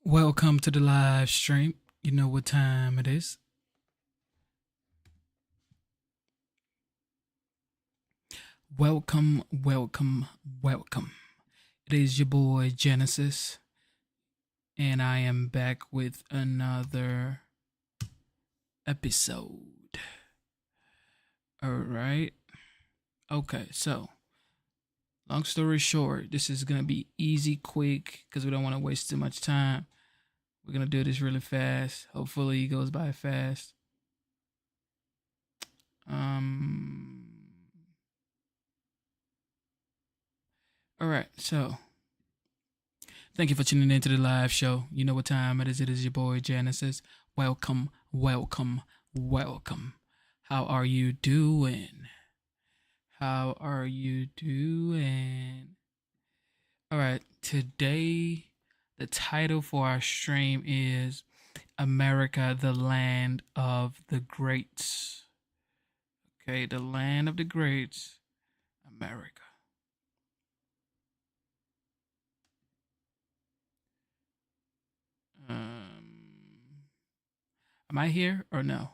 Welcome to the live stream. You know what time it is. Welcome, welcome, welcome. It is your boy Genesis, and I am back with another episode. All right. Okay, so long story short, this is gonna be easy, quick, because we don't want to waste too much time. We're gonna do this really fast. Hopefully, it goes by fast. Um. All right, so thank you for tuning into the live show. You know what time it is. It is your boy Genesis. Welcome, welcome, welcome. How are you doing? How are you doing? All right, today the title for our stream is America, the Land of the Greats. Okay, the Land of the Greats, America. Am I here or no?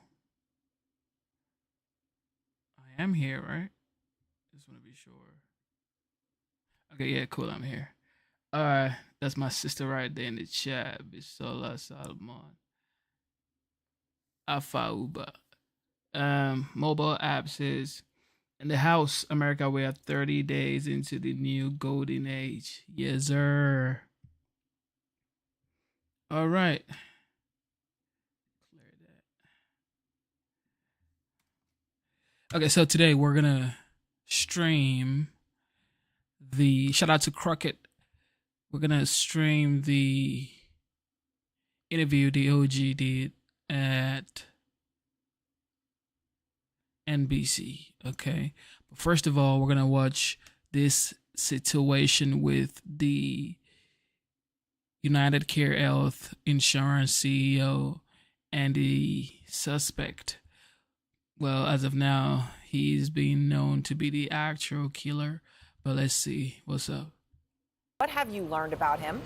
I am here, right? Just want to be sure. Okay, yeah, cool. I'm here. All right, that's my sister right there in the chat. Bisola Salmon. Afauba. Mobile app says, in the house, America, we are 30 days into the new golden age. Yes, sir. All right. Clear that. Okay, so today we're gonna stream the shout out to Crockett. We're gonna stream the interview the OG did at NBC. Okay, but first of all, we're gonna watch this situation with the United Care Health Insurance CEO and the suspect. Well, as of now, he's being known to be the actual killer. But let's see what's up. What have you learned about him?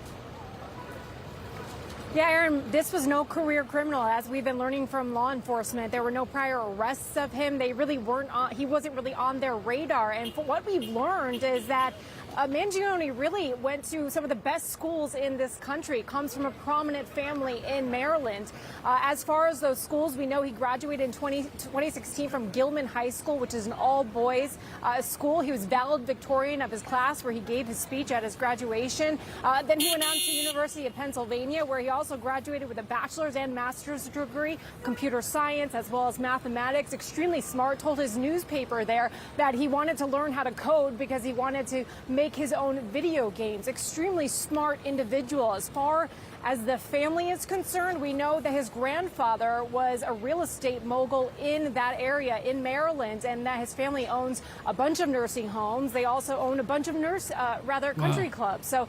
Yeah, Aaron, this was no career criminal, as we've been learning from law enforcement. There were no prior arrests of him. They really weren't on, he wasn't really on their radar. And for what we've learned is that Mangione really went to some of the best schools in this country, comes from a prominent family in Maryland. As far as those schools, we know he graduated in 2016 from Gilman High School, which is an all-boys school. He was valedictorian of his class, where he gave his speech at his graduation. Then he went on to University of Pennsylvania, where he also graduated with a bachelor's and master's degree, computer science, as well as mathematics. Extremely smart, told his newspaper there that he wanted to learn how to code because he wanted to make his own video games. Extremely smart individual. As far as the family is concerned, we know that his grandfather was a real estate mogul in that area in Maryland, and that his family owns a bunch of nursing homes. They also own a bunch of country clubs. So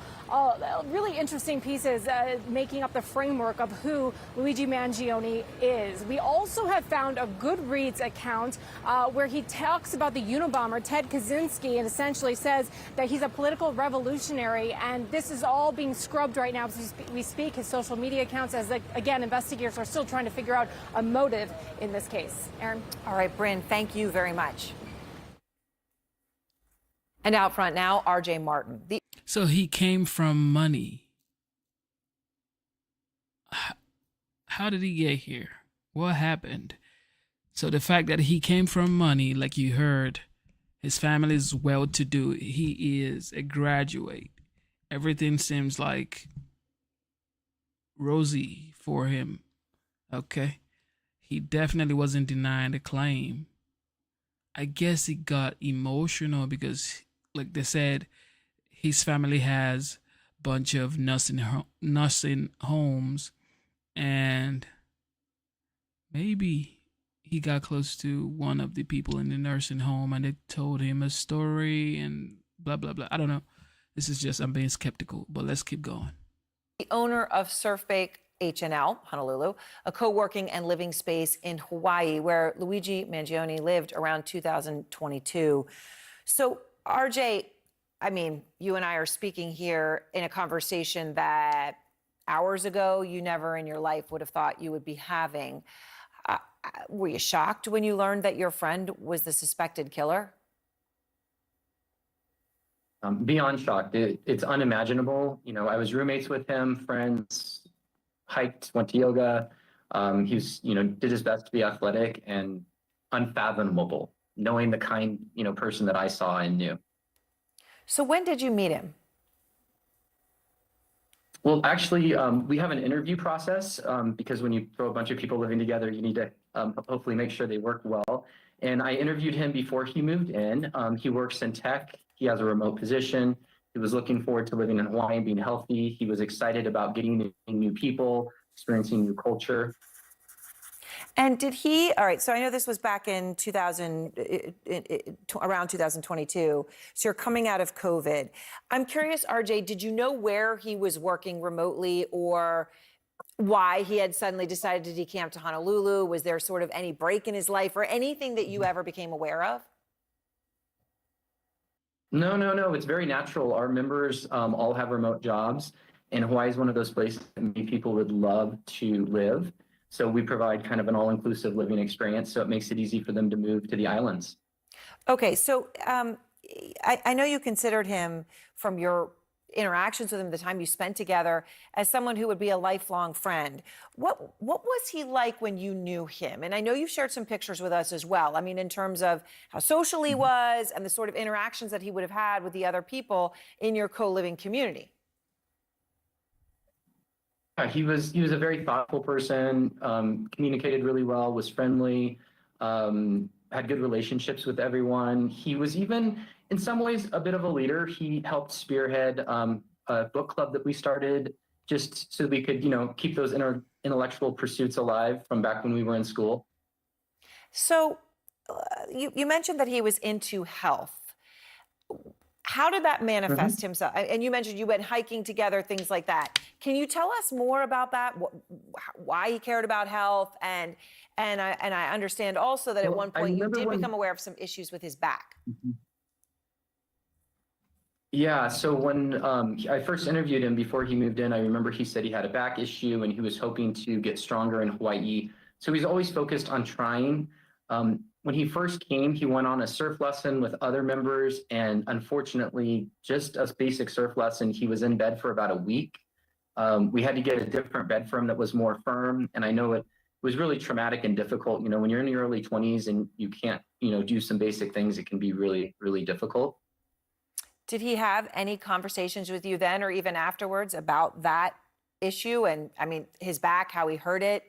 really interesting pieces making up the framework of who Luigi Mangione is. We also have found a Goodreads account where he talks about the Unabomber, Ted Kaczynski, and essentially says that he's a political revolutionary, and this is all being scrubbed right now as we speak. His social media accounts, as again, investigators are still trying to figure out a motive in this case. Aaron? All right, Bryn, thank you very much. And out front now, RJ Martin. So he came from money. How did he get here? What happened? So the fact that he came from money, like you heard, his family is well-to-do. He is a graduate. Everything seems like rosy for him. Okay. He definitely wasn't denying the claim. I guess he got emotional because, like they said, his family has a bunch of nursing homes, and maybe he got close to one of the people in the nursing home and they told him a story and blah, blah, blah. I don't know. This is just, I'm being skeptical, but let's keep going. The owner of Surfbake H&L, Honolulu, a co-working and living space in Hawaii where Luigi Mangione lived around 2022. So, RJ, I mean, you and I are speaking here in a conversation that hours ago you never in your life would have thought you would be having. Were you shocked when you learned that your friend was the suspected killer? Beyond shocked. It's unimaginable. I was roommates with him, friends, hiked, went to yoga. He's, did his best to be athletic, and unfathomable, knowing the kind, person that I saw and knew. So when did you meet him? Well, actually, we have an interview process because when you throw a bunch of people living together, you need to hopefully make sure they work well. And I interviewed him before he moved in. He works in tech. He has a remote position. He was looking forward to living in Hawaii and being healthy. He was excited about getting to meet new people, experiencing new culture. And did he, all right, so I know this was back in around 2022, so you're coming out of COVID. I'm curious, RJ, did you know where he was working remotely or why he had suddenly decided to decamp to Honolulu? Was there sort of any break in his life or anything that you ever became aware of? No. It's very natural. Our members all have remote jobs, and Hawaii is one of those places that many people would love to live. So we provide kind of an all-inclusive living experience, so it makes it easy for them to move to the islands. Okay, so I know you considered him, from your interactions with him, the time you spent together, as someone who would be a lifelong friend. What was he like when you knew him? And I know you shared some pictures with us as well. I mean, in terms of how social he was and the sort of interactions that he would have had with the other people in your co-living community. Yeah, he was a very thoughtful person, communicated really well, was friendly, had good relationships with everyone. He was even, in some ways, a bit of a leader. He helped spearhead a book club that we started just so we could, keep those intellectual pursuits alive from back when we were in school. So you mentioned that he was into health. How did that manifest himself? And you mentioned you went hiking together, things like that. Can you tell us more about that? Why he cared about health? And I understand also that at one point you did become aware of some issues with his back. Yeah, so when I first interviewed him before he moved in, I remember he said he had a back issue and he was hoping to get stronger in Hawaii. So he's always focused on trying. When he first came, he went on a surf lesson with other members, and unfortunately, just a basic surf lesson, he was in bed for about a week. We had to get a different bed for him that was more firm, and I know it was really traumatic and difficult. When you're in your early 20s and you can't, do some basic things, it can be really, really difficult. Did he have any conversations with you then or even afterwards about that issue? And I mean, his back, how he hurt it?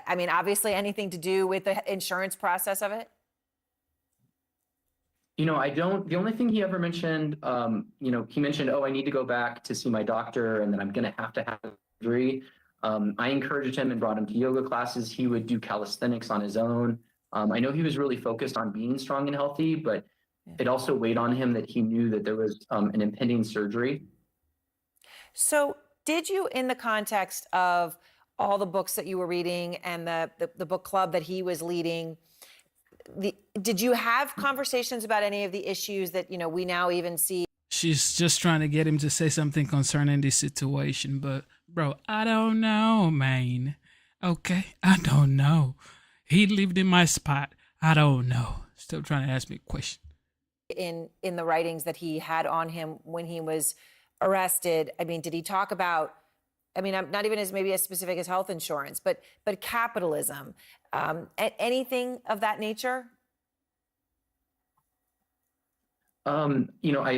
I mean, obviously anything to do with the insurance process of it? The only thing he ever mentioned, he mentioned, I need to go back to see my doctor and then I'm going to have surgery. I encouraged him and brought him to yoga classes. He would do calisthenics on his own. I know he was really focused on being strong and healthy, but it also weighed on him that he knew that there was an impending surgery. So did you, in the context of all the books that you were reading and the book club that he was leading, did you have conversations about any of the issues that, we now even see? She's just trying to get him to say something concerning this situation, but bro, I don't know, man. Okay, I don't know. He lived in my spot. I don't know. Still trying to ask me a question. In the writings that he had on him when he was arrested, I mean, did he talk about, I'm not even as maybe as specific as health insurance, but capitalism, anything of that nature? I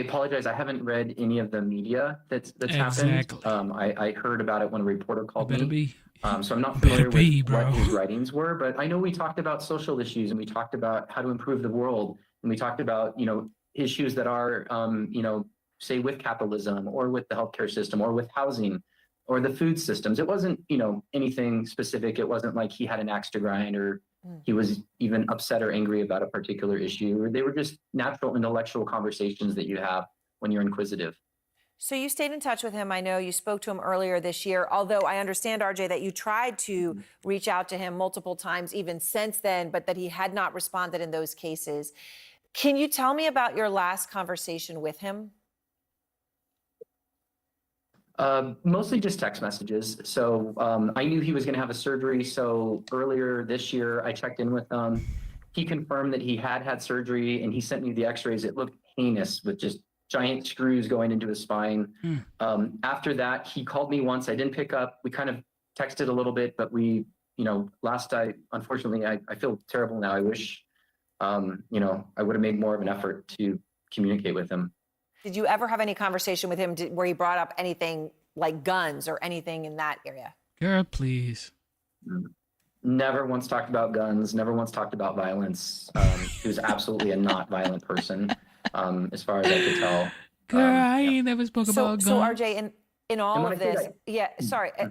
apologize. I haven't read any of the media that's happened. I heard about it when a reporter called me. So I'm not familiar with what his writings were, but I know we talked about social issues and we talked about how to improve the world. And we talked about, issues that are, say with capitalism or with the healthcare system or with housing or the food systems. It wasn't, anything specific. It wasn't like he had an axe to grind or he was even upset or angry about a particular issue. They were just natural intellectual conversations that you have when you're inquisitive. So you stayed in touch with him. I know you spoke to him earlier this year, although I understand, RJ, that you tried to reach out to him multiple times even since then, but that he had not responded in those cases. Can you tell me about your last conversation with him? Mostly just text messages. So I knew he was going to have a surgery. So earlier this year, I checked in with him. He confirmed that he had surgery, and he sent me the x-rays. It looked heinous with just giant screws going into his spine. After that, he called me once. I didn't pick up. We kind of texted a little bit, but we, unfortunately, I feel terrible now. I wish, I would have made more of an effort to communicate with him. Did you ever have any conversation with him where he brought up anything like guns or anything in that area? Girl, please. Never once talked about guns, never once talked about violence. He was absolutely a not violent person, as far as I could tell. Girl, I ain't never spoke about guns. So RJ, in all of this,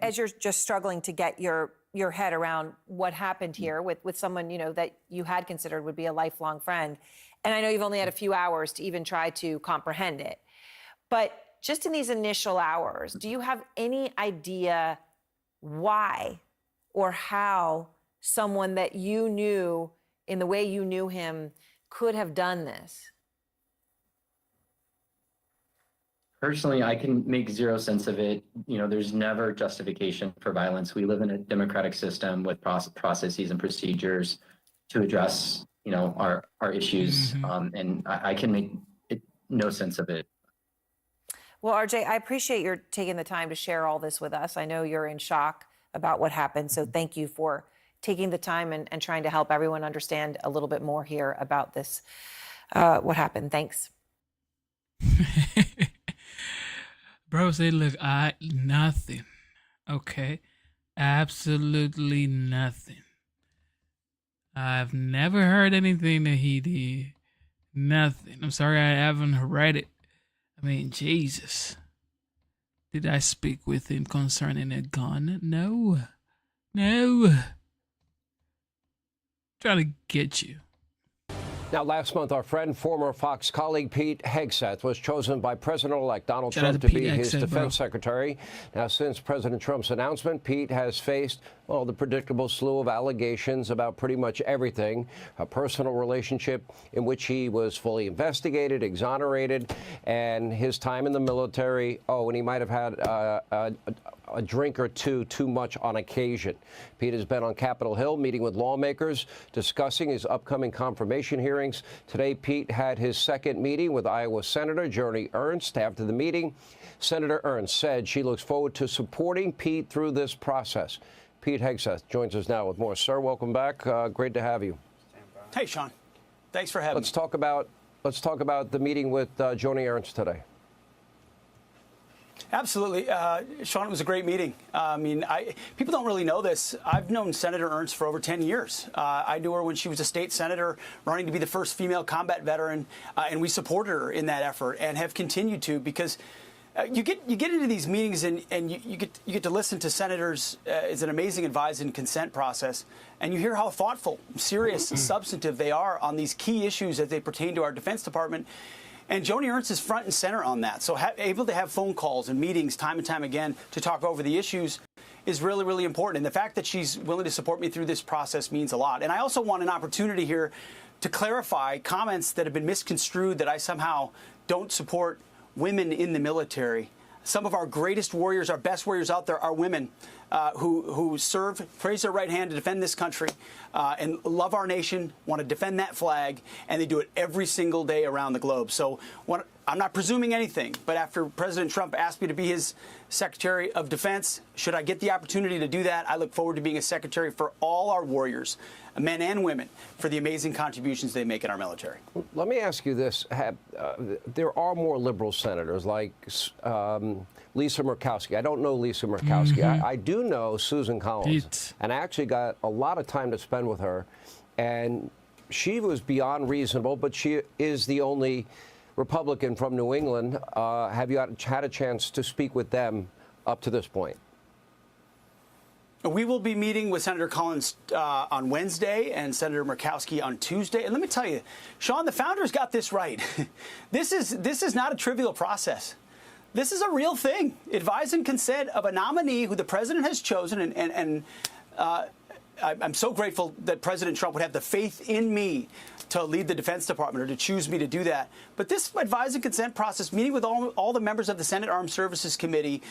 as you're just struggling to get your head around what happened here with someone, that you had considered would be a lifelong friend. And I know you've only had a few hours to even try to comprehend it. But just in these initial hours, do you have any idea why or how someone that you knew in the way you knew him could have done this? Personally, I can make zero sense of it. There's never justification for violence. We live in a democratic system with processes and procedures to address our issues, and I can make no sense of it. Well, RJ, I appreciate your taking the time to share all this with us. I know you're in shock about what happened, so thank you for taking the time and trying to help everyone understand a little bit more here about this, what happened. Thanks. Bro said, look, nothing. Okay? Absolutely nothing. I've never heard anything that he did. Nothing. I'm sorry I haven't read it. I mean, Jesus. Did I speak with him concerning a gun? No. Trying to get you. Now, last month, our friend, former Fox colleague Pete Hegseth was chosen by President-elect Donald Trump to be his defense secretary. Now, since President Trump's announcement, Pete has faced, the predictable slew of allegations about pretty much everything, a personal relationship in which he was fully investigated, exonerated, and his time in the military. And he might have had a drink or two too much on occasion. Pete has been on Capitol Hill meeting with lawmakers, discussing his upcoming confirmation hearings. Today, Pete had his second meeting with Iowa Senator Joni Ernst. After the meeting, Senator Ernst said she looks forward to supporting Pete through this process. Pete Hegseth joins us now with more. Sir, welcome back. Great to have you. Hey, Sean. Thanks for having me. Let's talk about the meeting with Joni Ernst today. Absolutely. Sean, it was a great meeting. People don't really know this. I've known Senator Ernst for over 10 years. I knew her when she was a state senator running to be the first female combat veteran, and we supported her in that effort and have continued to, because you get into these meetings and you get to listen to senators. It's an amazing advise and consent process, and you hear how thoughtful, serious, substantive they are on these key issues as they pertain to our Defense Department. And Joni Ernst is front and center on that. So able to have phone calls and meetings time and time again to talk over the issues is really, really important. And the fact that she's willing to support me through this process means a lot. And I also want an opportunity here to clarify comments that have been misconstrued that I somehow don't support women in the military. Some of our greatest warriors, our best warriors out there are women who serve, raise their right hand to defend this country and love our nation, want to defend that flag, and they do it every single day around the globe. So I'm not presuming anything, but after President Trump asked me to be his Secretary of Defense, should I get the opportunity to do that, I look forward to being a secretary for all our warriors, men and women, for the amazing contributions they make in our military. Let me ask you this. There are more liberal senators like Lisa Murkowski. I don't know Lisa Murkowski. I do know Susan Collins, and I actually got a lot of time to spend with her, and she was beyond reasonable, but she is the only Republican from New England. Have you had a chance to speak with them up to this point? We will be meeting with Senator Collins on Wednesday and Senator Murkowski on Tuesday. And let me tell you, Sean, the founders got this right. This is not a trivial process. This is a real thing. Advise and consent of a nominee who the president has chosen and I'm so grateful that President Trump would have the faith in me to lead the Defense Department or to choose me to do that. But this advise and consent process, meeting with all the members of the Senate Armed Services Committee,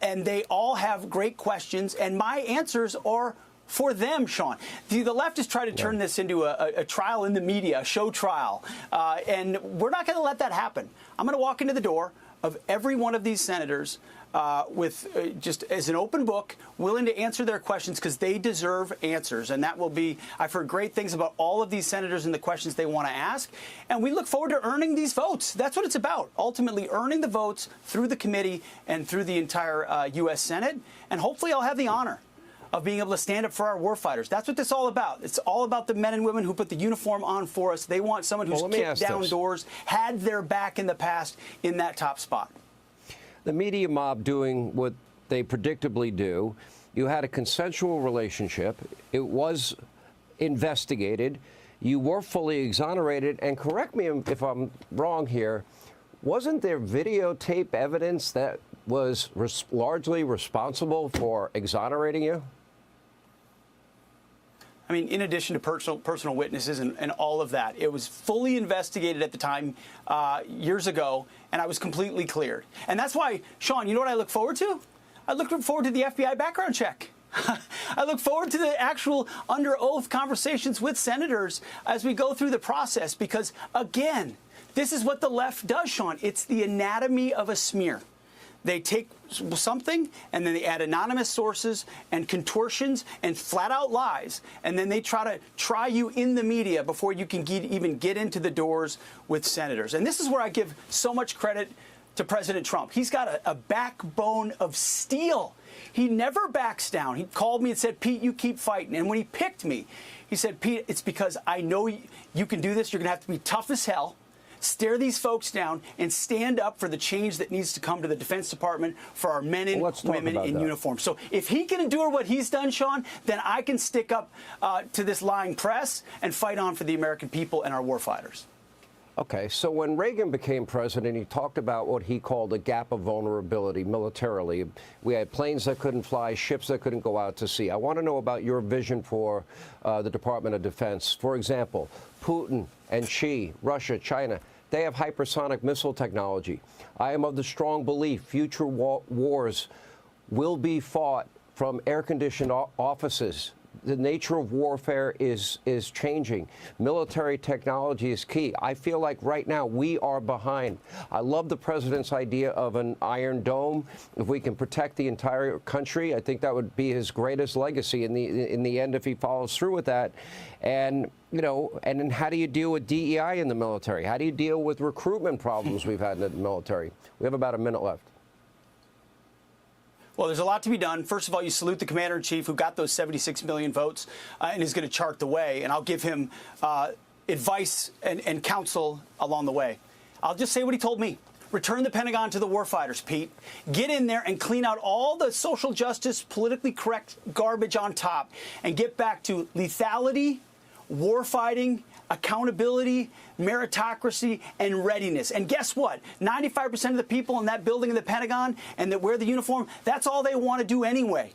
and they all have great questions, and my answers are for them, Sean. The left has tried to turn this into a trial in the media, a show trial, and we're not going to let that happen. I'm going to walk into the door of every one of these senators with just as an open book, willing to answer their questions because they deserve answers. And that will be, I've heard great things about all of these senators and the questions they want to ask. And we look forward to earning these votes. That's what it's about, ultimately earning the votes through the committee and through the entire U.S. Senate. And hopefully I'll have the honor of being able to stand up for our warfighters. That's what this is all about. It's all about the men and women who put the uniform on for us. They want someone who's kicked down doors, had their back in the past in that top spot. The media mob doing what they predictably do. You had a consensual relationship. It was investigated. You were fully exonerated. And correct me if I'm wrong here, wasn't there videotape evidence that was largely responsible for exonerating you? I mean, in addition to personal witnesses and all of that, it was fully investigated at the time years ago, and I was completely cleared. And that's why, Sean, you know what I look forward to? I look forward to the FBI background check. I look forward to the actual under oath conversations with senators as we go through the process, because, again, this is what the left does, Sean. It's the anatomy of a smear. They take something and then they add anonymous sources and contortions and flat out lies. And then they try you in the media before you can even get into the doors with senators. And this is where I give so much credit to President Trump. He's got a backbone of steel. He never backs down. He called me and said, Pete, you keep fighting. And when he picked me, he said, Pete, it's because I know you can do this. You're going to have to be tough as hell. Stare these folks down and stand up for the change that needs to come to the Defense Department for our men and women in uniform. So if he can endure what he's done, Sean, then I can stick up to this lying press and fight on for the American people and our warfighters. Okay, so when Reagan became president, he talked about what he called a gap of vulnerability militarily. We had planes that couldn't fly, ships that couldn't go out to sea. I want to know about your vision for the Department of Defense. For example, Putin and Xi, Russia, China, they have hypersonic missile technology. I am of the strong belief future wars will be fought from air-conditioned offices. The nature of warfare is changing. Military technology is key. I feel like right now we are behind. I love the president's idea of an Iron Dome. If we can protect the entire country, I think that would be his greatest legacy in the end if he follows through with that. And you know, and then how do you deal with DEI in the military? How do you deal with recruitment problems we've had in the military? We have about a minute left. Well, there's a lot to be done. First of all, you salute the commander-in-chief who got those 76 million votes and is going to chart the way. And I'll give him advice and counsel along the way. I'll just say what he told me. Return the Pentagon to the warfighters, Pete. Get in there and clean out all the social justice, politically correct garbage on top and get back to lethality, warfighting, accountability, meritocracy, and readiness. And guess what? 95% of the people in that building in the Pentagon and that wear the uniform, that's all they want to do anyway.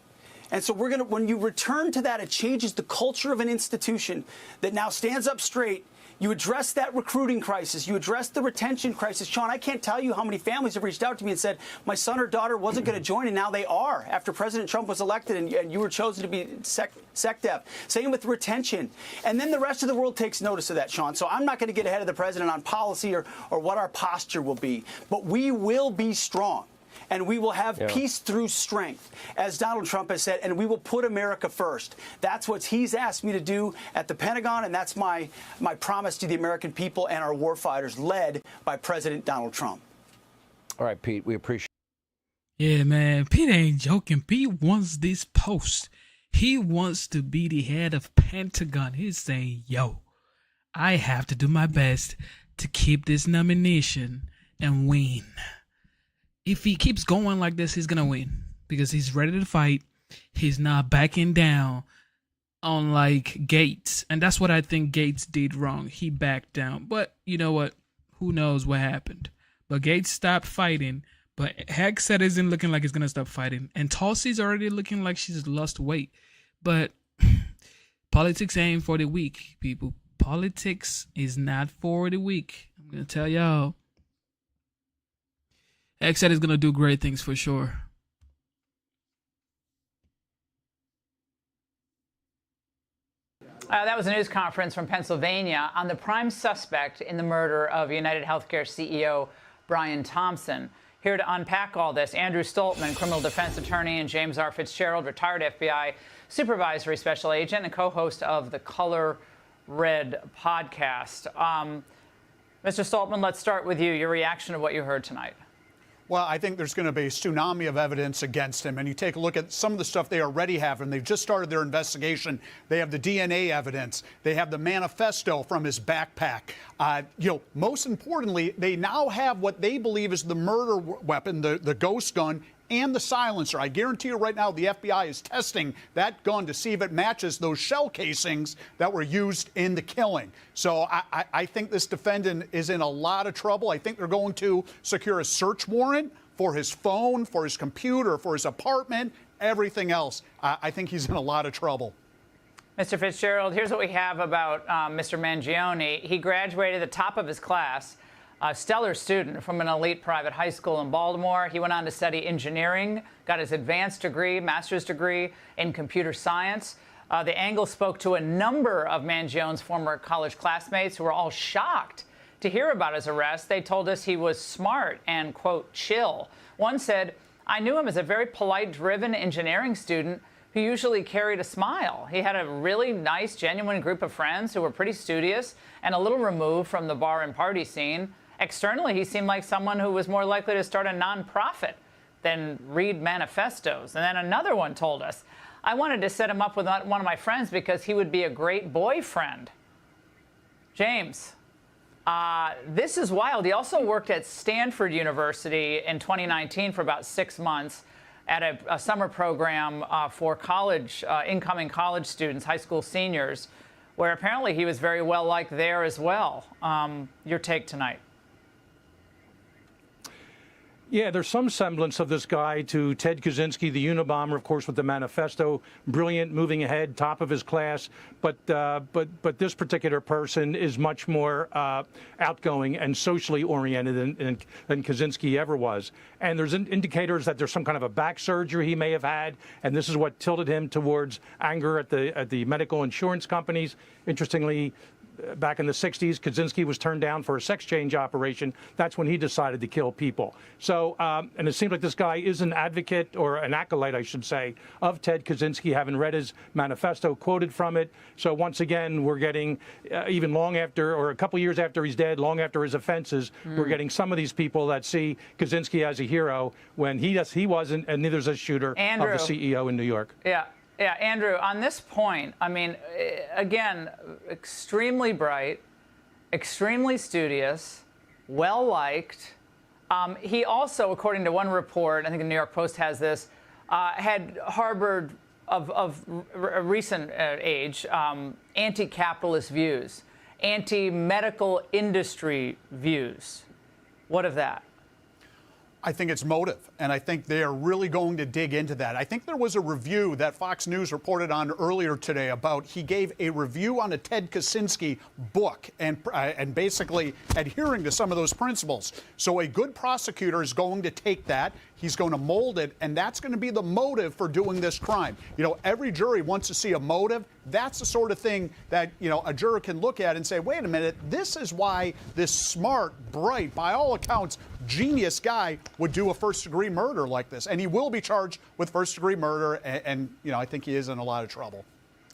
And so when you return to that, it changes the culture of an institution that now stands up straight. You address that recruiting crisis. You address the retention crisis. Sean, I can't tell you how many families have reached out to me and said, my son or daughter wasn't going to join, and now they are after President Trump was elected and you were chosen to be SecDef. Same with retention. And then the rest of the world takes notice of that, Sean. So I'm not going to get ahead of the president on policy or what our posture will be. But we will be strong. And we will have peace through strength, as Donald Trump has said, and we will put America first. That's what he's asked me to do at the Pentagon, and that's my promise to the American people and our warfighters, led by President Donald Trump. All right, Pete, we appreciate it. Yeah, man, Pete ain't joking. Pete wants this post. He wants to be the head of Pentagon. He's saying, yo, I have to do my best to keep this nomination and win. If he keeps going like this, he's going to win because he's ready to fight. He's not backing down unlike Gates. And that's what I think Gates did wrong. He backed down. But you know what? Who knows what happened? But Gates stopped fighting. But Hegseth isn't looking like he's going to stop fighting. And Tulsi's already looking like she's lost weight. But Politics ain't for the weak, people. Politics is not for the weak. I'm going to tell y'all. Hegseth is going to do great things for sure. That was a news conference from Pennsylvania on the prime suspect in the murder of United Healthcare CEO Brian Thompson. Here to unpack all this, Andrew Stoltman, criminal defense attorney, and James R. Fitzgerald, retired FBI supervisory special agent and co-host of the Color Red podcast. Mr. Stoltman, let's start with you. Your reaction to what you heard tonight. Well, I think there's going to be a tsunami of evidence against him. And you take a look at some of the stuff they already have, and they've just started their investigation. They have the DNA evidence. They have the manifesto from his backpack. Most importantly, they now have what they believe is the murder weapon, the ghost gun, and the silencer. I guarantee you right now the FBI is testing that gun to see if it matches those shell casings that were used in the killing. So I think this defendant is in a lot of trouble. I think they're going to secure a search warrant for his phone, for his computer, for his apartment, everything else. I think he's in a lot of trouble. Mr. Fitzgerald, here's what we have about Mr. Mangione. He graduated at the top of his class. A stellar student from an elite private high school in Baltimore. He went on to study engineering, got his advanced degree, master's degree in computer science. The Angle spoke to a number of Mangione's former college classmates who were all shocked to hear about his arrest. They told us he was smart and, quote, chill. One said, I knew him as a very polite, driven engineering student who usually carried a smile. He had a really nice, genuine group of friends who were pretty studious and a little removed from the bar and party scene. Externally, he seemed like someone who was more likely to start a nonprofit than read manifestos. And then another one told us, I wanted to set him up with one of my friends because he would be a great boyfriend. James, this is wild. He also worked at Stanford University in 2019 for about 6 months at a summer program for incoming college students, high school seniors, where apparently he was very well liked there as well. Your take tonight. Yeah, there's some semblance of this guy to Ted Kaczynski, the Unabomber, of course, with the manifesto, brilliant, moving ahead, top of his class. But this particular person is much more outgoing and socially oriented than Kaczynski ever was. And there's indicators that there's some kind of a back surgery he may have had, and this is what tilted him towards anger at the medical insurance companies. Interestingly, back in the 60s, Kaczynski was turned down for a sex change operation. That's when he decided to kill people. So, and it seems like this guy is an advocate, or an acolyte, I should say, of Ted Kaczynski, having read his manifesto, quoted from it. So once again, we're getting, even long after, or a couple years after he's dead, long after his offenses, we're getting some of these people that see Kaczynski as a hero when he wasn't, and neither's a shooter Andrew, of the CEO in New York. Yeah, Andrew, on this point, I mean, again, extremely bright, extremely studious, well-liked. He also, according to one report, I think the New York Post has this, had harbored, of recent age, anti-capitalist views, anti-medical industry views. What of that? I think it's motive, and I think they are really going to dig into that. I think there was a review that Fox News reported on earlier today about he gave a review on a Ted Kaczynski book and basically adhering to some of those principles. So a good prosecutor is going to take that. He's going to mold it, and that's going to be the motive for doing this crime. You know, every jury wants to see a motive. That's the sort of thing that, you know, a juror can look at and say, wait a minute, this is why this smart, bright, by all accounts, genius guy would do a first-degree murder like this. And he will be charged with first-degree murder, and, you know, I think he is in a lot of trouble.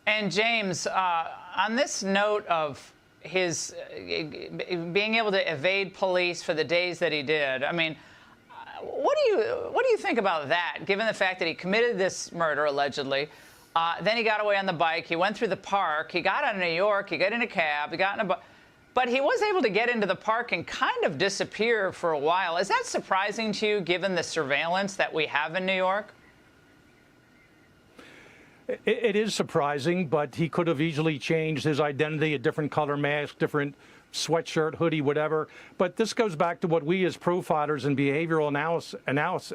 And James, on this note of his being able to evade police for the days that he did, I mean, what do you think about that, given the fact that he committed this murder, allegedly? Then he got away on the bike. He went through the park. He got out of New York. He got in a cab. He got in a but he was able to get into the park and kind of disappear for a while. Is that surprising to you, given the surveillance that we have in New York? It is surprising, but he could have easily changed his identity, a different color mask, different sweatshirt, hoodie, whatever. But this goes back to what we as profilers and behavioral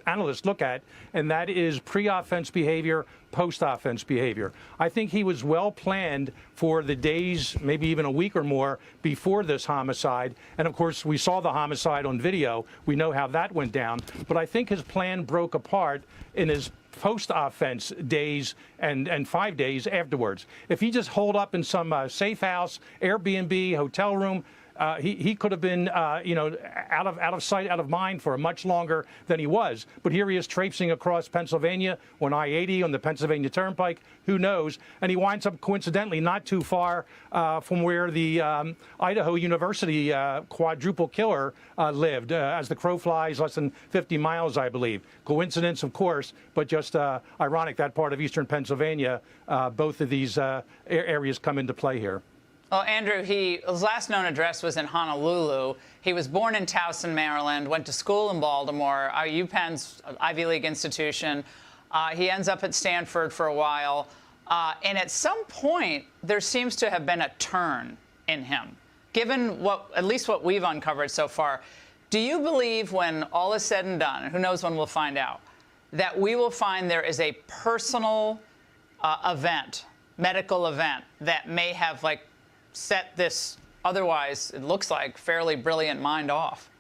analysts look at, and that is pre-offense behavior, post-offense behavior. I think he was well planned for the days, maybe even a week or more before this homicide. And of course, we saw the homicide on video. We know how that went down. But I think his plan broke apart in his post-offense days and 5 days afterwards. If he just holed up in some safe house, Airbnb, hotel room, he could have been, out of sight, out of mind for much longer than he was. But here he is traipsing across Pennsylvania on I-80 on the Pennsylvania Turnpike. Who knows? And he winds up coincidentally not too far from where the Idaho University quadruple killer lived. As the crow flies, less than 50 miles, I believe. Coincidence, of course, but just ironic that part of eastern Pennsylvania, both of these areas come into play here. Well, Andrew, his last known address was in Honolulu. He was born in Towson, Maryland, went to school in Baltimore, UPenn's Ivy League institution. He ends up at Stanford for a while. And at some point, there seems to have been a turn in him. Given at least what we've uncovered so far, do you believe when all is said and done, and who knows when we'll find out, that we will find there is a personal medical event that may have, set this otherwise, it looks like, fairly brilliant mind off?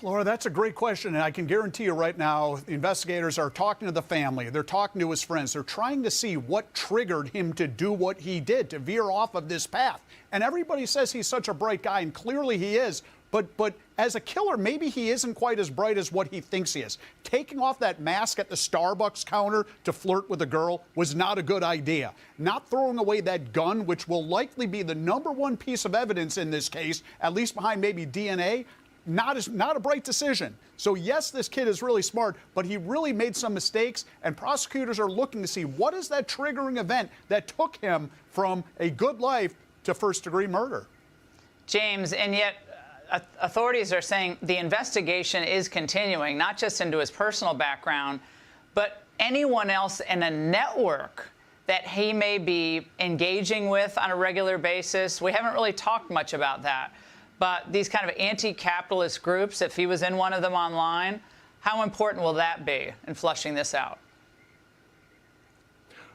Laura, that's a great question, and I can guarantee you right now, the investigators are talking to the family, they're talking to his friends, they're trying to see what triggered him to do what he did, to veer off of this path. And everybody says he's such a bright guy, and clearly he is, but as a killer, maybe he isn't quite as bright as what he thinks he is. Taking off that mask at the Starbucks counter to flirt with a girl was not a good idea. Not throwing away that gun, which will likely be the #1 piece of evidence in this case, at least behind maybe DNA, not a bright decision. So yes, this kid is really smart, but he really made some mistakes, and prosecutors are looking to see what is that triggering event that took him from a good life to first-degree murder. James, and yet authorities are saying the investigation is continuing, not just into his personal background, but anyone else in a network that he may be engaging with on a regular basis. We haven't really talked much about that. But these kind of anti-capitalist groups, if he was in one of them online, how important will that be in flushing this out?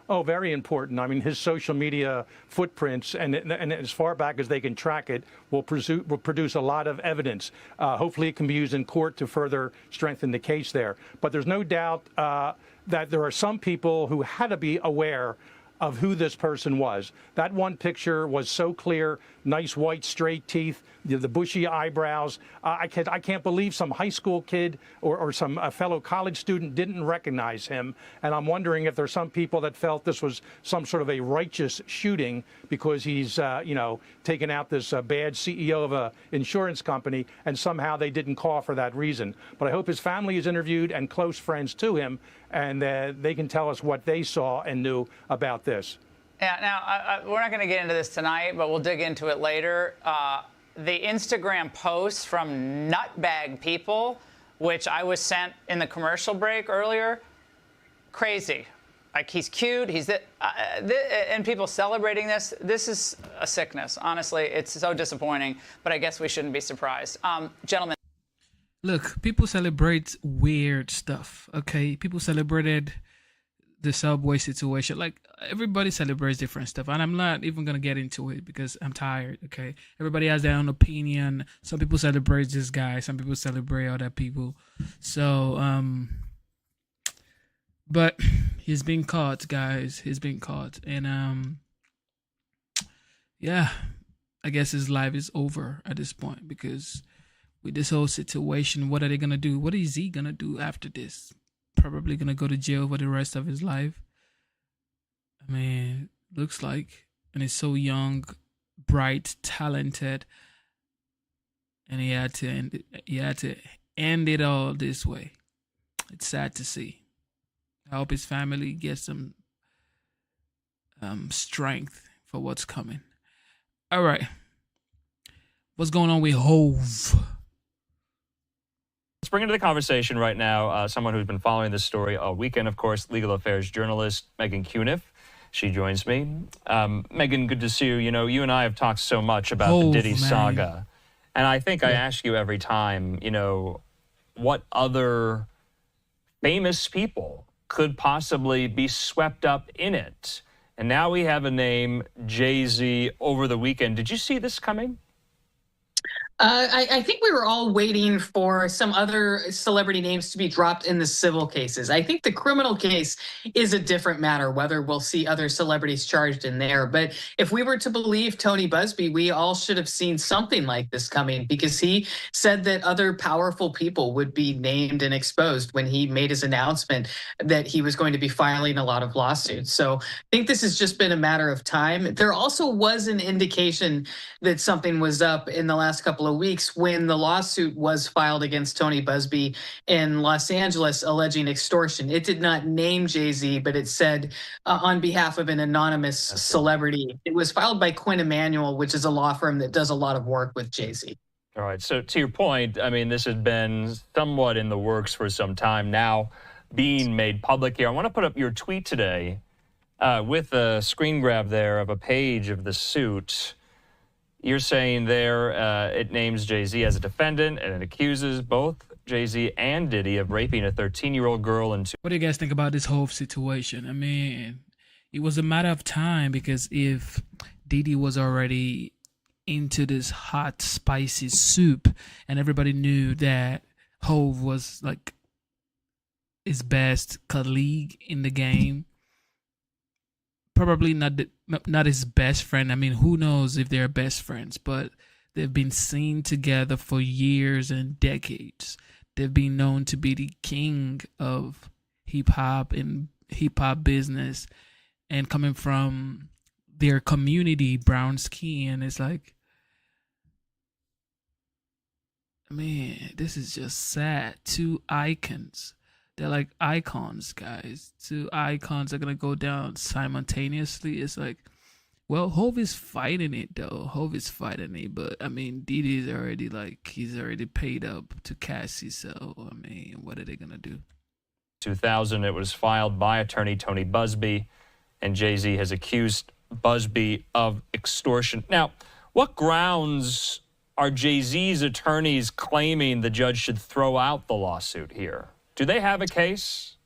Oh, very important. I mean, his social media footprints, and as far back as they can track it, will produce a lot of evidence. Hopefully it can be used in court to further strengthen the case there. But there's no doubt that there are some people who had to be aware of who this person was. That one picture was so clear, nice white straight teeth, the bushy eyebrows. I can't believe some high school kid or some fellow college student didn't recognize him. And I'm wondering if there's some people that felt this was some sort of a righteous shooting because he's, taken out this bad CEO of an insurance company, and somehow they didn't call for that reason. But I hope his family is interviewed and close friends to him, and they can tell us what they saw and knew about this. Yeah, now, we're not going to get into this tonight, but we'll dig into it later. The Instagram posts from nutbag people, which I was sent in the commercial break earlier, crazy. Like, he's cute, and people celebrating this. This is a sickness. Honestly, it's so disappointing, but I guess we shouldn't be surprised. Gentlemen. Look, people celebrate weird stuff, okay? People celebrated the subway situation. Like, everybody celebrates different stuff, and I'm not even gonna get into it because I'm tired, okay? Everybody has their own opinion. Some people celebrate this guy, some people celebrate other people. So but he's been caught, guys. He's been caught, and yeah, I guess his life is over at this point, because with this whole situation, what are they gonna do? What is he gonna do after this? Probably gonna go to jail for the rest of his life. I mean, looks like, and he's so young, bright, talented, and he had to end it all this way. It's sad to see. I hope his family gets some strength for what's coming. All right, what's going on with Hove? Let's bring into the conversation right now someone who's been following this story all weekend, of course, legal affairs journalist Megan Cuniff. She joins me. Megan, good to see you. You know, you and I have talked so much about the Diddy saga. And I think I ask you every time, what other famous people could possibly be swept up in it. And now we have a name, Jay-Z, over the weekend. Did you see this coming? I think we were all waiting for some other celebrity names to be dropped in the civil cases. I think the criminal case is a different matter, whether we'll see other celebrities charged in there. But if we were to believe Tony Buzbee, we all should have seen something like this coming, because he said that other powerful people would be named and exposed when he made his announcement that he was going to be filing a lot of lawsuits. So I think this has just been a matter of time. There also was an indication that something was up in the last couple of weeks when the lawsuit was filed against Tony Buzbee in Los Angeles alleging extortion. It did not name Jay-Z, but it said on behalf of an anonymous celebrity. It was filed by Quinn Emanuel, which is a law firm that does a lot of work with Jay-Z. All right. So to your point, I mean, this has been somewhat in the works for some time now, being made public here. I want to put up your tweet today with a screen grab there of a page of the suit. You're saying there it names Jay-Z as a defendant, and it accuses both Jay-Z and Diddy of raping a 13-year-old girl and two. What do you guys think about this whole situation? I mean, it was a matter of time, because if Diddy was already into this hot, spicy soup, and everybody knew that Hov was like his best colleague in the game, probably not his best friend. I mean, who knows if they're best friends, but they've been seen together for years and decades. They've been known to be the king of hip-hop and hip-hop business, and coming from their community, brown skin, it's like, man, this is just sad. Two icons. They're like icons, guys. Two icons are going to go down simultaneously. It's like, well, Hov is fighting it, though. Hov is fighting it. But, I mean, Diddy's already, like, he's already paid up to Cassie. So, I mean, what are they going to do? 2000, it was filed by attorney Tony Buzbee, and Jay-Z has accused Buzbee of extortion. Now, what grounds are Jay-Z's attorneys claiming the judge should throw out the lawsuit here? Do they have a case?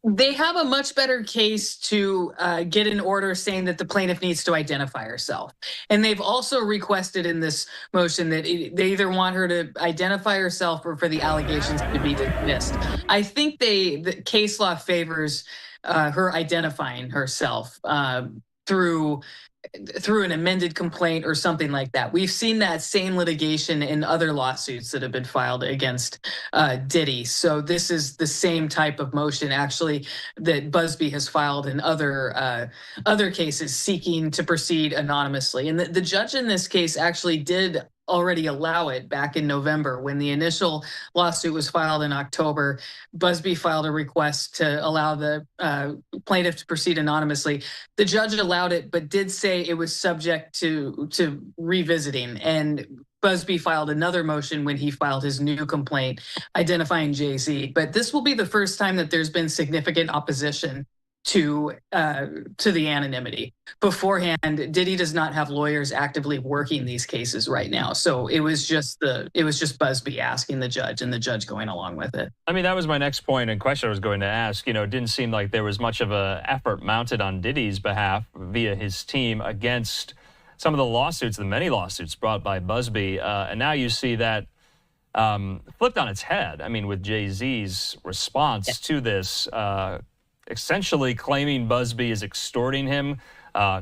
They have a much better case to get an order saying that the plaintiff needs to identify herself. And they've also requested in this motion that they either want her to identify herself or for the allegations to be dismissed. I think the case law favors her identifying herself through an amended complaint or something like that. We've seen that same litigation in other lawsuits that have been filed against Diddy. So this is the same type of motion, actually, that Buzbee has filed in other cases seeking to proceed anonymously. And the judge in this case actually did already allow it back in November. When the initial lawsuit was filed in October, Buzbee filed a request to allow the plaintiff to proceed anonymously. The judge allowed it, but did say it was subject to revisiting. And Buzbee filed another motion when he filed his new complaint identifying Jay-Z. But this will be the first time that there's been significant opposition to the anonymity. Beforehand, Diddy does not have lawyers actively working these cases right now. So it was just Buzbee asking the judge and the judge going along with it. I mean, that was my next point and question I was going to ask. You know, it didn't seem like there was much of an effort mounted on Diddy's behalf via his team against some of the lawsuits, the many lawsuits brought by Buzbee. And now you see that flipped on its head. I mean, with Jay-Z's response to this, essentially claiming Buzbee is extorting him,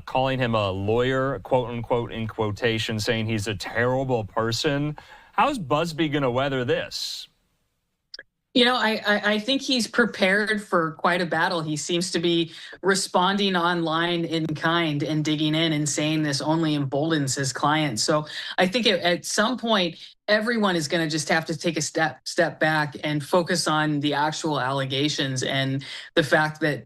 calling him a lawyer, quote unquote, in quotation, saying he's a terrible person. How's Buzbee going to weather this? You know, I think he's prepared for quite a battle. He seems to be responding online in kind and digging in and saying this only emboldens his clients. So I think at some point, everyone is going to just have to take a step back and focus on the actual allegations and the fact that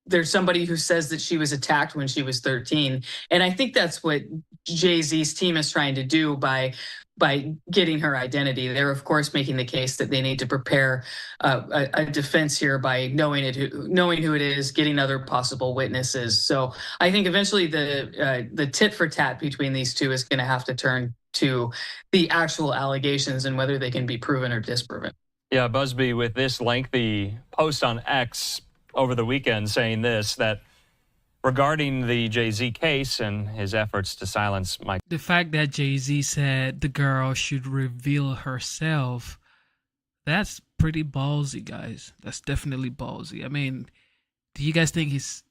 there's somebody who says that she was attacked when she was 13. And I think that's what Jay-Z's team is trying to do by getting her identity. They're, of course, making the case that they need to prepare a defense here by knowing who it is, getting other possible witnesses. So I think eventually the tit for tat between these two is going to have to turn to the actual allegations and whether they can be proven or disproven. Yeah, Busby with this lengthy post on X over the weekend saying this, that regarding the Jay-Z case and his efforts to silence Mike. The fact that Jay-Z said the girl should reveal herself, that's pretty ballsy, guys. That's definitely ballsy. I mean, do you guys think it's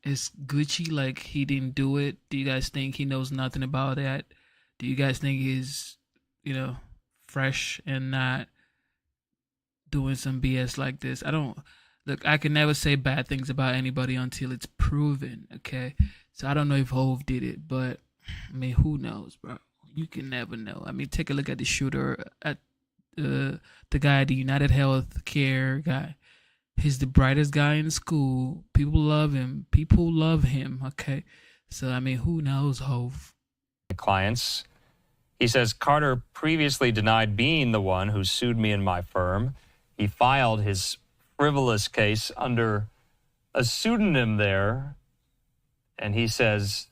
Gucci, like he didn't do it? Do you guys think he knows nothing about that? Do you guys think he's, fresh and not doing some BS like this? Look, I can never say bad things about anybody until it's proven, okay? So I don't know if Hove did it, but, I mean, who knows, bro? You can never know. I mean, take a look at the shooter, at the guy, the United Health Care guy. He's the brightest guy in school. People love him. People love him, okay? So, I mean, who knows, Hove? Clients. He says, Carter previously denied being the one who sued me and my firm. He filed his frivolous case under a pseudonym there. And he says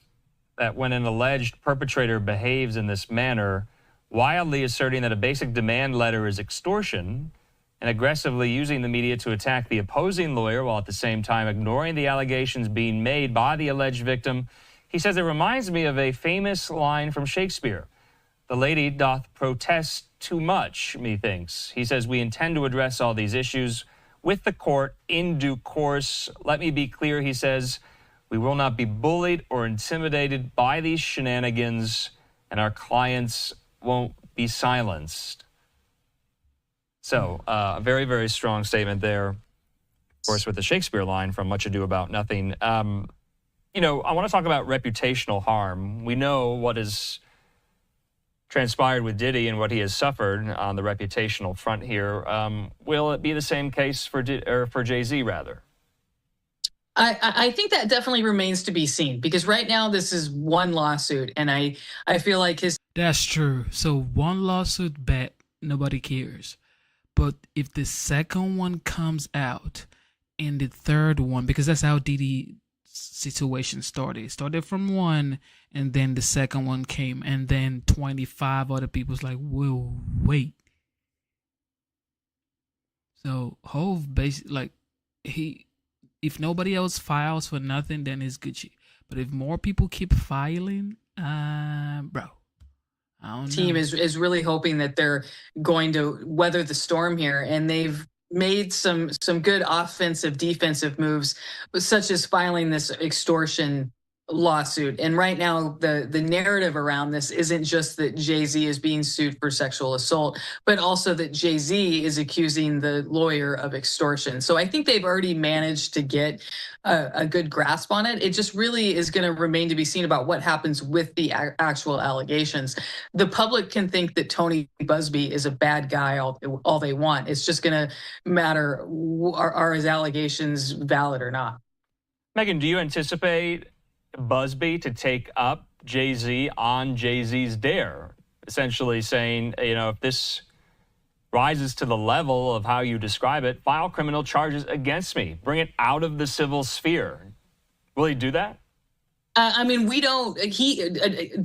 that when an alleged perpetrator behaves in this manner, wildly asserting that a basic demand letter is extortion and aggressively using the media to attack the opposing lawyer while at the same time ignoring the allegations being made by the alleged victim, he says it reminds me of a famous line from Shakespeare. The lady doth protest too much, methinks. He says, we intend to address all these issues with the court in due course. Let me be clear, he says, we will not be bullied or intimidated by these shenanigans, and our clients won't be silenced. So, a very, very strong statement there, of course, with the Shakespeare line from Much Ado About Nothing. I want to talk about reputational harm. We know what is transpired with Diddy and what he has suffered on the reputational front here. Will it be the same case for Jay-Z, rather? I think that definitely remains to be seen, because right now this is one lawsuit, and I feel like his... That's true. So one lawsuit, bet nobody cares. But if the second one comes out and the third one, because that's how Diddy situation started. It started from one, and then the second one came, and then 25 other people's like, whoa, wait. So Hove basically, if nobody else files for nothing, then it's Gucci. But if more people keep filing, bro, I don't team know. is really hoping that they're going to weather the storm here, and they've made some good offensive, defensive moves, such as filing this extortion lawsuit. And right now, the narrative around this isn't just that Jay-Z is being sued for sexual assault, but also that Jay-Z is accusing the lawyer of extortion. So I think they've already managed to get a good grasp on it. It just really is going to remain to be seen about what happens with the actual allegations. The public can think that Tony Busby is a bad guy all they want. It's just going to matter, are his allegations valid or not? Megan, do you anticipate Busby to take up Jay-Z on Jay-Z's dare, essentially saying, if this rises to the level of how you describe it, file criminal charges against me, bring it out of the civil sphere? Will he do that? I mean, we don't,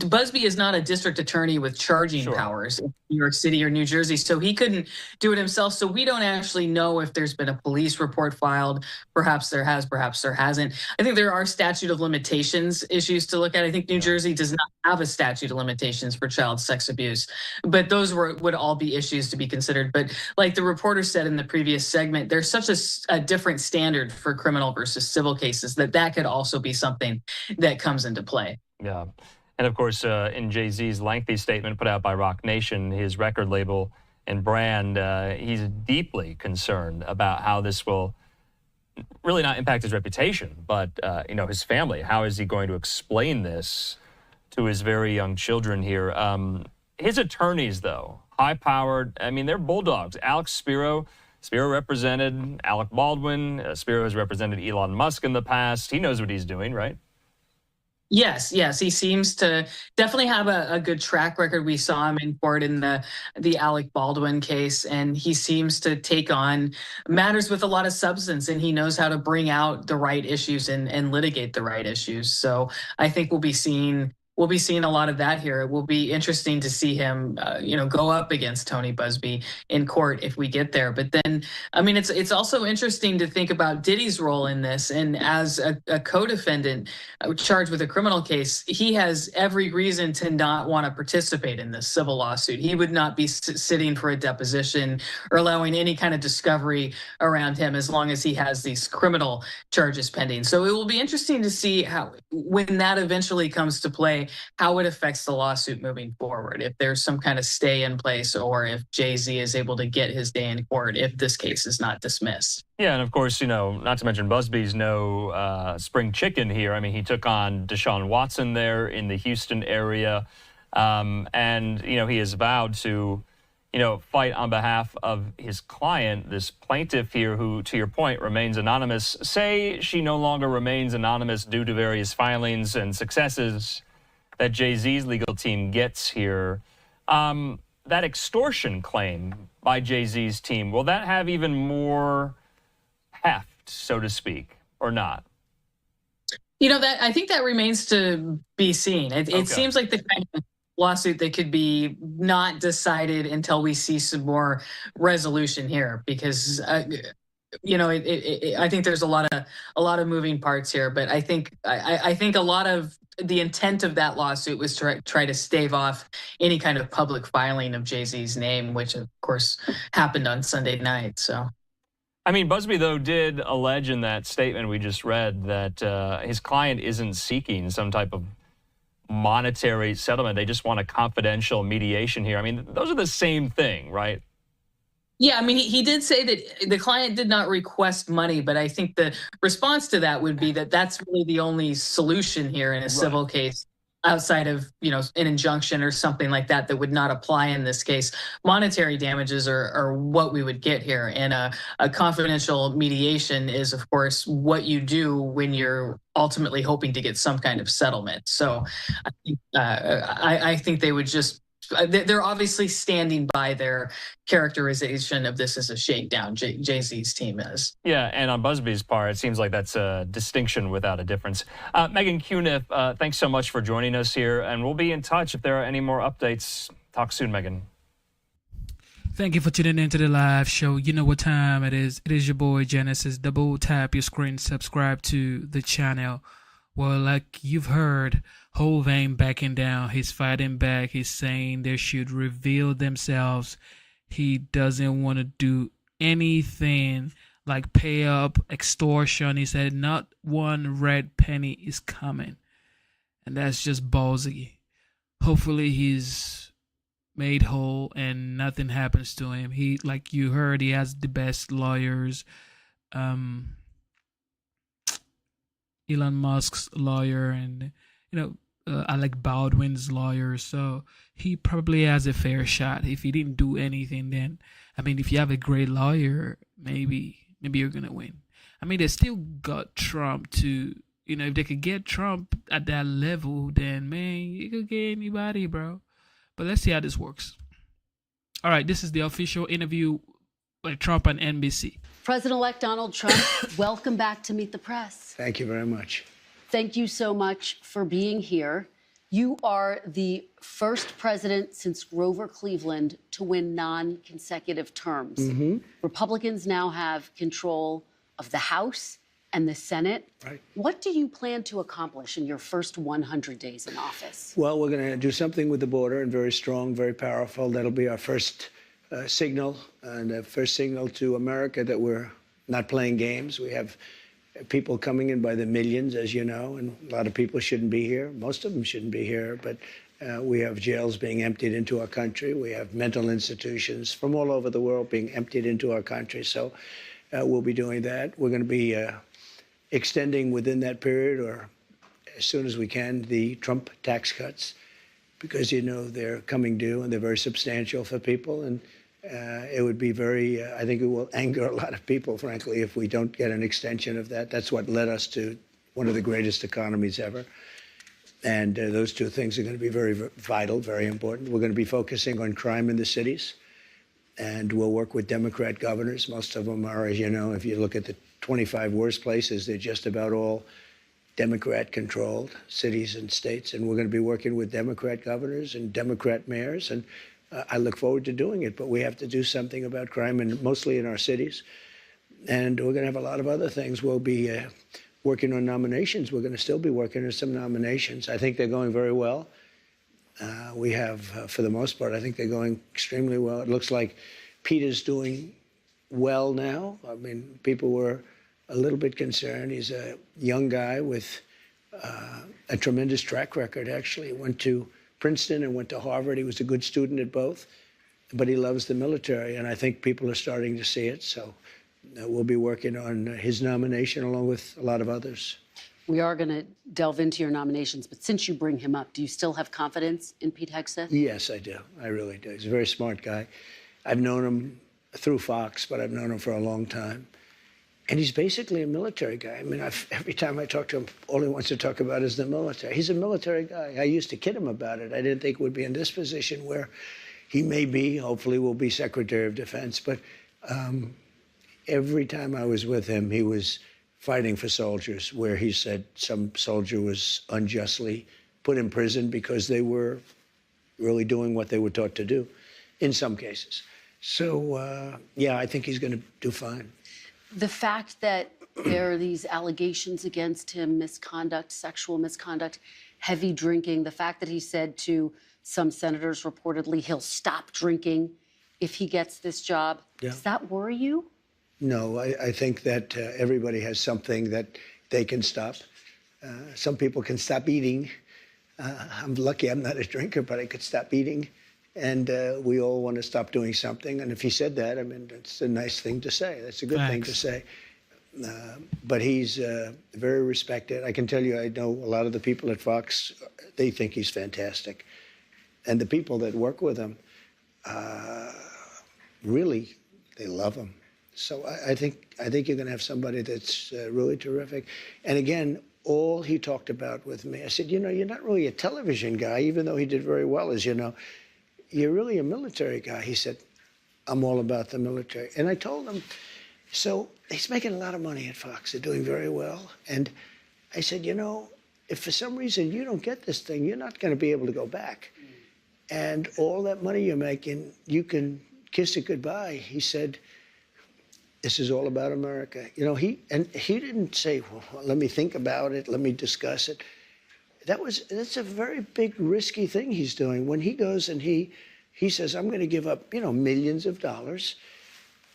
Busby is not a district attorney with charging powers in New York City or New Jersey, so he couldn't do it himself. So we don't actually know if there's been a police report filed. Perhaps there has, perhaps there hasn't. I think there are statute of limitations issues to look at. I think New Jersey does not have a statute of limitations for child sex abuse, but those would all be issues to be considered. But like the reporter said in the previous segment, there's such a different standard for criminal versus civil cases that could also be something that comes into play. Yeah. And of course, in Jay-Z's lengthy statement put out by Roc Nation, his record label and brand, he's deeply concerned about how this will really not impact his reputation, but, his family. How is he going to explain this to his very young children here? His attorneys, though, high-powered, they're bulldogs. Alex Spiro represented Alec Baldwin. Spiro has represented Elon Musk in the past. He knows what he's doing, right? Yes. He seems to definitely have a good track record. We saw him in court in the Alec Baldwin case, and he seems to take on matters with a lot of substance, and he knows how to bring out the right issues and litigate the right issues. So I think we'll be seeing we'll be seeing a lot of that here. It will be interesting to see him, go up against Tony Buzbee in court if we get there. But then, I mean, it's also interesting to think about Diddy's role in this. And as a co-defendant charged with a criminal case, he has every reason to not want to participate in this civil lawsuit. He would not be sitting for a deposition or allowing any kind of discovery around him as long as he has these criminal charges pending. So it will be interesting to see how, when that eventually comes to play, how it affects the lawsuit moving forward, if there's some kind of stay in place or if Jay-Z is able to get his day in court if this case is not dismissed. Yeah, and of course, not to mention Busby's no spring chicken here. I mean, he took on Deshaun Watson there in the Houston area, and, he has vowed to, fight on behalf of his client, this plaintiff here who, to your point, remains anonymous. Say she no longer remains anonymous due to various filings and successes that Jay-Z's legal team gets here. That extortion claim by Jay-Z's team, will that have even more heft, so to speak, or not? That I think that remains to be seen. It seems like the kind of lawsuit that could be not decided until we see some more resolution here, because I think there's a lot of moving parts here. But I think a lot of the intent of that lawsuit was to try to stave off any kind of public filing of Jay-Z's name, which of course happened on Sunday night. So. I mean, Buzbee, though, did allege in that statement we just read that his client isn't seeking some type of monetary settlement. They just want a confidential mediation here. I mean, those are the same thing, right? Yeah, I mean, he did say that the client did not request money, but I think the response to that would be that that's really the only solution here in a civil case outside of, an injunction or something like that would not apply in this case. Monetary damages are what we would get here. And a confidential mediation is, of course, what you do when you're ultimately hoping to get some kind of settlement. So I think they would just, they're obviously standing by their characterization of this as a shakedown. Jay-Z's team is. Yeah, and on Busby's part, it seems like that's a distinction without a difference. Megan Cuniff, thanks so much for joining us here, and we'll be in touch if there are any more updates. Talk soon, Megan. Thank you for tuning into the live show. You know what time it is. It is your boy Genesis. Double tap your screen, subscribe to the channel. Well, like you've heard, Hov ain't backing down. He's fighting back. He's saying they should reveal themselves. He doesn't want to do anything like pay up, extortion. He said not one red penny is coming. And that's just ballsy. Hopefully he's made whole and nothing happens to him. He, like you heard, he has the best lawyers. Elon Musk's lawyer and, Alec Baldwin's lawyer. So he probably has a fair shot. If he didn't do anything, then, if you have a great lawyer, maybe you're going to win. They still got Trump to, if they could get Trump at that level, then, man, you could get anybody, bro. But let's see how this works. All right, this is the official interview by Trump on NBC. President-elect Donald Trump, welcome back to Meet the Press. Thank you very much. Thank you so much for being here. You are the first president since Grover Cleveland to win non-consecutive terms. Mm-hmm. Republicans now have control of the House and the Senate. Right. What do you plan to accomplish in your first 100 days in office? Well, we're going to do something with the border, and very strong, very powerful. That'll be our first signal, and a first signal to America that we're not playing games. We have people coming in by the millions, as you know, and a lot of people shouldn't be here. Most of them shouldn't be here, but we have jails being emptied into our country. We have mental institutions from all over the world being emptied into our country. So we'll be doing that. We're going to be extending within that period, or as soon as we can, the Trump tax cuts, because, they're coming due and they're very substantial for people. And it would be I think it will anger a lot of people, frankly, if we don't get an extension of that. That's what led us to one of the greatest economies ever. And those two things are going to be very vital, very important. We're going to be focusing on crime in the cities, and we'll work with Democrat governors. Most of them are, as you know, if you look at the 25 worst places, they're just about all Democrat-controlled cities and states, and we're going to be working with Democrat governors and Democrat mayors, and I look forward to doing it. But we have to do something about crime, and mostly in our cities. And we're going to have a lot of other things. We'll be working on nominations. We're going to still be working on some nominations. I think they're going very well. We have, for the most part, I think they're going extremely well. It looks like Peter's doing well now. I mean, people were a little bit concerned. He's a young guy with a tremendous track record, actually. He went to Princeton and went to Harvard. He was a good student at both, but he loves the military, and I think people are starting to see it. So we'll be working on his nomination along with a lot of others. We are going to delve into your nominations, but since you bring him up, do you still have confidence in Pete Hegseth? Yes, I do. I really do. He's a very smart guy. I've known him through Fox, but I've known him for a long time. And he's basically a military guy. I mean, every time I talk to him, all he wants to talk about is the military. He's a military guy. I used to kid him about it. I didn't think he would be in this position where he may be, hopefully will be Secretary of Defense. But every time I was with him, he was fighting for soldiers, where he said some soldier was unjustly put in prison because they were really doing what they were taught to do, in some cases. So, yeah, I think he's going to do fine. The fact that there are these allegations against him, misconduct, sexual misconduct, heavy drinking, the fact that he said to some senators reportedly he'll stop drinking if he gets this job, does that worry you? No, I think that everybody has something that they can stop. Some people can stop eating. I'm lucky I'm not a drinker, but I could stop eating. And we all want to stop doing something. And if he said that, I mean, that's a nice thing to say. That's a good thing to say. But he's very respected. I can tell you, I know a lot of the people at Fox, they think he's fantastic. And the people that work with him, really, they love him. So I think you're going to have somebody that's really terrific. And again, all he talked about with me, I said, you know, you're not really a television guy, even though he did very well, as you know. You're really a military guy. He said, I'm all about the military. And I told him, so he's making a lot of money at Fox. They're doing very well. And I said, you know, if for some reason you don't get this thing, you're not going to be able to go back. And all that money you're making, you can kiss it goodbye. He said, this is all about America. You know, he didn't say, well, let me think about it, let me discuss it. That's a very big, risky thing he's doing. When he goes and he says, I'm going to give up, you know, millions of dollars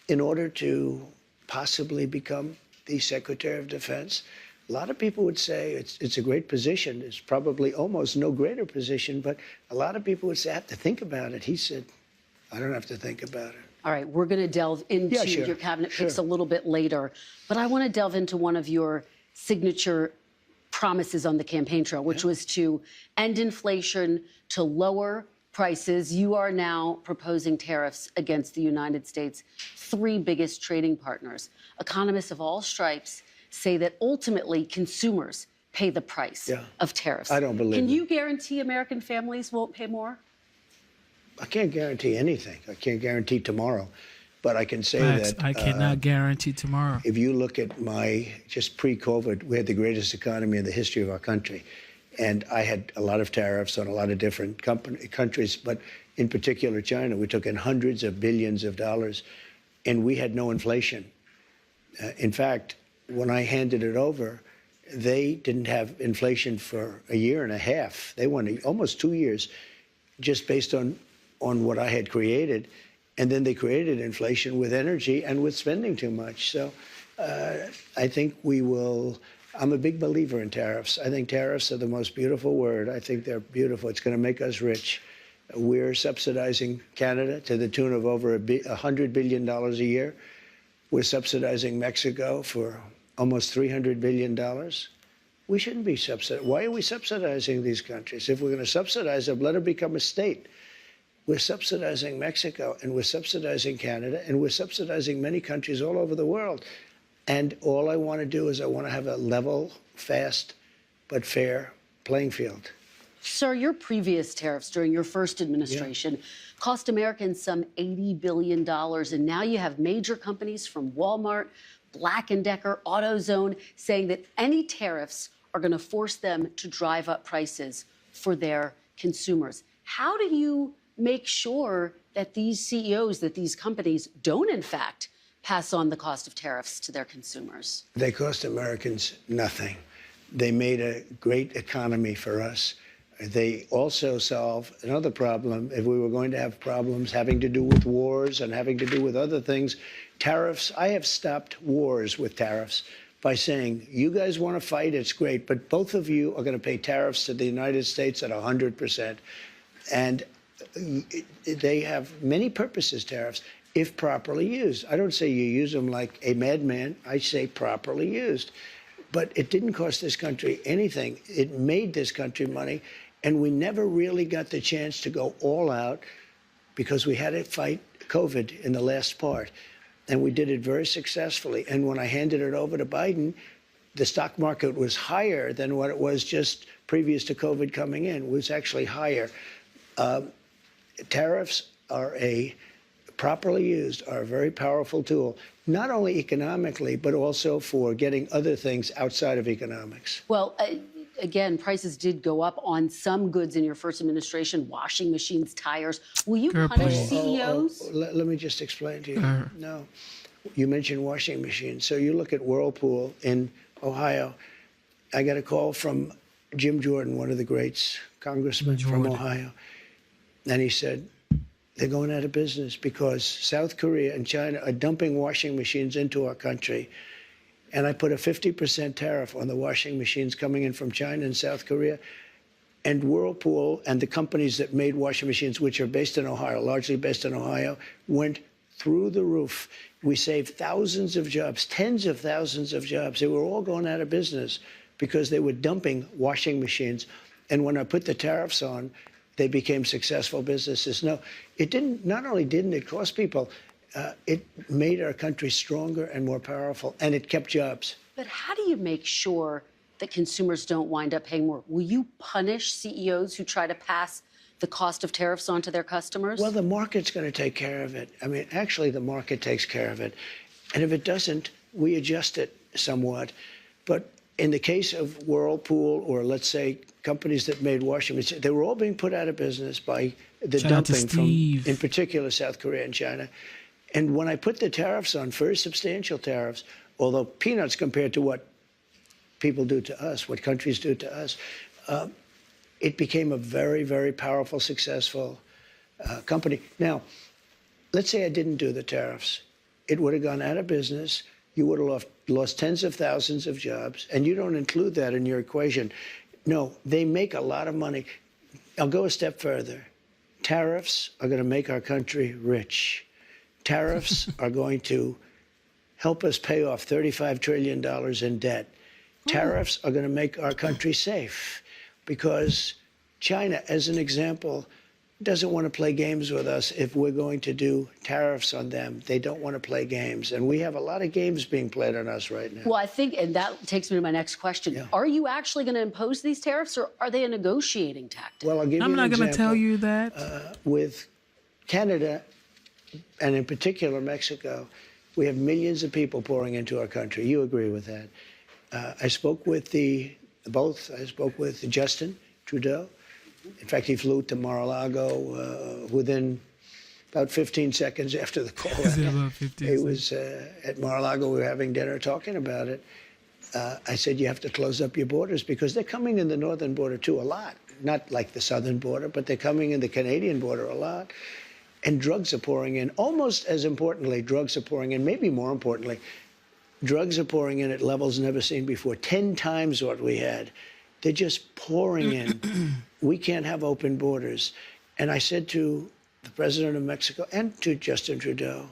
in order to possibly become the Secretary of Defense. A lot of people would say it's a great position. It's probably almost no greater position, but a lot of people would say, I have to think about it. He said, I don't have to think about it. All right, we're going to delve into your cabinet picks a little bit later, but I want to delve into one of your signature promises on the campaign trail, which was to end inflation, to lower prices. You are now proposing tariffs against the United States' three biggest trading partners. Economists of all stripes say that ultimately consumers pay the price of tariffs. I don't believe Can it. you guarantee American families won't pay more? I can't guarantee anything. I can't guarantee tomorrow. But I can say that I cannot guarantee tomorrow. If you look at just pre-COVID, we had the greatest economy in the history of our country. And I had a lot of tariffs on a lot of different countries, but in particular China. We took in hundreds of billions of dollars, and we had no inflation. In fact, when I handed it over, they didn't have inflation for a year and a half. They went almost 2 years just based on what I had created. And then they created inflation with energy and with spending too much. So I think I'm a big believer in tariffs. I think tariffs are the most beautiful word. I think they're beautiful. It's going to make us rich. We're subsidizing Canada to the tune of over $100 billion a year. We're subsidizing Mexico for almost $300 billion. We shouldn't be subsidizing. Why are we subsidizing these countries? If we're going to subsidize them, let them become a state. We're subsidizing Mexico, and we're subsidizing Canada, and we're subsidizing many countries all over the world. And all I want to do is I want to have a level, fast, but fair playing field. Sir, your previous tariffs during your first administration cost Americans some $80 billion, and now you have major companies from Walmart, Black & Decker, AutoZone saying that any tariffs are going to force them to drive up prices for their consumers. How do you make sure that these CEOs, that these companies don't, in fact, pass on the cost of tariffs to their consumers? They cost Americans nothing. They made a great economy for us. They also solve another problem. If we were going to have problems having to do with wars and having to do with other things, tariffs, I have stopped wars with tariffs by saying, you guys want to fight, it's great, but both of you are going to pay tariffs to the United States at 100%. And they have many purposes, tariffs, if properly used. I don't say you use them like a madman. I say properly used. But it didn't cost this country anything. It made this country money. And we never really got the chance to go all out because we had to fight COVID in the last part. And we did it very successfully. And when I handed it over to Biden, the stock market was higher than what it was just previous to COVID coming in. It was actually higher. Tariffs are properly used, are a very powerful tool, not only economically, but also for getting other things outside of economics. Well, again, prices did go up on some goods in your first administration, washing machines, tires. Will you punish CEOs? Let me just explain to you. No. You mentioned washing machines. So you look at Whirlpool in Ohio. I got a call from Jim Jordan, one of the greats, congressman from Ohio. And he said, they're going out of business because South Korea and China are dumping washing machines into our country. And I put a 50% tariff on the washing machines coming in from China and South Korea. And Whirlpool and the companies that made washing machines, which are based in Ohio, largely based in Ohio, went through the roof. We saved thousands of jobs, tens of thousands of jobs. They were all going out of business because they were dumping washing machines. And when I put the tariffs on, they became successful businesses. No, it didn't. Not only didn't it cost people, it made our country stronger and more powerful, and it kept jobs. But how do you make sure that consumers don't wind up paying more? Will you punish CEOs who try to pass the cost of tariffs on to their customers? Well, the market's going to take care of it. I mean, actually, the market takes care of it. And if it doesn't, we adjust it somewhat. But in the case of Whirlpool, or let's say companies that made washing machines, they were all being put out of business by the dumping from, in particular, South Korea and China. And when I put the tariffs on, very substantial tariffs, although peanuts compared to what people do to us, what countries do to us, it became a very, very powerful, successful company. Now, let's say I didn't do the tariffs. It would have gone out of business. You would have lost tens of thousands of jobs, and you don't include that in your equation. No, they make a lot of money. I'll go a step further. Tariffs are going to make our country rich. Tariffs are going to help us pay off $35 trillion in debt. Tariffs are going to make our country safe because China, as an example, doesn't want to play games with us if we're going to do tariffs on them. They don't want to play games. And we have a lot of games being played on us right now. Well, I think, and that takes me to my next question. Yeah. Are you actually going to impose these tariffs, or are they a negotiating tactic? Well, I'll give you an example. I'm not going to tell you that. With Canada, and in particular Mexico, we have millions of people pouring into our country. You agree with that. I spoke with I spoke with Justin Trudeau. In fact, he flew to Mar-a-Lago within about 15 seconds after the call. He was at Mar-a-Lago. We were having dinner talking about it. I said, you have to close up your borders because they're coming in the northern border, too, a lot. Not like the southern border, but they're coming in the Canadian border a lot. And drugs are pouring in. Almost as importantly, drugs are pouring in, maybe more importantly, drugs are pouring in at levels never seen before, 10 times what we had. They're just pouring in. We can't have open borders. And I said to the president of Mexico and to Justin Trudeau,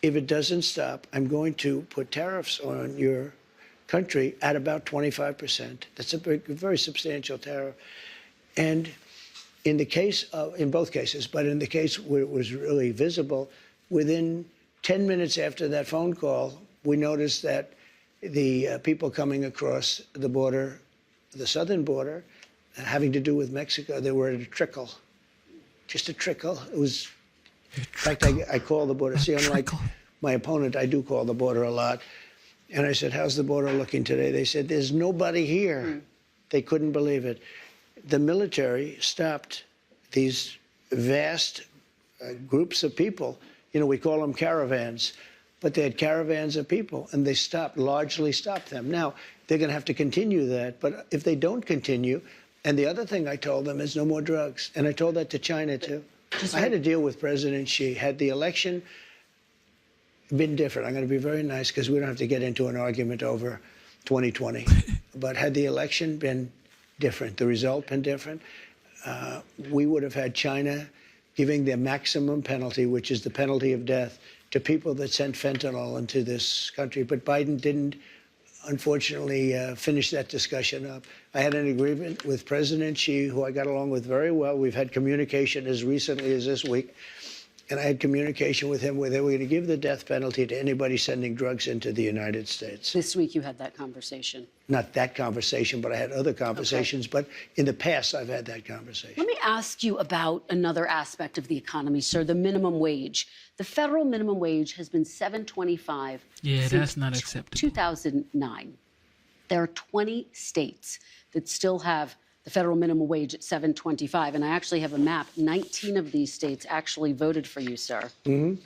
if it doesn't stop, I'm going to put tariffs on your country at about 25%. That's a very substantial tariff. And in the case of, in both cases, but in the case where it was really visible, within 10 minutes after that phone call, we noticed that the people coming across the border, the southern border, having to do with Mexico, they were at a trickle, just a trickle. It was, in fact, I call the border. See, unlike my opponent, I do call the border a lot. And I said, how's the border looking today? They said, there's nobody here. They couldn't believe it. The military stopped these vast groups of people. You know, we call them caravans, but they had caravans of people, and they largely stopped them. Now, they're going to have to continue that, but if they don't continue, and the other thing I told them is no more drugs, and I told that to China, too. I had to deal with President Xi. Had the election been different, I'm going to be very nice because we don't have to get into an argument over 2020, but had the election been different, the result been different, we would have had China giving the maximum penalty, which is the penalty of death, to people that sent fentanyl into this country. But Biden didn't, unfortunately, finish that discussion up. I had an agreement with President Xi, who I got along with very well. We've had communication as recently as this week. And I had communication with him where they were going to give the death penalty to anybody sending drugs into the United States. This week you had that conversation. Not that conversation, but I had other conversations. Okay. But in the past, I've had that conversation. Let me ask you about another aspect of the economy, sir, the minimum wage. The federal minimum wage has been $7.25. Yeah, that's not acceptable. 2009. There are 20 states that still have the federal minimum wage at $7.25. And I actually have a map. 19 of these states actually voted for you, sir. Mm-hmm.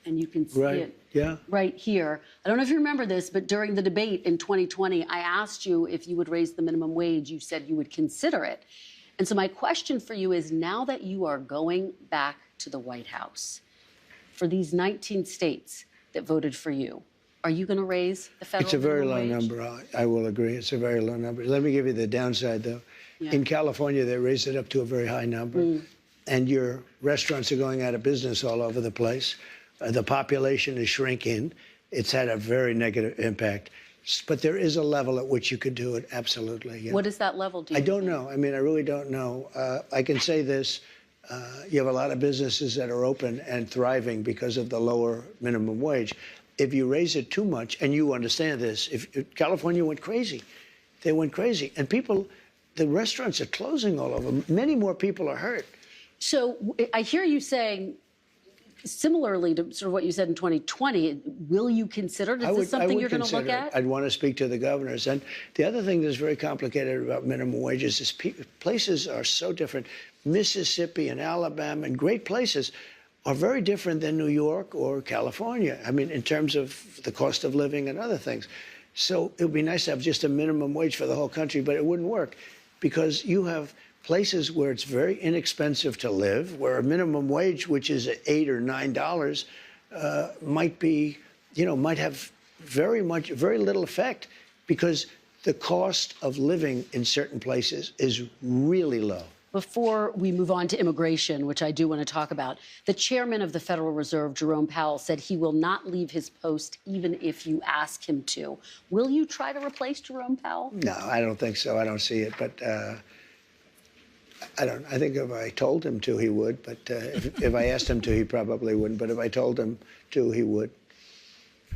And you can see it right here. I don't know if you remember this, but during the debate in 2020, I asked you if you would raise the minimum wage. You said you would consider it. And so my question for you is, now that you are going back to the White House, for these 19 states that voted for you, are you going to raise the federal minimum wage? It's a very low number. I will agree. It's a very low number. Let me give you the downside, though. Yeah. In California, they raised it up to a very high number. And your restaurants are going out of business all over the place. The population is shrinking. It's had a very negative impact. But there is a level at which you could do it, absolutely. Yeah. What is that level, do you think? I don't know. I mean, I really don't know. I can say this. You have a lot of businesses that are open and thriving because of the lower minimum wage. If you raise it too much, and you understand this, if California went crazy. They went crazy. And people, the restaurants are closing all over. Many more people are hurt. So I hear you saying, similarly to sort of what you said in 2020, will you consider it? Is this something you're going to look at? I'd want to speak to the governors. And the other thing that's very complicated about minimum wages is places are so different. Mississippi and Alabama and great places are very different than New York or California. I mean, in terms of the cost of living and other things. So it would be nice to have just a minimum wage for the whole country, but it wouldn't work because you have places where it's very inexpensive to live, where a minimum wage, which is $8 or $9, might be, might have very little effect because the cost of living in certain places is really low. Before we move on to immigration, which I do want to talk about, the chairman of the Federal Reserve, Jerome Powell, said he will not leave his post even if you ask him to. Will you try to replace Jerome Powell? No, I don't think so. I don't see it. But I think if I told him to, he would. But if I asked him to, he probably wouldn't. But if I told him to, he would.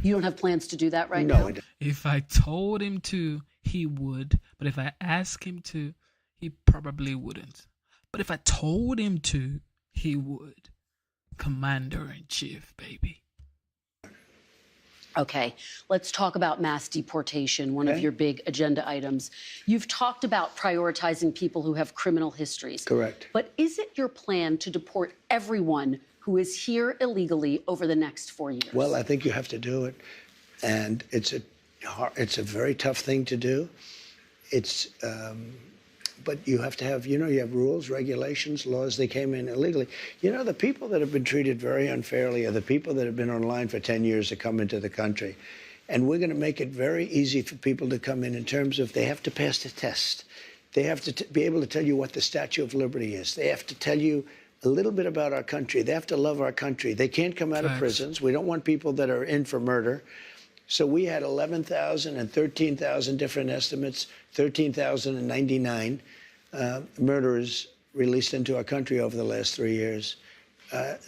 You don't have plans to do that right now? No, I don't. If I told him to, he would. But if I asked him to, he probably wouldn't. But if I told him to, he would. Commander-in-Chief, baby. Okay, let's talk about mass deportation, one of your big agenda items. You've talked about prioritizing people who have criminal histories. Correct. But is it your plan to deport everyone who is here illegally over the next 4 years? Well, I think you have to do it. And it's a very tough thing to do. But you have to have, you have rules, regulations, laws. They came in illegally. The people that have been treated very unfairly are the people that have been online for 10 years to come into the country. And we're going to make it very easy for people to come in terms of they have to pass the test. They have to be able to tell you what the Statue of Liberty is. They have to tell you a little bit about our country. They have to love our country. They can't come out of prisons. We don't want people that are in for murder. So we had 11,000 and 13,000 different estimates, 13,099 murderers released into our country over the last 3 years.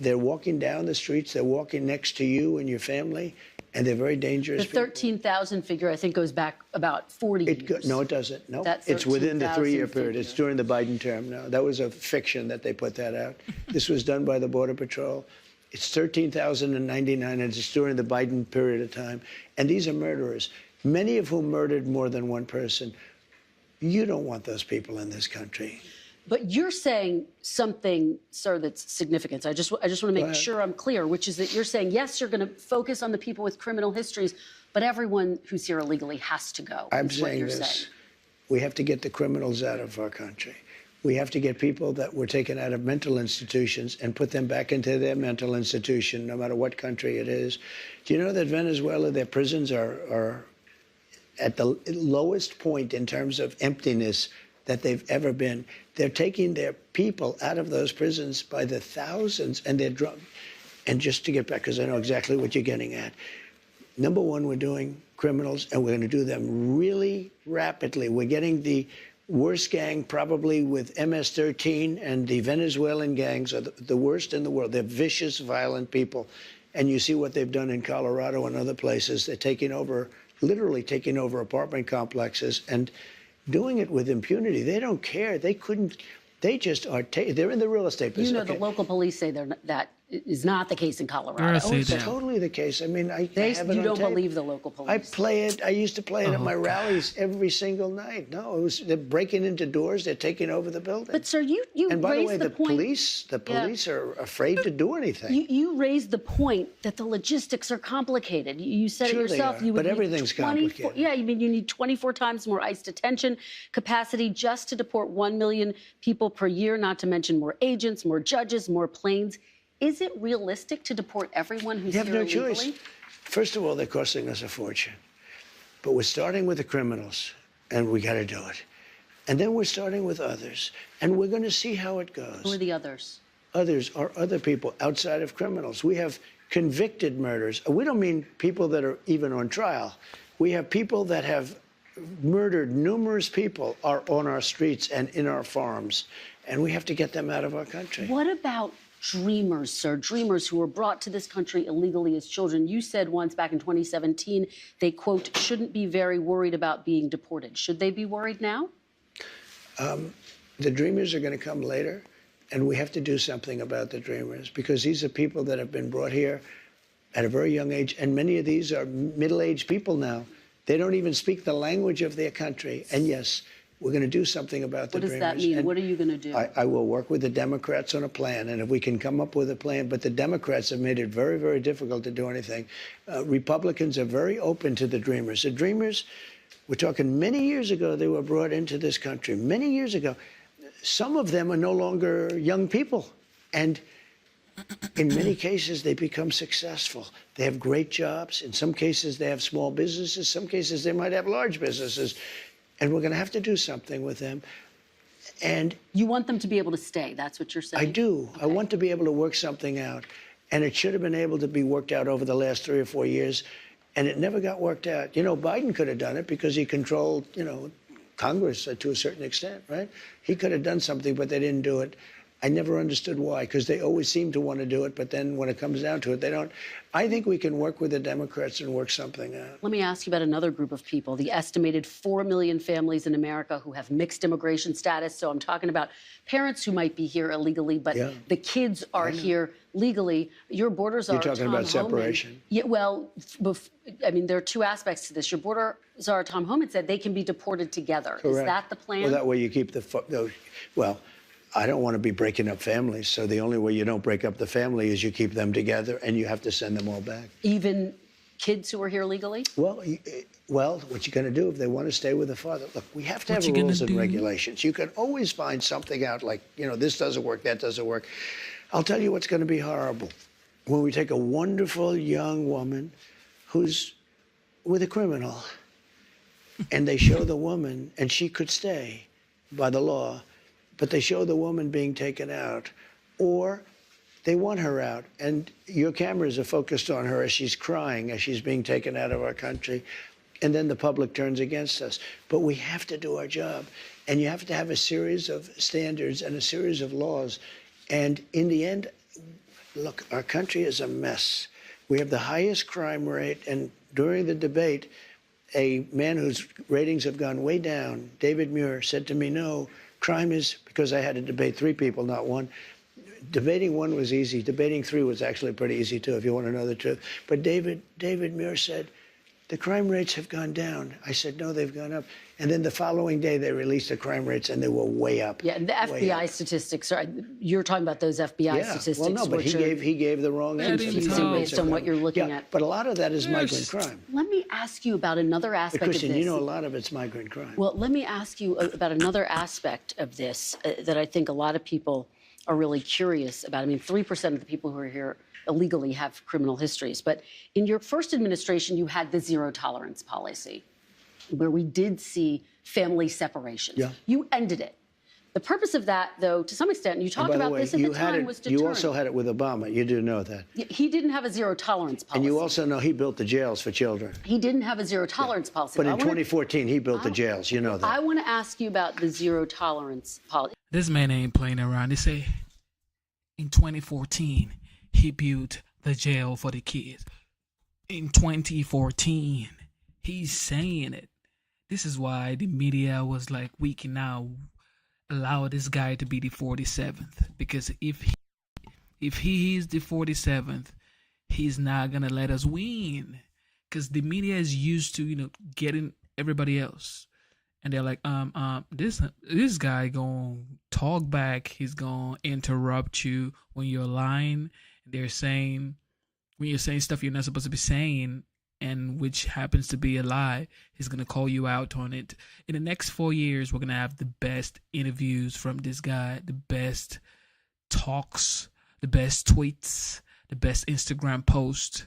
They're walking down the streets. They're walking next to you and your family, and they're very dangerous. The 13,000 figure, I think, goes back about 40 years. No, it doesn't. No, it's within the 3-year period. It's during the Biden term. No, that was a fiction that they put that out. This was done by the Border Patrol. It's 13,099, and it's during the Biden period of time. And these are murderers, many of whom murdered more than one person. You don't want those people in this country. But you're saying something, sir, that's significant. I just want to make sure I'm clear, which is that you're saying, yes, you're going to focus on the people with criminal histories, but everyone who's here illegally has to go. I'm saying this. We have to get the criminals out of our country. We have to get people that were taken out of mental institutions and put them back into their mental institution, no matter what country it is. Do you know that Venezuela, their prisons are at the lowest point in terms of emptiness that they've ever been? They're taking their people out of those prisons by the thousands, and they're drunk. And just to get back, because I know exactly what you're getting at. Number one, we're doing criminals, and we're going to do them really rapidly. We're getting the worst gang probably with MS-13, and the Venezuelan gangs are the worst in the world. They're vicious, violent people. And you see what they've done in Colorado and other places. They're taking over, literally taking over apartment complexes and doing it with impunity. They don't care. They couldn't. They just are. They're in the real estate business. You know, the local police say that is not the case in Colorado. Oh, it's totally the case. I mean, I have it you on don't tape. believe the local police. I play it. I used to play it at my rallies every single night. No, they're breaking into doors. They're taking over the building. But sir, you and by the raised way, the point. The police are afraid to do anything. You raised the point that the logistics are complicated. You said Sure it yourself. they are, but everything's complicated. Yeah, you mean you need 24 times more ICE detention capacity just to deport 1 million people per year, not to mention more agents, more judges, more planes. Is it realistic to deport everyone who's here illegally? You have no choice. First of all, they're costing us a fortune. But we're starting with the criminals, and we got to do it. And then we're starting with others, and we're going to see how it goes. Who are the others? Others are other people outside of criminals. We have convicted murders. We don't mean people that are even on trial. We have people that have murdered numerous people are on our streets and in our farms, and we have to get them out of our country. What about dreamers, sir? Dreamers who were brought to this country illegally as children. You said once back in 2017, they, quote, shouldn't be very worried about being deported. Should they be worried now? The dreamers are going to come later, and we have to do something about the dreamers because these are people that have been brought here at a very young age, and many of these are middle-aged people now. They don't even speak the language of their country, and yes, we're going to do something about the dreamers. What does that mean? And what are you going to do? I will work with the Democrats on a plan, and if we can come up with a plan, but the Democrats have made it very, very difficult to do anything. Republicans are very open to the dreamers. The dreamers, we're talking many years ago, they were brought into this country, many years ago. Some of them are no longer young people, and in many cases, they become successful. They have great jobs. In some cases, they have small businesses. Some cases, they might have large businesses. And we're going to have to do something with them. And you want them to be able to stay. That's what you're saying. I do. Okay. I want to be able to work something out. And it should have been able to be worked out over the last 3 or 4 years. And it never got worked out. You know, Biden could have done it because he controlled, you know, Congress to a certain extent, right? He could have done something, but they didn't do it. I never understood why, because they always seem to want to do it, but then when it comes down to it, they don't. I think we can work with the Democrats and work something out. Let me ask you about another group of people, the estimated 4 million families in America who have mixed immigration status. So I'm talking about parents who might be here illegally, but the kids are here legally. Your borders are. You're talking about separation. Yeah, well, I mean, there are two aspects to this. Your border czar, Tom Homan, said they can be deported together. Correct. Is that the plan? Well, that way you keep well, I don't want to be breaking up families, so the only way you don't break up the family is you keep them together, and you have to send them all back. Even kids who are here legally? Well, what you're going to do if they want to stay with the father? Look, we have to have rules and regulations. You can always find something out like, you know, this doesn't work, that doesn't work. I'll tell you what's going to be horrible. When we take a wonderful young woman who's with a criminal, and they show the woman, and she could stay by the law, but they show the woman being taken out, or they want her out, and your cameras are focused on her as she's crying, as she's being taken out of our country, and then the public turns against us. But we have to do our job, and you have to have a series of standards and a series of laws. And in the end, look, our country is a mess. We have the highest crime rate, and during the debate, a man whose ratings have gone way down, David Muir, said to me, no, crime is, because I had to debate 3 people, not 1. Debating 1 was easy. Debating 3 was actually pretty easy, too, if you want to know the truth. But David Muir said, the crime rates have gone down. I said, no, they've gone up. And then the following day, they released the crime rates, and they were way up. Yeah, the FBI statistics are. You're talking about those FBI statistics. Well, no, but he gave the wrong answer. Confusing based on what you're looking at. But a lot of that is migrant crime. Let me ask you about another aspect Kristen, of this. you know a lot of it's migrant crime. Well, let me ask you about another aspect of this that I think a lot of people are really curious about. I mean, 3% of the people who are here illegally have criminal histories. But in your first administration, you had the zero tolerance policy, where we did see family separations. Yeah. You ended it. The purpose of that, though, to some extent, and you talked about this at the time, was deterrent. You also had it with Obama. You do know that. He didn't have a zero tolerance policy. And you also know he built the jails for children. He didn't have a zero tolerance policy. But in 2014, he built the jails. You know that. I want to ask you about the zero tolerance policy. This man ain't playing around. They say in 2014, he built the jail for the kids. In 2014, he's saying it. This is why the media was like, we can now allow this guy to be the 47th. Because if he is the 47th, he's not going to let us win. Because the media is used to, getting everybody else. And they're like, this guy gonna talk back. He's gonna interrupt you when you're lying. They're saying, when you're saying stuff you're not supposed to be saying, and which happens to be a lie, he's gonna call you out on it. In the next 4 years, we're gonna have the best interviews from this guy, the best talks, the best tweets, the best Instagram post.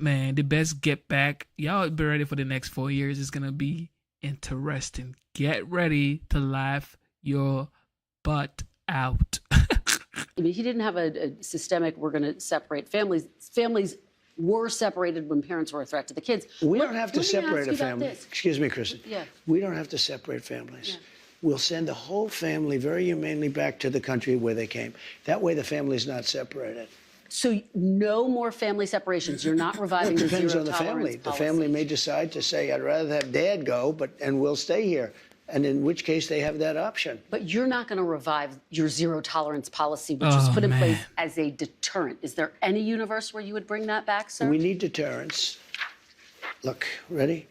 Man, the best get back. Y'all be ready for the next 4 years. It's gonna be interesting. Get ready to laugh your butt out. I mean, he didn't have a systemic, we're going to separate families. Families were separated when parents were a threat to the kids. We don't have to separate a family. This. Excuse me, Kristen. Yeah. We don't have to separate families. Yeah. We'll send the whole family very humanely back to the country where they came. That way the family's not separated. So no more family separations. You're not reviving the zero tolerance policy. It depends on the family. The family may decide to say, I'd rather have dad go, and we'll stay here. And in which case they have that option. But you're not going to revive your zero tolerance policy, which was put in place as a deterrent. Is there any universe where you would bring that back, sir? We need deterrence. Look, ready?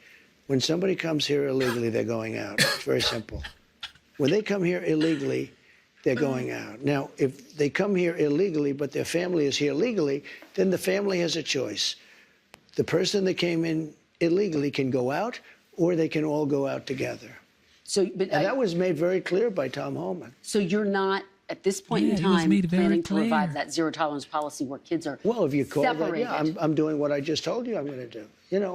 When somebody comes here illegally, they're going out. It's very simple. When they come here illegally, they're going out. Now, if they come here illegally, but their family is here legally, then the family has a choice. The person that came in illegally can go out, or they can all go out together. And that was made very clear by Tom Homan. So you're not, at this point in time, planning to revive that zero tolerance policy where kids are Well, if you call separated. that, I'm doing what I just told you I'm going to do.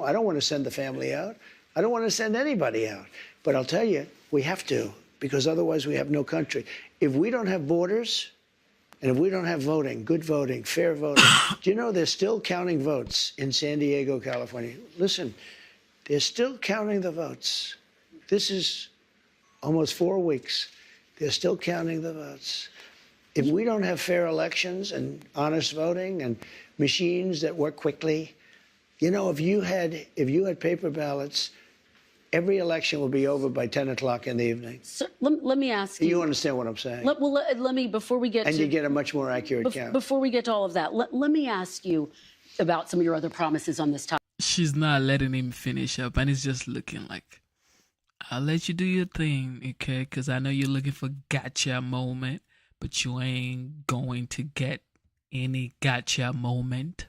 I don't want to send the family out. I don't want to send anybody out. But I'll tell you, we have to, because otherwise we have no country. If we don't have borders, and if we don't have voting, good voting, fair voting, do you know they're still counting votes in San Diego, California? Listen, they're still counting the votes. This is almost 4 weeks. They're still counting the votes. If we don't have fair elections and honest voting and machines that work quickly, if you had paper ballots, every election will be over by 10 o'clock in the evening. So let me ask you. You understand what I'm saying? Let me, before we get and you get a much more accurate count. Before we get to all of that, let me ask you about some of your other promises on this topic. She's not letting him finish up, and it's just looking like, I'll let you do your thing, okay? Because I know you're looking for gotcha moment, but you ain't going to get any gotcha moment.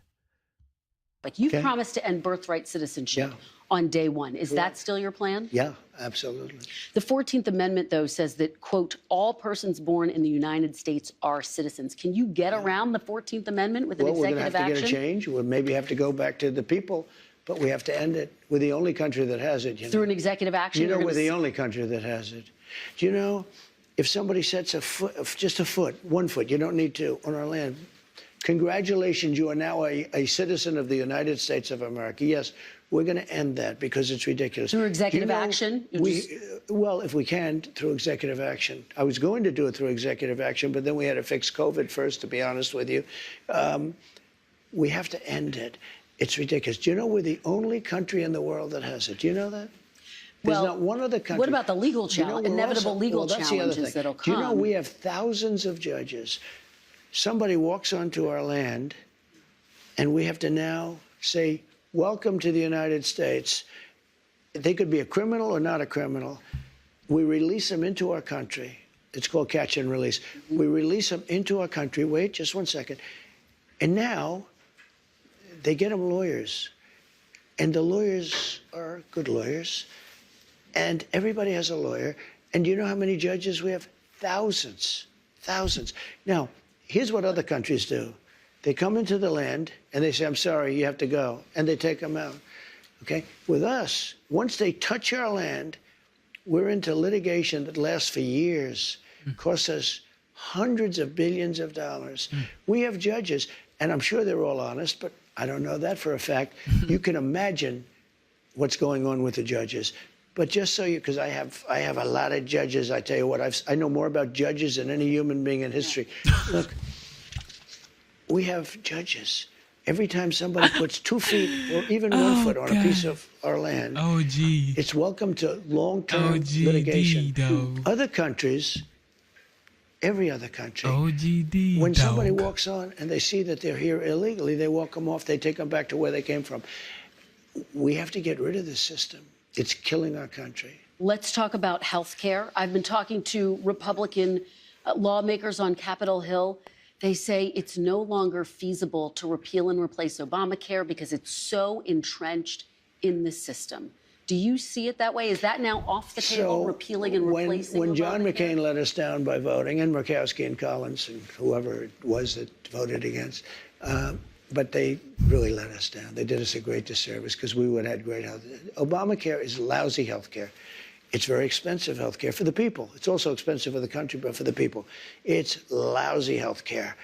Like you've promised to end birthright citizenship on day one. Is that still your plan? Yeah, absolutely. The 14th Amendment, though, says that, quote, all persons born in the United States are citizens. Can you get around the 14th Amendment with an executive action? We're going to have to get a change. We'll maybe have to go back to the people. But we have to end it. We're the only country that has it. Through an executive action? We're the only country that has it. Do you know, if somebody sets a foot, just a foot, 1 foot, you don't need two, on our land, congratulations, you are now a citizen of the United States of America. Yes, we're going to end that because it's ridiculous. Through executive action? Well, if we can, through executive action. I was going to do it through executive action, but then we had to fix COVID first, to be honest with you. We have to end it. It's ridiculous. Do you know we're the only country in the world that has it? Do you know that? There's not one other country. What about the legal challenge, inevitable legal challenges that'll come? Do you know we have thousands of judges? Somebody walks onto our land, and we have to now say, welcome to the United States. They could be a criminal or not a criminal. We release them into our country. It's called catch and release. We release them into our country. Wait just 1 second. And now they get them lawyers. And the lawyers are good lawyers. And everybody has a lawyer. And do you know how many judges we have? Thousands. Thousands. Now, here's what other countries do. They come into the land and they say, I'm sorry, you have to go. And they take them out. Okay? With us, once they touch our land, we're into litigation that lasts for years, costs us hundreds of billions of dollars. We have judges, and I'm sure they're all honest, but I don't know that for a fact. You can imagine what's going on with the judges. But just so you, because I have a lot of judges, I tell you what, I know more about judges than any human being in history. Look, we have judges. Every time somebody puts 2 feet or even 1 foot on a piece of our land, it's welcome to long-term litigation. Other countries, every other country, when somebody walks on and they see that they're here illegally, they walk them off, they take them back to where they came from. We have to get rid of this system. It's killing our country. Let's talk about health care. I've been talking to Republican lawmakers on Capitol Hill. They say it's no longer feasible to repeal and replace Obamacare because it's so entrenched in the system. Do you see it that way? Is that now off the table, repealing and replacing when John Obamacare? McCain let us down by voting, and Murkowski and Collins and whoever it was that voted against, but they really let us down. They did us a great disservice because we would have had great health. Obamacare is lousy health care. It's very expensive health care for the people. It's also expensive for the country, but for the people. It's lousy health care.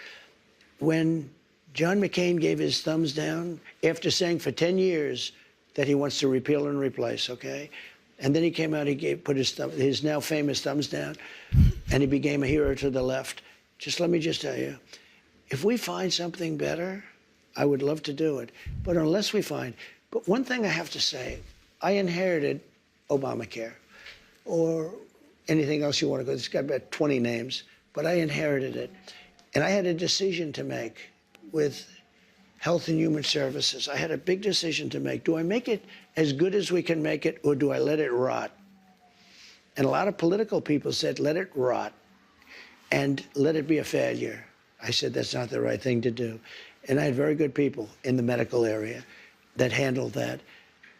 When John McCain gave his thumbs down after saying for 10 years that he wants to repeal and replace, okay? And then he came out, put his now famous thumbs down, and he became a hero to the left. Let me tell you, if we find something better, I would love to do it. But unless we find, but one thing I have to say, I inherited Obamacare, or anything else you want to go. It's got about 20 names, but I inherited it. And I had a decision to make with Health and Human Services. I had a big decision to make. Do I make it as good as we can make it, or do I let it rot? And a lot of political people said, let it rot and let it be a failure. I said, that's not the right thing to do. And I had very good people in the medical area that handled that.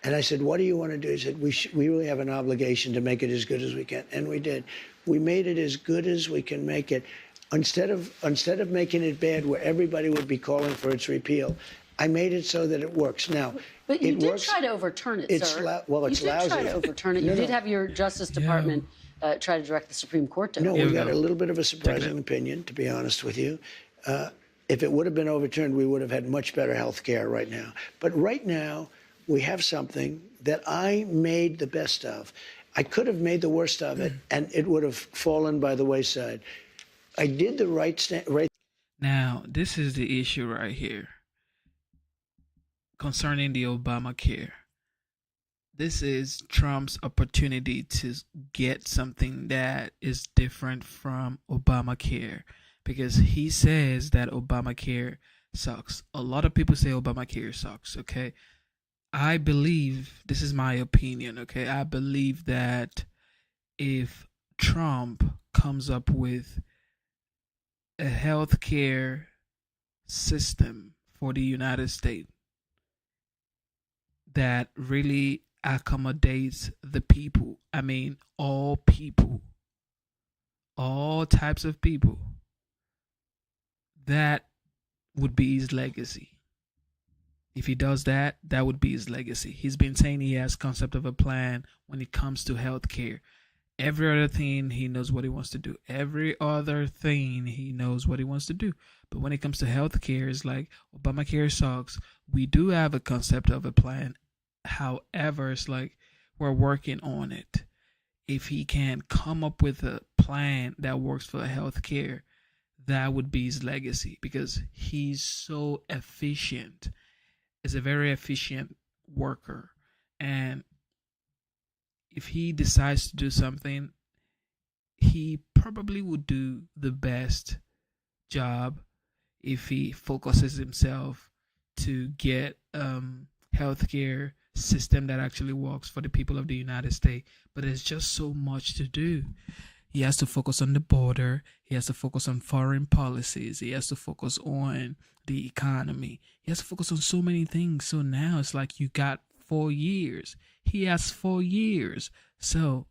And I said, what do you want to do? He said, we really have an obligation to make it as good as we can. And we did. We made it as good as we can make it. Instead of making it bad where everybody would be calling for its repeal, I made it so that it works. Now, but you did try to overturn it, sir. Well, it's lousy. You did try to overturn it. You did have your Justice Department try to direct the Supreme Court to. No, we got a little bit of a surprising opinion, to be honest with you. If it would have been overturned, we would have had much better health care right now. But right now, we have something that I made the best of. I could have made the worst of it, and it would have fallen by the wayside. I did the right. Now, this is the issue right here concerning the Obamacare. This is Trump's opportunity to get something that is different from Obamacare, because he says that Obamacare sucks. A lot of people say Obamacare sucks, okay? I believe, this is my opinion, okay? I believe that if Trump comes up with a healthcare system for the United States that really accommodates the people, I mean, all people, all types of people, that would be his legacy. If he does that, that would be his legacy. He's been saying he has concept of a plan when it comes to healthcare. Every other thing, he knows what he wants to do. Every other thing, he knows what he wants to do. But when it comes to healthcare, it's like Obamacare sucks. We do have a concept of a plan. However, it's like we're working on it. If he can come up with a plan that works for healthcare, that would be his legacy, because he's so efficient. Is a very efficient worker, and if he decides to do something, he probably would do the best job if he focuses himself to get healthcare system that actually works for the people of the United States. But there's just so much to do. He has to focus on the border. He has to focus on foreign policies. He has to focus on the economy. He has to focus on so many things. So now it's like you got 4 years. He has 4 years. So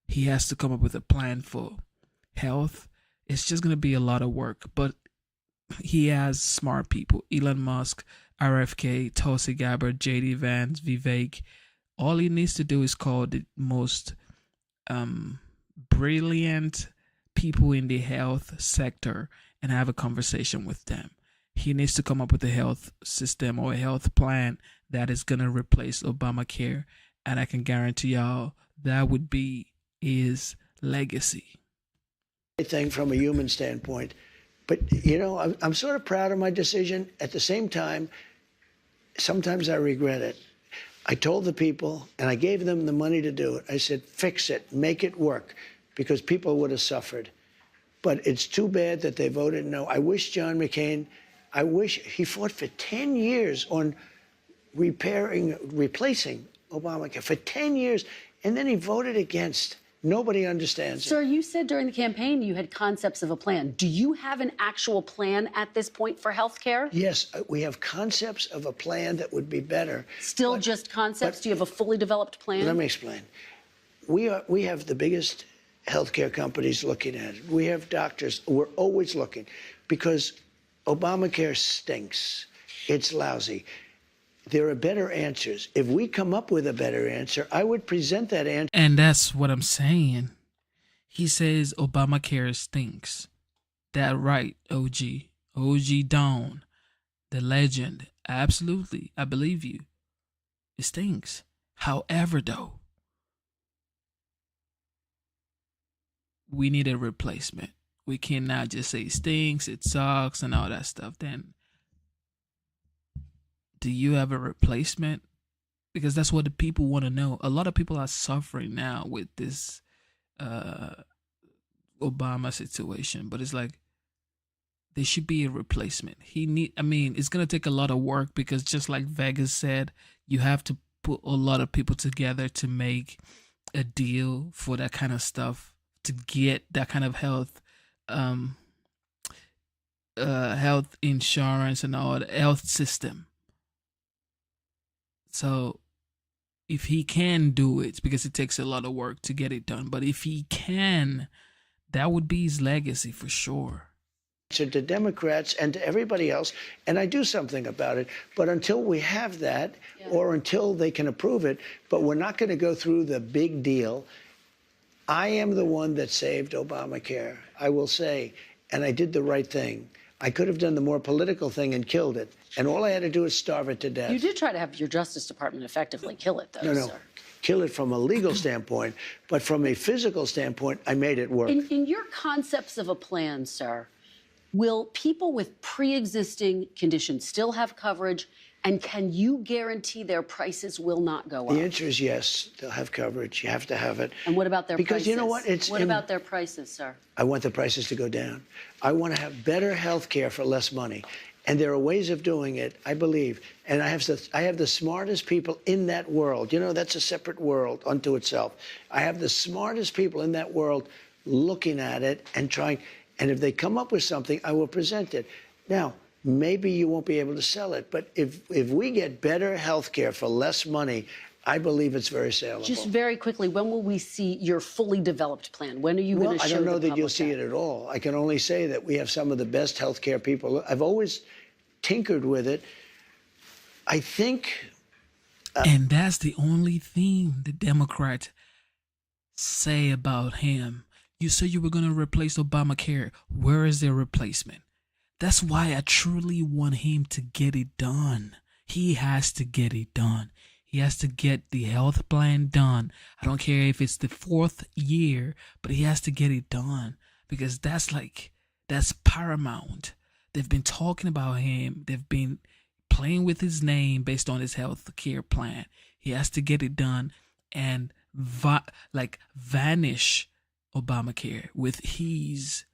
he has to come up with a plan for health. It's just going to be a lot of work. But he has smart people. Elon Musk, RFK, Tulsi Gabbard, JD Vance, Vivek. All he needs to do is call the most brilliant people in the health sector and have a conversation with them. He needs to come up with a health system or a health plan that is going to replace Obamacare. And I can guarantee y'all that would be his legacy. Thing from a human standpoint. But, you know, I'm sort of proud of my decision. At the same time, sometimes I regret it. I told the people, and I gave them the money to do it. I said, fix it, make it work, because people would have suffered. But it's too bad that they voted no. I wish John McCain, I wish he fought for 10 years on replacing Obamacare, for 10 years, and then he voted against. Nobody understands it. Sir, you said during the campaign you had concepts of a plan. Do you have an actual plan at this point for health care? Yes, we have concepts of a plan that would be better. Still just concepts? Do you have a fully developed plan? Let me explain. We have the biggest healthcare companies looking at it. We have doctors. We're always looking because Obamacare stinks. It's lousy. There are better answers. If we come up with a better answer, I would present that answer. And that's what I'm saying. He says Obamacare stinks. That right, OG. OG Dawn, the legend. Absolutely. I believe you. It stinks. However, though, we need a replacement. We cannot just say it stinks, it sucks, and all that stuff. Then do you have a replacement? Because that's what the people want to know. A lot of people are suffering now with this Obama situation, but it's like there should be a replacement. It's going to take a lot of work because just like Vegas said, you have to put a lot of people together to make a deal for that kind of stuff, to get that kind of health insurance and all the health system. So if he can do it, because it takes a lot of work to get it done, but if he can, that would be his legacy for sure. To the Democrats and to everybody else, and I do something about it. But until we have that, or until they can approve it, but we're not going to go through the big deal. I am the one that saved Obamacare, I will say, and I did the right thing. I could have done the more political thing and killed it. And all I had to do is starve it to death. You did try to have your Justice Department effectively kill it, though, No. sir. Kill it from a legal standpoint, but from a physical standpoint, I made it work. In your concepts of a plan, sir, will people with pre-existing conditions still have coverage, and can you guarantee their prices will not go up? The answer is yes, they'll have coverage. You have to have it. And what about their prices? Because you know what? What about their prices, sir? I want the prices to go down. I want to have better health care for less money. And there are ways of doing it, I believe. And I have the smartest people in that world. You know, that's a separate world unto itself. I have the smartest people in that world looking at it and trying. And if they come up with something, I will present it. Now, maybe you won't be able to sell it. But if we get better health care for less money, I believe it's very saleable. Just very quickly, when will we see your fully developed plan? When are you going to show the public? I don't know that you'll see it at all. I can only say that we have some of the best healthcare people. I've always tinkered with it. I think... and that's the only thing the Democrats say about him. You said you were going to replace Obamacare. Where is their replacement? That's why I truly want him to get it done. He has to get it done. He has to get the health plan done. I don't care if it's the 4th year, but he has to get it done because that's paramount. They've been talking about him. They've been playing with his name based on his health care plan. He has to get it done and vanish Obamacare with his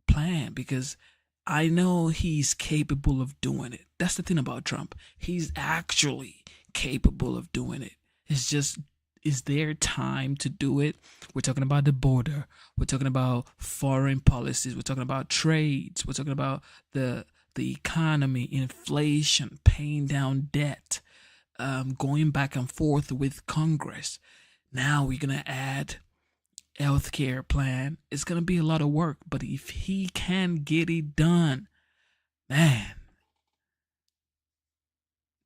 plan because I know he's capable of doing it. That's the thing about Trump. He's actually capable of doing it. It's just, is there time to do it? We're talking about the border. We're talking about foreign policies. We're talking about trades. We're talking about the economy, inflation, paying down debt, going back and forth with Congress. Now we're going to add healthcare plan. It's going to be a lot of work, but if he can get it done, man,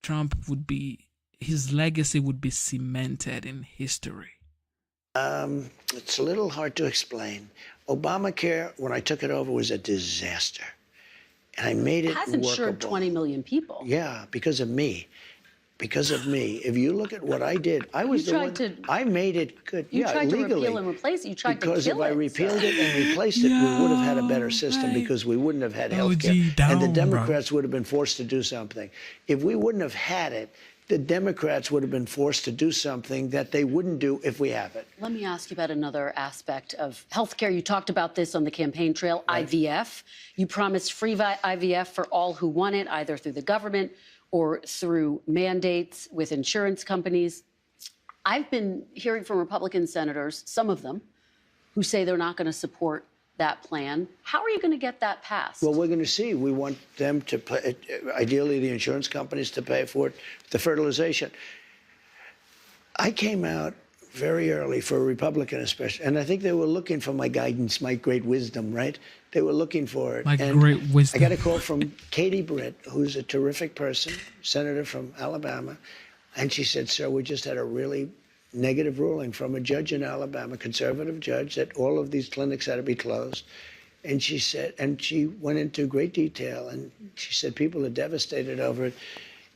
Trump would be, his legacy would be cemented in history. It's a little hard to explain. Obamacare, when I took it over, was a disaster. And I made it hasn't workable. insured 20 million people. Yeah, because of me. Because of me. If you look at what I did, I was the one. I made it good. You tried legally. to repeal and replace it. You tried to kill it. Because if I repealed it and replaced it, we would have had a better system because we wouldn't have had health care. And the Democrats would have been forced to do something. If we wouldn't have had it, the Democrats would have been forced to do something that they wouldn't do if we have it. Let me ask you about another aspect of healthcare. You talked about this on the campaign trail, right. IVF. You promised free IVF for all who want it, either through the government or through mandates with insurance companies. I've been hearing from Republican senators, some of them, who say they're not going to support that plan. How are you going to get that passed? Well, we're going to see. We want them to pay, ideally the insurance companies to pay for it, the fertilization. I came out very early for a Republican especially, and I think they were looking for my guidance, my great wisdom, right? They were looking for it. Great wisdom. I got a call from Katie Britt, who's a terrific person, senator from Alabama, and she said, sir, we just had a really negative ruling from a judge in Alabama, conservative judge, that all of these clinics had to be closed. And she said, and she went into great detail, and she said people are devastated over it.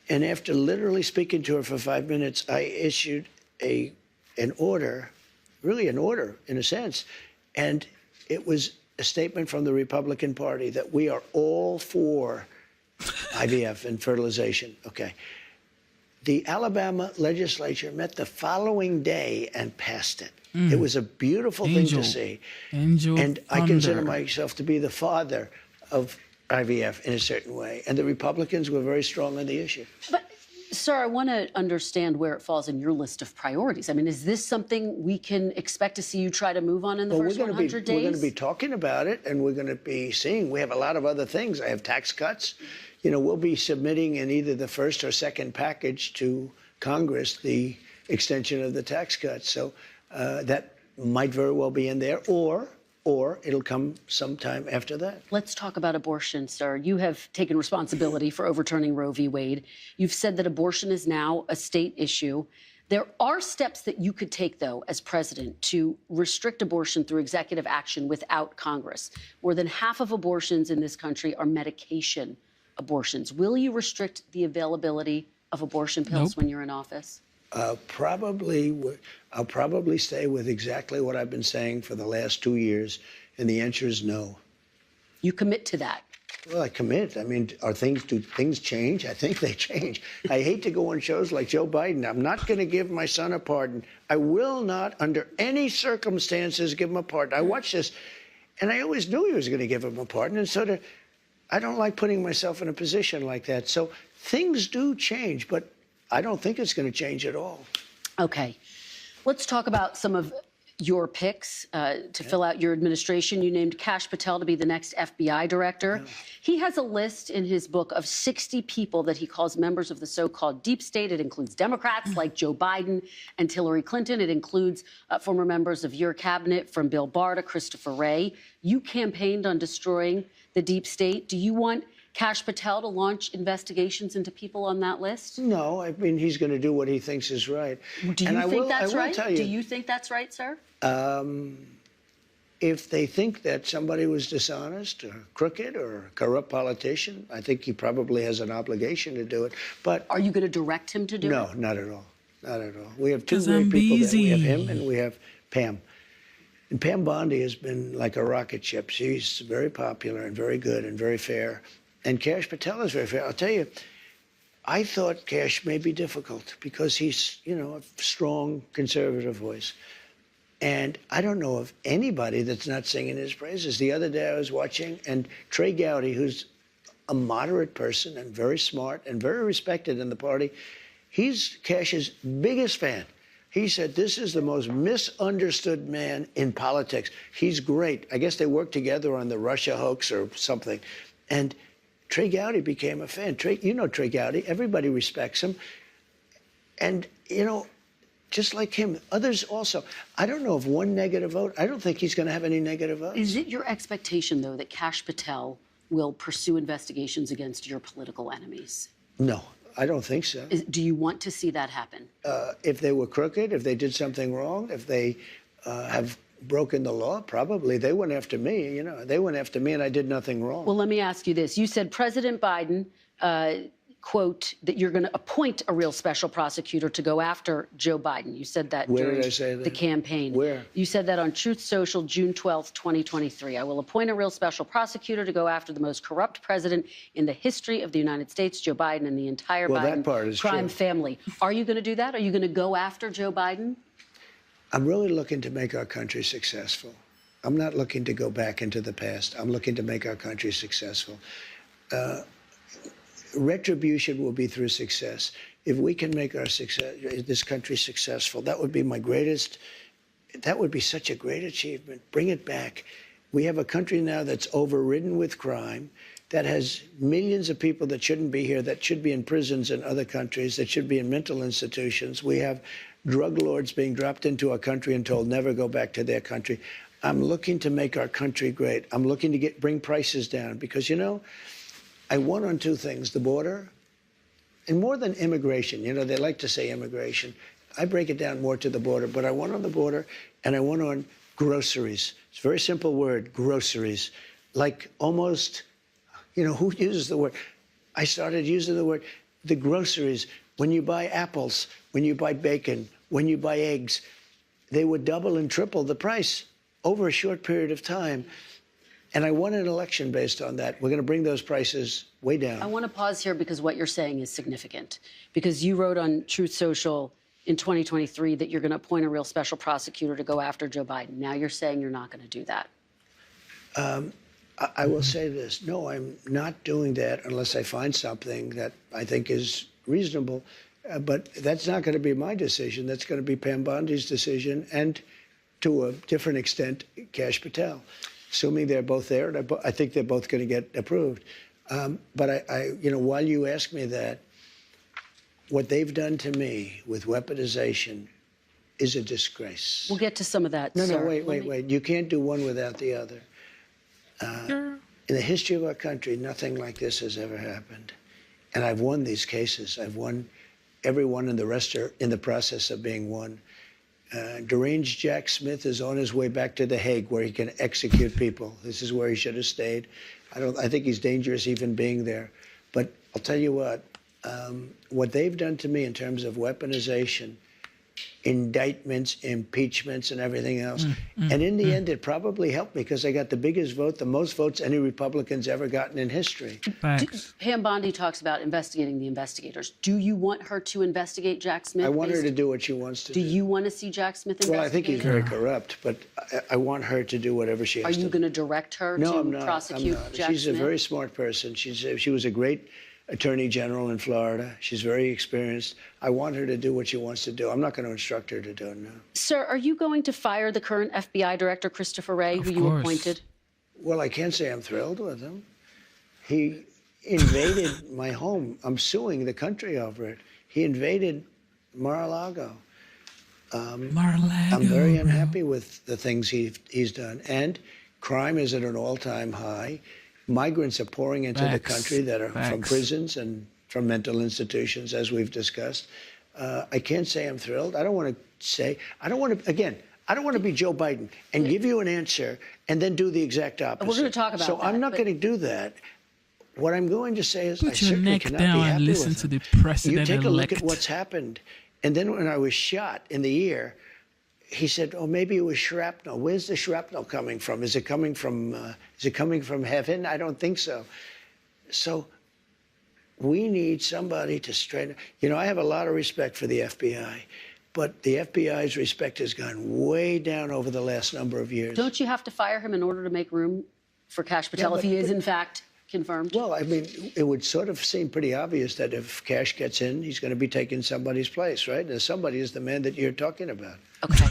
And after literally speaking to her for 5 minutes, I issued an order, really an order in a sense, and it was a statement from the Republican Party that we are all for IVF and fertilization. Okay. The Alabama legislature met the following day and passed it. It was a beautiful thing to see. And I consider myself to be the father of IVF in a certain way. And the Republicans were very strong on the issue. But, sir, I want to understand where it falls in your list of priorities. I mean, is this something we can expect to see you try to move on in the first 100 days? We're going to be talking about it, and we're going to be seeing. We have a lot of other things. I have tax cuts. You know, we'll be submitting in either the first or second package to Congress the extension of the tax cuts. So that might very well be in there, or it'll come sometime after that. Let's talk about abortion, sir. You have taken responsibility for overturning Roe v. Wade. You've said that abortion is now a state issue. There are steps that you could take, though, as president, to restrict abortion through executive action without Congress. More than half of abortions in this country are medication abortions. Will you restrict the availability of abortion pills when you're in office? I'll probably stay with exactly what I've been saying for the last 2 years, and the answer is no. You commit to that? Well, I commit. I mean, do things change? I think they change. I hate to go on shows like Joe Biden. I'm not going to give my son a pardon. I will not, under any circumstances, give him a pardon. I watched this, and I always knew he was going to give him a pardon, and so I don't like putting myself in a position like that. So things do change, but I don't think it's going to change at all. Okay. Let's talk about some of your picks to fill out your administration. You named Kash Patel to be the next FBI director. Yeah. He has a list in his book of 60 people that he calls members of the so-called deep state. It includes Democrats like Joe Biden and Hillary Clinton. It includes former members of your cabinet, from Bill Barr to Christopher Wray. You campaigned on destroying the deep state. Do you want Kash Patel to launch investigations into people on that list? No, I mean, he's going to do what he thinks is right. Do you think that's right? Do you think that's right, sir? If they think that somebody was dishonest or crooked or a corrupt politician, I think he probably has an obligation to do it. But are you going to direct him to do it? No, not at all. Not at all. We have two great people there. We have him and we have Pam. And Pam Bondi has been like a rocket ship. She's very popular and very good and very fair. And Kash Patel is very fair. I'll tell you, I thought Kash may be difficult because he's, you know, a strong conservative voice. And I don't know of anybody that's not singing his praises. The other day I was watching, and Trey Gowdy, who's a moderate person and very smart and very respected in the party, He's Cash's biggest fan. He said, this is the most misunderstood man in politics. He's great. I guess they worked together on the Russia hoax or something. And Trey Gowdy became a fan. You know Trey Gowdy. Everybody respects him. And, you know, just like him, others also. I don't know of one negative vote. I don't think he's going to have any negative votes. Is it your expectation, though, that Kash Patel will pursue investigations against your political enemies? No. I don't think so. Do you want to see that happen? If they were crooked, if they did something wrong, if they have broken the law, probably. They went after me, you know. They went after me and I did nothing wrong. Well, let me ask you this. You said President Biden, quote, that you're going to appoint a real special prosecutor to go after Joe Biden. You said that during the campaign. Where? You said that on Truth Social, June 12th, 2023. I will appoint a real special prosecutor to go after the most corrupt president in the history of the United States, Joe Biden, and the entire Biden crime family. Are you going to do that? Are you going to go after Joe Biden? I'm really looking to make our country successful. I'm not looking to go back into the past. I'm looking to make our country successful. Retribution will be through success. If we can make this country successful, that would be my greatest, that would be such a great achievement. Bring it back. We have a country now that's overridden with crime, that has millions of people that shouldn't be here, that should be in prisons in other countries, that should be in mental institutions. We have drug lords being dropped into our country and told never go back to their country. I'm looking to make our country great. I'm looking to bring prices down because, you know, I won on two things, the border, and more than immigration. You know, they like to say immigration. I break it down more to the border, but I won on the border, and I won on groceries. It's a very simple word, groceries. Like almost, you know, who uses the word? I started using the word, the groceries. When you buy apples, when you buy bacon, when you buy eggs, they would double and triple the price over a short period of time. And I won an election based on that. We're going to bring those prices way down. I want to pause here because what you're saying is significant. Because you wrote on Truth Social in 2023 that you're going to appoint a real special prosecutor to go after Joe Biden. Now you're saying you're not going to do that. I will say this. No, I'm not doing that unless I find something that I think is reasonable. But that's not going to be my decision. That's going to be Pam Bondi's decision and, to a different extent, Kash Patel. Assuming they're both there, and I think they're both going to get approved. But you know, while you ask me that, what they've done to me with weaponization is a disgrace. We'll get to some of that. No, sir. Wait. You can't do one without the other. In the history of our country, nothing like this has ever happened. And I've won these cases. I've won every one, and the rest are in the process of being won. Deranged Jack Smith is on his way back to The Hague, where he can execute people. This is where he should have stayed. I think he's dangerous even being there. But I'll tell you what they've done to me in terms of weaponization, indictments, impeachments, and everything else. And in the end, it probably helped me because I got the biggest vote, the most votes any Republican's ever gotten in history. Pam Bondi talks about investigating the investigators. Do you want her to investigate Jack Smith? I want her to do what she wants to do. Do you want to see Jack Smith investigate? Well, I think he's very corrupt, but I want her to do whatever she has to do. Are you going to direct her to prosecute Jack Smith? She's a very smart person. She was a great Attorney General in Florida. She's very experienced. I want her to do what she wants to do. I'm not going to instruct her to do it, no. Sir, are you going to fire the current FBI director, Christopher Wray, who you appointed? Well, I can't say I'm thrilled with him. He invaded my home. I'm suing the country over it. He invaded Mar-a-Lago. I'm very unhappy with the things he's done. And crime is at an all-time high. Migrants are pouring into the country that are from prisons and from mental institutions, as we've discussed. I can't say I'm thrilled. I don't want to be Joe Biden and give you an answer and then do the exact opposite. We're going to talk about that. So I'm not going to do that. What I'm going to say is I put your certainly neck cannot down be happy and listen with to him. the president-elect. You take a look at what's happened. And then when I was shot in the ear, he said, "Oh, maybe it was shrapnel. Where's the shrapnel coming from? Is it coming from heaven? I don't think so." So we need somebody to straighten. You know, I have a lot of respect for the FBI, but the FBI's respect has gone way down over the last number of years. Don't you have to fire him in order to make room for Kash Patel if he is, in fact, confirmed? Well, I mean, it would sort of seem pretty obvious that if Kash gets in, he's going to be taking somebody's place, right? And somebody is the man that you're talking about. Okay.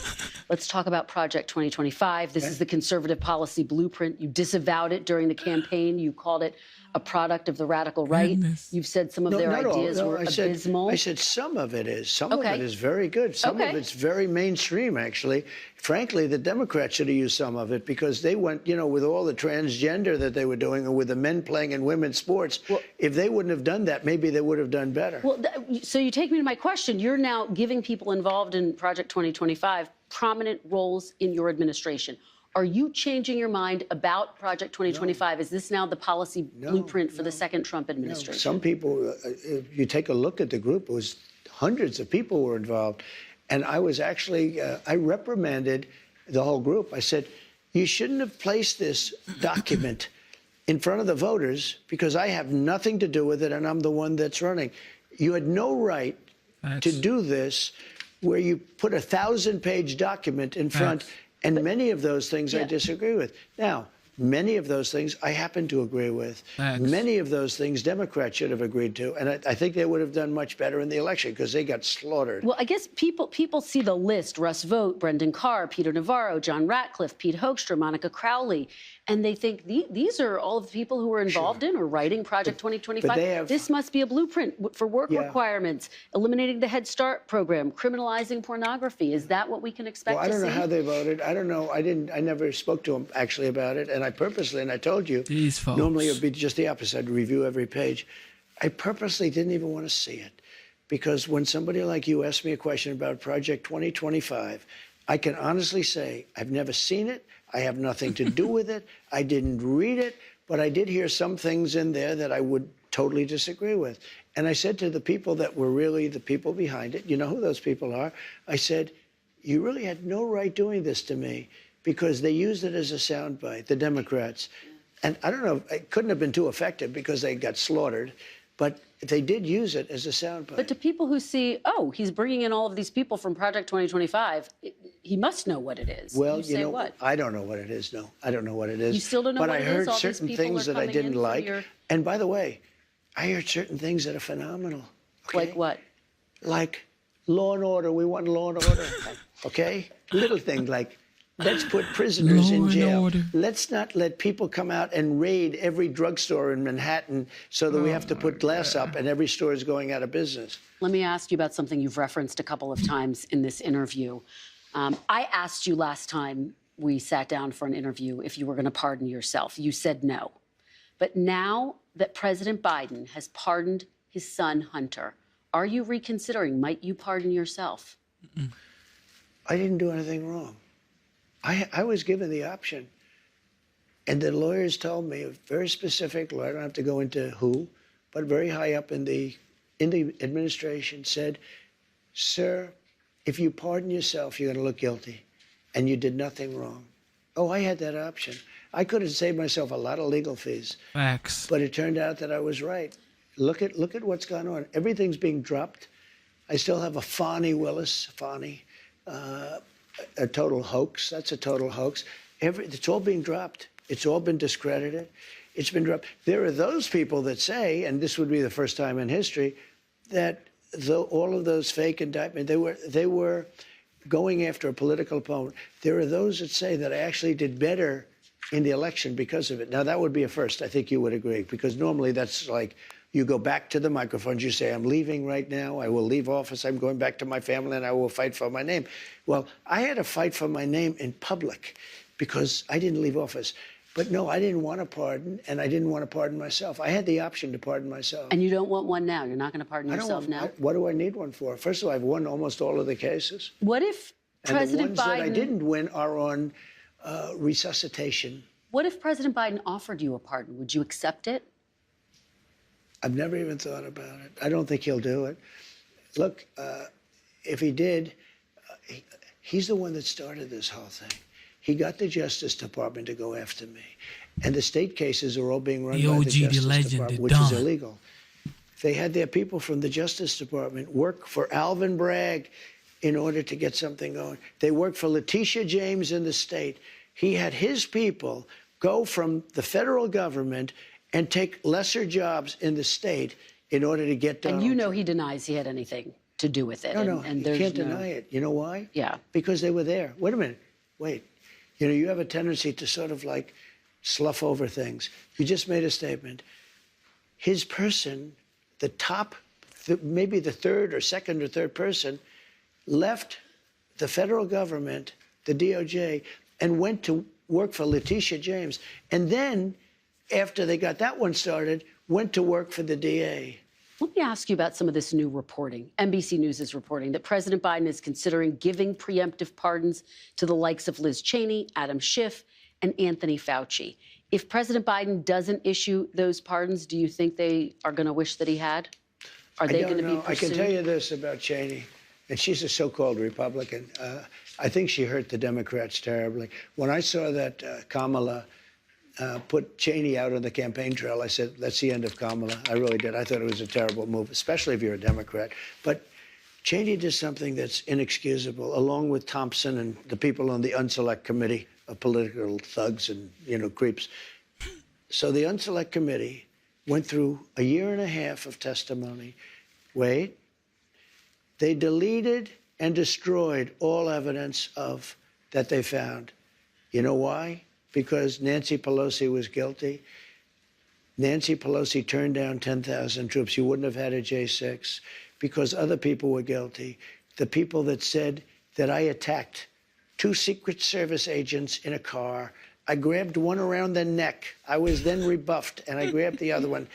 Let's talk about Project 2025. This is the conservative policy blueprint. You disavowed it during the campaign. You called it a product of the radical right. You've said some of their ideas were abysmal. I said some of it is. Some of it is very good. Some of it's very mainstream, actually. Frankly, the Democrats should have used some of it because they went, you know, with all the transgender that they were doing and with the men playing in women's sports, if they wouldn't have done that, maybe they would have done better. Well, so you take me to my question. You're now giving people involved in Project 2025 prominent roles in your administration. Are you changing your mind about Project 2025? No. Is this now the policy blueprint for the second Trump administration? No. Some people, if you take a look at the group, it was hundreds of people were involved. And I was actually, I reprimanded the whole group. I said, you shouldn't have placed this document in front of the voters because I have nothing to do with it and I'm the one that's running. You had no right to do this where you put a 1,000-page document in front. And many of those things I disagree with. Now, many of those things I happen to agree with. Many of those things Democrats should have agreed to. And I think they would have done much better in the election because they got slaughtered. Well, I guess people see the list: Russ Vought, Brendan Carr, Peter Navarro, John Ratcliffe, Pete Hoekstra, Monica Crowley. And they think these are all of the people who were involved in or writing Project 2025. This must be a blueprint for work requirements, eliminating the Head Start program, criminalizing pornography. Is that what we can expect to see? Well, I don't know how they voted. I don't know. I never spoke to them actually about it. And I purposely, and I told you, normally it would be just the opposite. I'd review every page. I purposely didn't even want to see it. Because when somebody like you asked me a question about Project 2025, I can honestly say I've never seen it. I have nothing to do with it. I didn't read it, but I did hear some things in there that I would totally disagree with. And I said to the people that were really the people behind it, you know who those people are, I said, you really had no right doing this to me because they used it as a soundbite, the Democrats. And I don't know, it couldn't have been too effective because they got slaughtered, but they did use it as a soundbite. But to people who see, oh, he's bringing in all of these people from Project 2025, he must know what it is. Well, you know, what? I don't know what it is, no. I don't know what it is. You still don't know what it is? But I heard certain things that I didn't like. And by the way, I heard certain things that are phenomenal. Okay? Like what? Like law and order. We want law and order. Okay? Little things like, let's put prisoners in jail. Let's not let people come out and raid every drugstore in Manhattan so that we have to put glass up and every store is going out of business. Let me ask you about something you've referenced a couple of times in this interview. I asked you last time we sat down for an interview if you were going to pardon yourself. You said no. But now that President Biden has pardoned his son, Hunter, are you reconsidering? Might you pardon yourself? I didn't do anything wrong. I was given the option. And the lawyers told me, a very specific lawyer, I don't have to go into who, but very high up in the administration said, sir, if you pardon yourself, you're going to look guilty. And you did nothing wrong. Oh, I had that option. I could have saved myself a lot of legal fees. Facts. But it turned out that I was right. Look at what's gone on. Everything's being dropped. I still have a Fani Willis, a total hoax. That's a total hoax. It's all being dropped. It's all been discredited. It's been dropped. There are those people that say, and this would be the first time in history, that all of those fake indictments, they were going after a political opponent. There are those that say that I actually did better in the election because of it. Now, that would be a first. I think you would agree, because normally that's like you go back to the microphones, you say, I'm leaving right now, I will leave office, I'm going back to my family, and I will fight for my name. Well, I had to fight for my name in public because I didn't leave office. But no, I didn't want to pardon, and I didn't want to pardon myself. I had the option to pardon myself. And you don't want one now? You're not going to pardon yourself now? What do I need one for? First of all, I've won almost all of the cases. What if President Biden... And the ones that I didn't win are on resuscitation. What if President Biden offered you a pardon? Would you accept it? I've never even thought about it. I don't think he'll do it. Look, if he did, he's the one that started this whole thing. He got the Justice Department to go after me. And the state cases are all being run by the Justice Department, which is illegal. They had their people from the Justice Department work for Alvin Bragg in order to get something going. They worked for Letitia James in the state. He had his people go from the federal government and take lesser jobs in the state in order to get Donald And you know Trump. he denies he had anything to do with it. No, and you there's can't no... deny it. You know why? Yeah. Because they were there. Wait a minute. Wait. You know, you have a tendency to sort of like slough over things. You just made a statement. His person, the top, maybe the third or second or third person, left the federal government, the DOJ, and went to work for Letitia James. And then, after they got that one started, went to work for the DA. Let me ask you about some of this new reporting. NBC News is reporting that President Biden is considering giving preemptive pardons to the likes of Liz Cheney, Adam Schiff, and Anthony Fauci. If President Biden doesn't issue those pardons, do you think they are going to wish that he had? Are they going to be pursued? I can tell you this about Cheney, and she's a so-called Republican. I think she hurt the Democrats terribly. When I saw that Kamala put Cheney out on the campaign trail, I said, that's the end of Kamala. I really did. I thought it was a terrible move, especially if you're a Democrat. But Cheney did something that's inexcusable, along with Thompson and the people on the Unselect Committee of political thugs and, you know, creeps. So the Unselect Committee went through a year and a half of testimony. Wait. They deleted and destroyed all evidence of that they found. You know why? Because Nancy Pelosi was guilty. Nancy Pelosi turned down 10,000 troops. You wouldn't have had a J6 because other people were guilty. The people that said that I attacked 2 Secret Service agents in a car. I grabbed one around the neck. I was then rebuffed, and I grabbed the other one.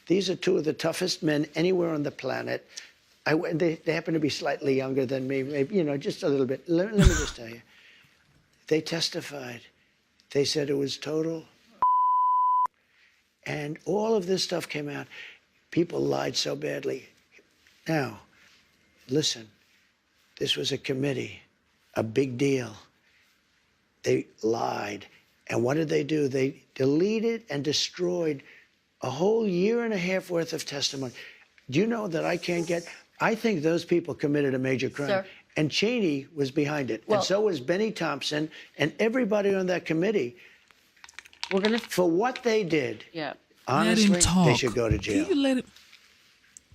These are 2 of the toughest men anywhere on the planet. They happen to be slightly younger than me, maybe, you know, just a little bit. Let me just tell you. They testified. They said it was total. And all of this stuff came out. People lied so badly. Now, listen, this was a committee, a big deal. They lied. And what did they do? They deleted and destroyed a whole year and a half worth of testimony. Do you know that I can't get... I think those people committed a major crime. Sir? And Cheney was behind it. And so was Benny Thompson and everybody on that committee. We're gonna... For what they did, Let honestly, him talk. they should go to jail. Can you let him...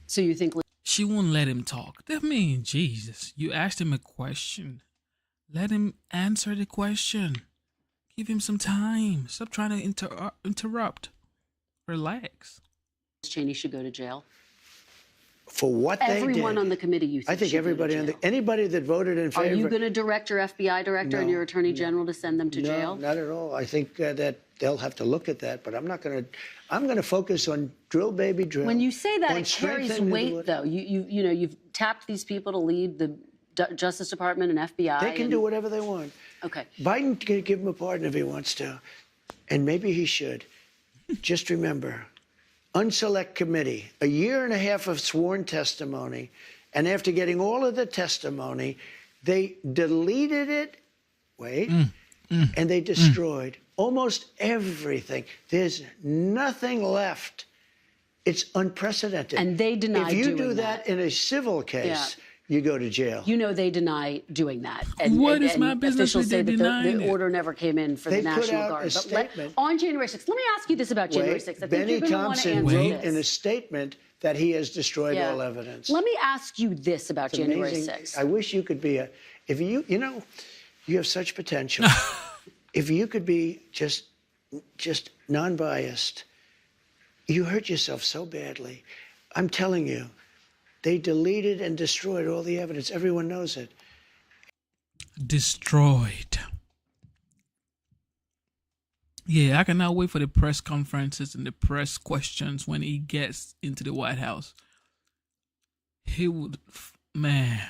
So you think... She won't let him talk. That means, Jesus, you asked him a question. Let him answer the question. Give him some time. Stop trying to interrupt. Relax. Cheney should go to jail. For what they did. Everyone on the committee, you think I think everybody on anybody that voted in favor. Are you going to direct your FBI director and your attorney general to send them to jail? No, not at all. I think that they'll have to look at that, but I'm not going to. I'm going to focus on drill, baby, drill. When you say that, it carries weight, though. You know, you've tapped these people to lead the Justice Department and FBI. They can do whatever they want. Okay. Biden can give him a pardon if he wants to, and maybe he should. Just remember. Unselect Committee, a year and a half of sworn testimony, and after getting all of the testimony, they deleted it, and they destroyed almost everything. There's nothing left. It's unprecedented. And they deny If you doing do that in a civil case, you go to jail. You know they deny doing that. And, What is my business officials if say they that deny the it? order never came in for They the put National out Guard. a statement. On January 6th, let me ask you this about January 6th. I think Benny you're going to want to Thompson answer wrote this. in a statement that he has destroyed all evidence. Let me ask you this about It's January amazing. 6th. I wish you could be if you know, you have such potential. If you could be just non-biased, you hurt yourself so badly. I'm telling you, they deleted and destroyed all the evidence. Everyone knows it. Destroyed. Yeah, I cannot wait for the press conferences and the press questions when he gets into the White House. He would, man,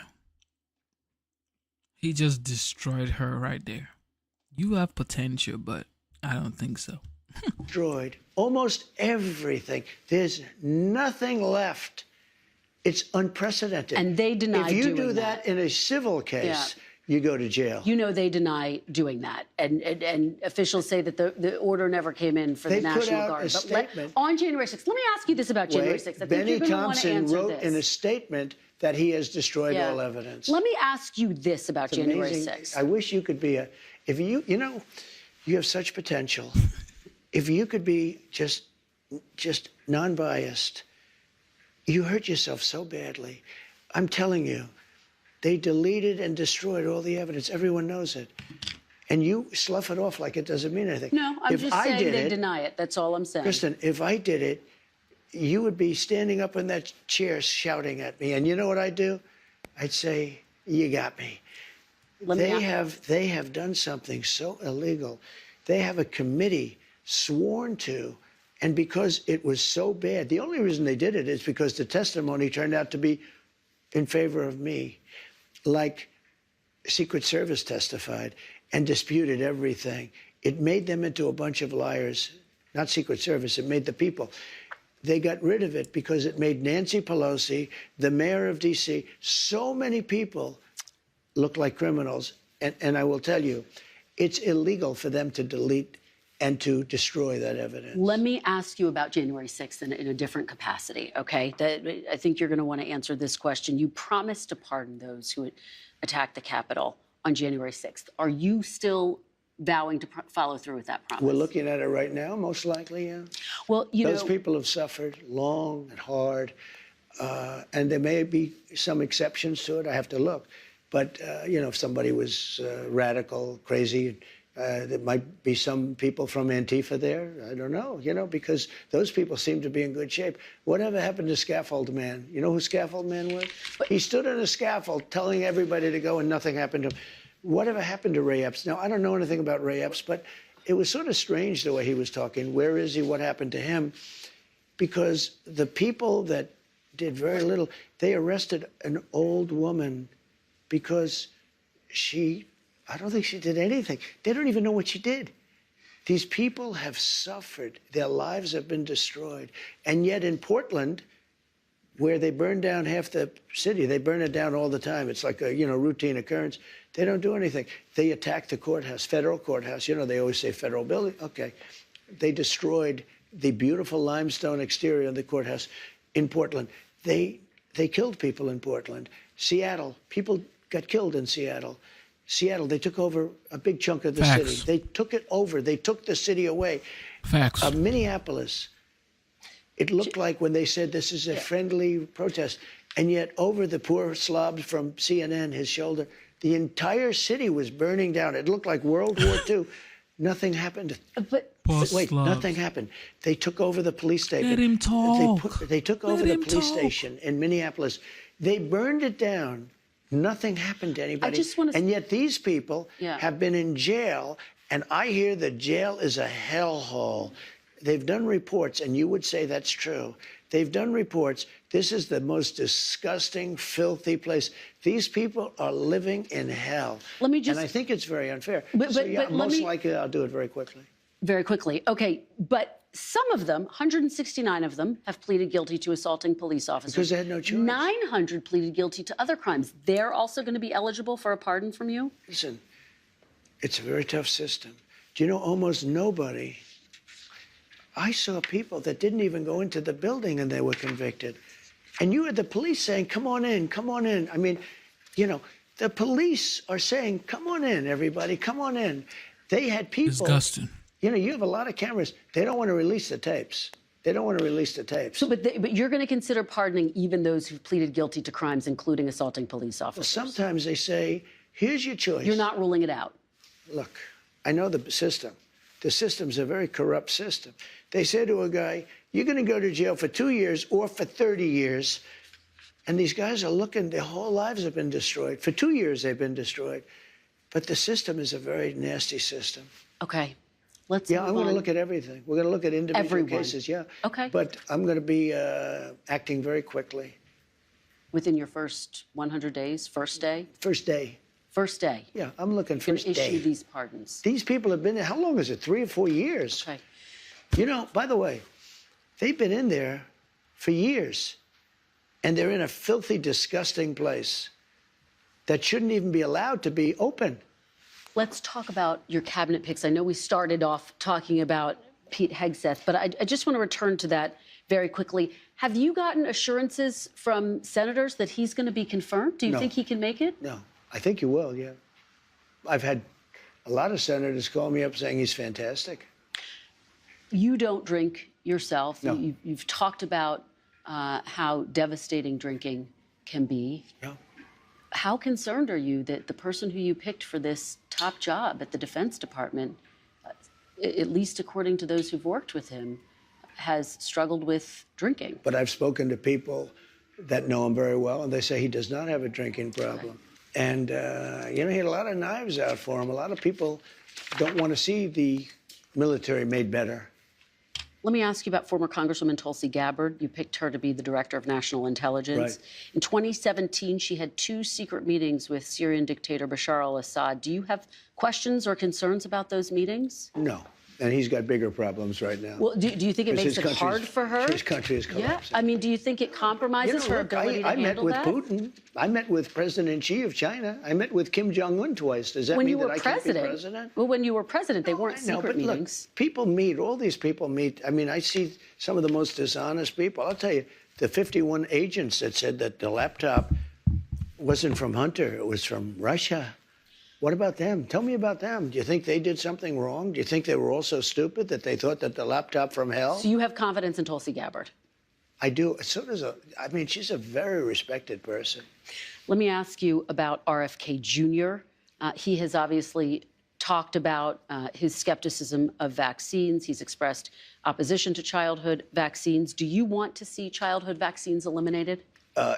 he just destroyed her right there. You have potential, but I don't think so. Destroyed almost everything. There's nothing left. It's unprecedented. And they deny If you doing do that in a civil case, you go to jail. You know they deny doing that. And officials say that the order never came in for the National They put out Guard. a statement. On January 6th, let me ask you this about January 6th. I think Benny you're going to want to Thompson answer wrote this. in a statement that he has destroyed all evidence. Let me ask you this about It's January amazing. 6th. I wish you could be if you know, you have such potential. If you could be just just non-biased, you hurt yourself so badly. I'm telling you, they deleted and destroyed all the evidence. Everyone knows it. And you slough it off like it doesn't mean anything. No, I'm just saying they deny it. That's all I'm saying. Kristen, if I did it, you would be standing up in that chair shouting at me. And you know what I'd do? I'd say, you got me. They have done something so illegal. They have a committee sworn to, and because it was so bad, the only reason they did it is because the testimony turned out to be in favor of me. Like Secret Service testified and disputed everything. It made them into a bunch of liars. Not Secret Service, it made the people. They got rid of it because it made Nancy Pelosi, the mayor of D.C., so many people look like criminals. And I will tell you, it's illegal for them to delete and to destroy that evidence. Let me ask you about January 6th in a different capacity, okay? I think you're going to want to answer this question. You promised to pardon those who attacked the Capitol on January 6th. Are you still vowing to follow through with that promise? We're looking at it right now, most likely, yeah. Well, those people have suffered long and hard, and there may be some exceptions to it. I have to look. But, if somebody was radical, crazy, there might be some people from Antifa there. I don't know, because those people seem to be in good shape. Whatever happened to Scaffold Man? You know who Scaffold Man was? He stood on a scaffold telling everybody to go and nothing happened to him. Whatever happened to Ray Epps? Now, I don't know anything about Ray Epps, but it was sort of strange the way he was talking. Where is he? What happened to him? Because the people that did very little, they arrested an old woman because I don't think she did anything. They don't even know what she did. These people have suffered. Their lives have been destroyed. And yet in Portland, where they burn down half the city, they burn it down all the time. It's like a, routine occurrence. They don't do anything. They attack the courthouse, federal courthouse. They always say federal building. Okay. They destroyed the beautiful limestone exterior of the courthouse in Portland. They killed people in Portland. Seattle, people got killed in Seattle. They took over a big chunk of the city. They took it over. They took the city away. Facts. Minneapolis, it looked like when they said this is a friendly protest, and yet over the poor slobs from CNN, his shoulder, the entire city was burning down. It looked like World War II. Nothing happened. But wait, nothing happened. They took over the police station. Let him talk. They took over the police station in Minneapolis. They burned it down. Nothing happened to anybody. And yet these people have been in jail, and I hear that jail is a hellhole. They've done reports, and you would say that's true. They've done reports. This is the most disgusting, filthy place. These people are living in hell. Let me just... And I think it's very unfair. But most likely I'll do it very quickly. Very quickly. Okay, but some of them, 169 of them, have pleaded guilty to assaulting police officers. Because they had no choice. 900 pleaded guilty to other crimes. They're also going to be eligible for a pardon from you? Listen, it's a very tough system. Do you know almost nobody... I saw people that didn't even go into the building and they were convicted. And you had the police saying, come on in, come on in. I mean, the police are saying, come on in, everybody, come on in. They had people. Disgusting. You have a lot of cameras. They don't want to release the tapes. They don't want to release the tapes. So, but you're going to consider pardoning even those who've pleaded guilty to crimes, including assaulting police officers? Well, sometimes they say, here's your choice. You're not ruling it out? Look, I know the system. The system's a very corrupt system. They say to a guy, you're going to go to jail for 2 years or for 30 years. And these guys are looking, their whole lives have been destroyed. For 2 years, they've been destroyed. But the system is a very nasty system. Okay. Let's I'm going to look at everything. We're going to look at individual cases, Okay. But I'm going to be acting very quickly. Within your first 100 days, first day? First day. First day? Yeah, I'm looking first day. Issue these pardons. These people have been there, how long is it, 3 or 4 years? Okay. By the way, they've been in there for years, and they're in a filthy, disgusting place that shouldn't even be allowed to be open. Let's talk about your cabinet picks. I know we started off talking about Pete Hegseth, but I just want to return to that very quickly. Have you gotten assurances from senators that he's going to be confirmed? Do you think he can make it? No. I think you will, yeah. I've had a lot of senators call me up saying he's fantastic. You don't drink yourself. No. You've talked about how devastating drinking can be. Yeah. How concerned are you that the person who you picked for this top job at the Defense Department, at least according to those who've worked with him, has struggled with drinking? But I've spoken to people that know him very well, and they say he does not have a drinking problem. Right. And, you know, he had a lot of knives out for him. A lot of people don't want to see the military made better. Let me ask you about former Congresswoman Tulsi Gabbard. You picked her to be the Director of National Intelligence. Right. In 2017, she had 2 secret meetings with Syrian dictator Bashar al-Assad. Do you have questions or concerns about those meetings? No. And he's got bigger problems right now. Well, do you think it makes it hard for her? His country is collapsing. Yeah. I mean, do you think it compromises her ability to handle that? I met with Putin. I met with President Xi of China. I met with Kim Jong-un twice. Does that mean that I can't be president? Well, when you were president, they weren't secret meetings. Look, people meet. All these people meet. I mean, I see some of the most dishonest people. I'll tell you, the 51 agents that said that the laptop wasn't from Hunter, it was from Russia. What about them? Tell me about them. Do you think they did something wrong? Do you think they were all so stupid that they thought that the laptop from hell? So you have confidence in Tulsi Gabbard? I do. I mean, she's a very respected person. Let me ask you about RFK Jr. He has obviously talked about his skepticism of vaccines. He's expressed opposition to childhood vaccines. Do you want to see childhood vaccines eliminated?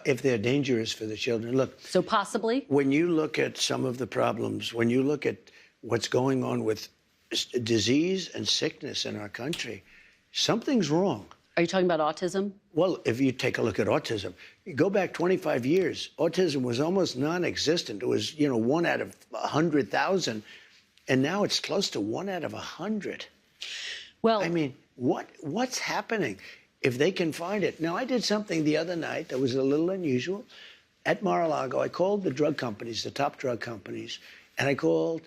If they're dangerous for the children. Look. So possibly? When you look at some of the problems, when you look at what's going on with disease and sickness in our country, something's wrong. Are you talking about autism? Well, if you take a look at autism, you go back 25 years, autism was almost non-existent. It was, you know, 1 out of 100,000. And now it's close to 1 out of 100. Well, I mean, what's happening? If they can find it. Now, I did something the other night that was a little unusual. At Mar-a-Lago, I called the drug companies, the top drug companies, and I called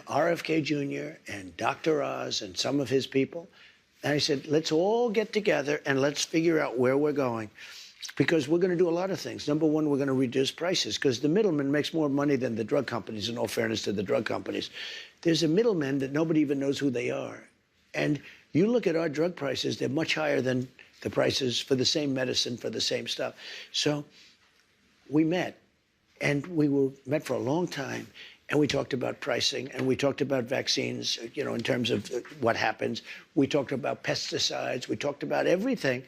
RFK Jr. and Dr. Oz and some of his people. And I said, let's all get together and let's figure out where we're going. Because we're going to do a lot of things. Number one, we're going to reduce prices because the middleman makes more money than the drug companies, in all fairness to the drug companies. There's a middleman that nobody even knows who they are. And you look at our drug prices, they're much higher than the prices for the same medicine, for the same stuff. So we met, and we met for a long time, and we talked about pricing, and we talked about vaccines, you know, in terms of what happens. We talked about pesticides. We talked about everything.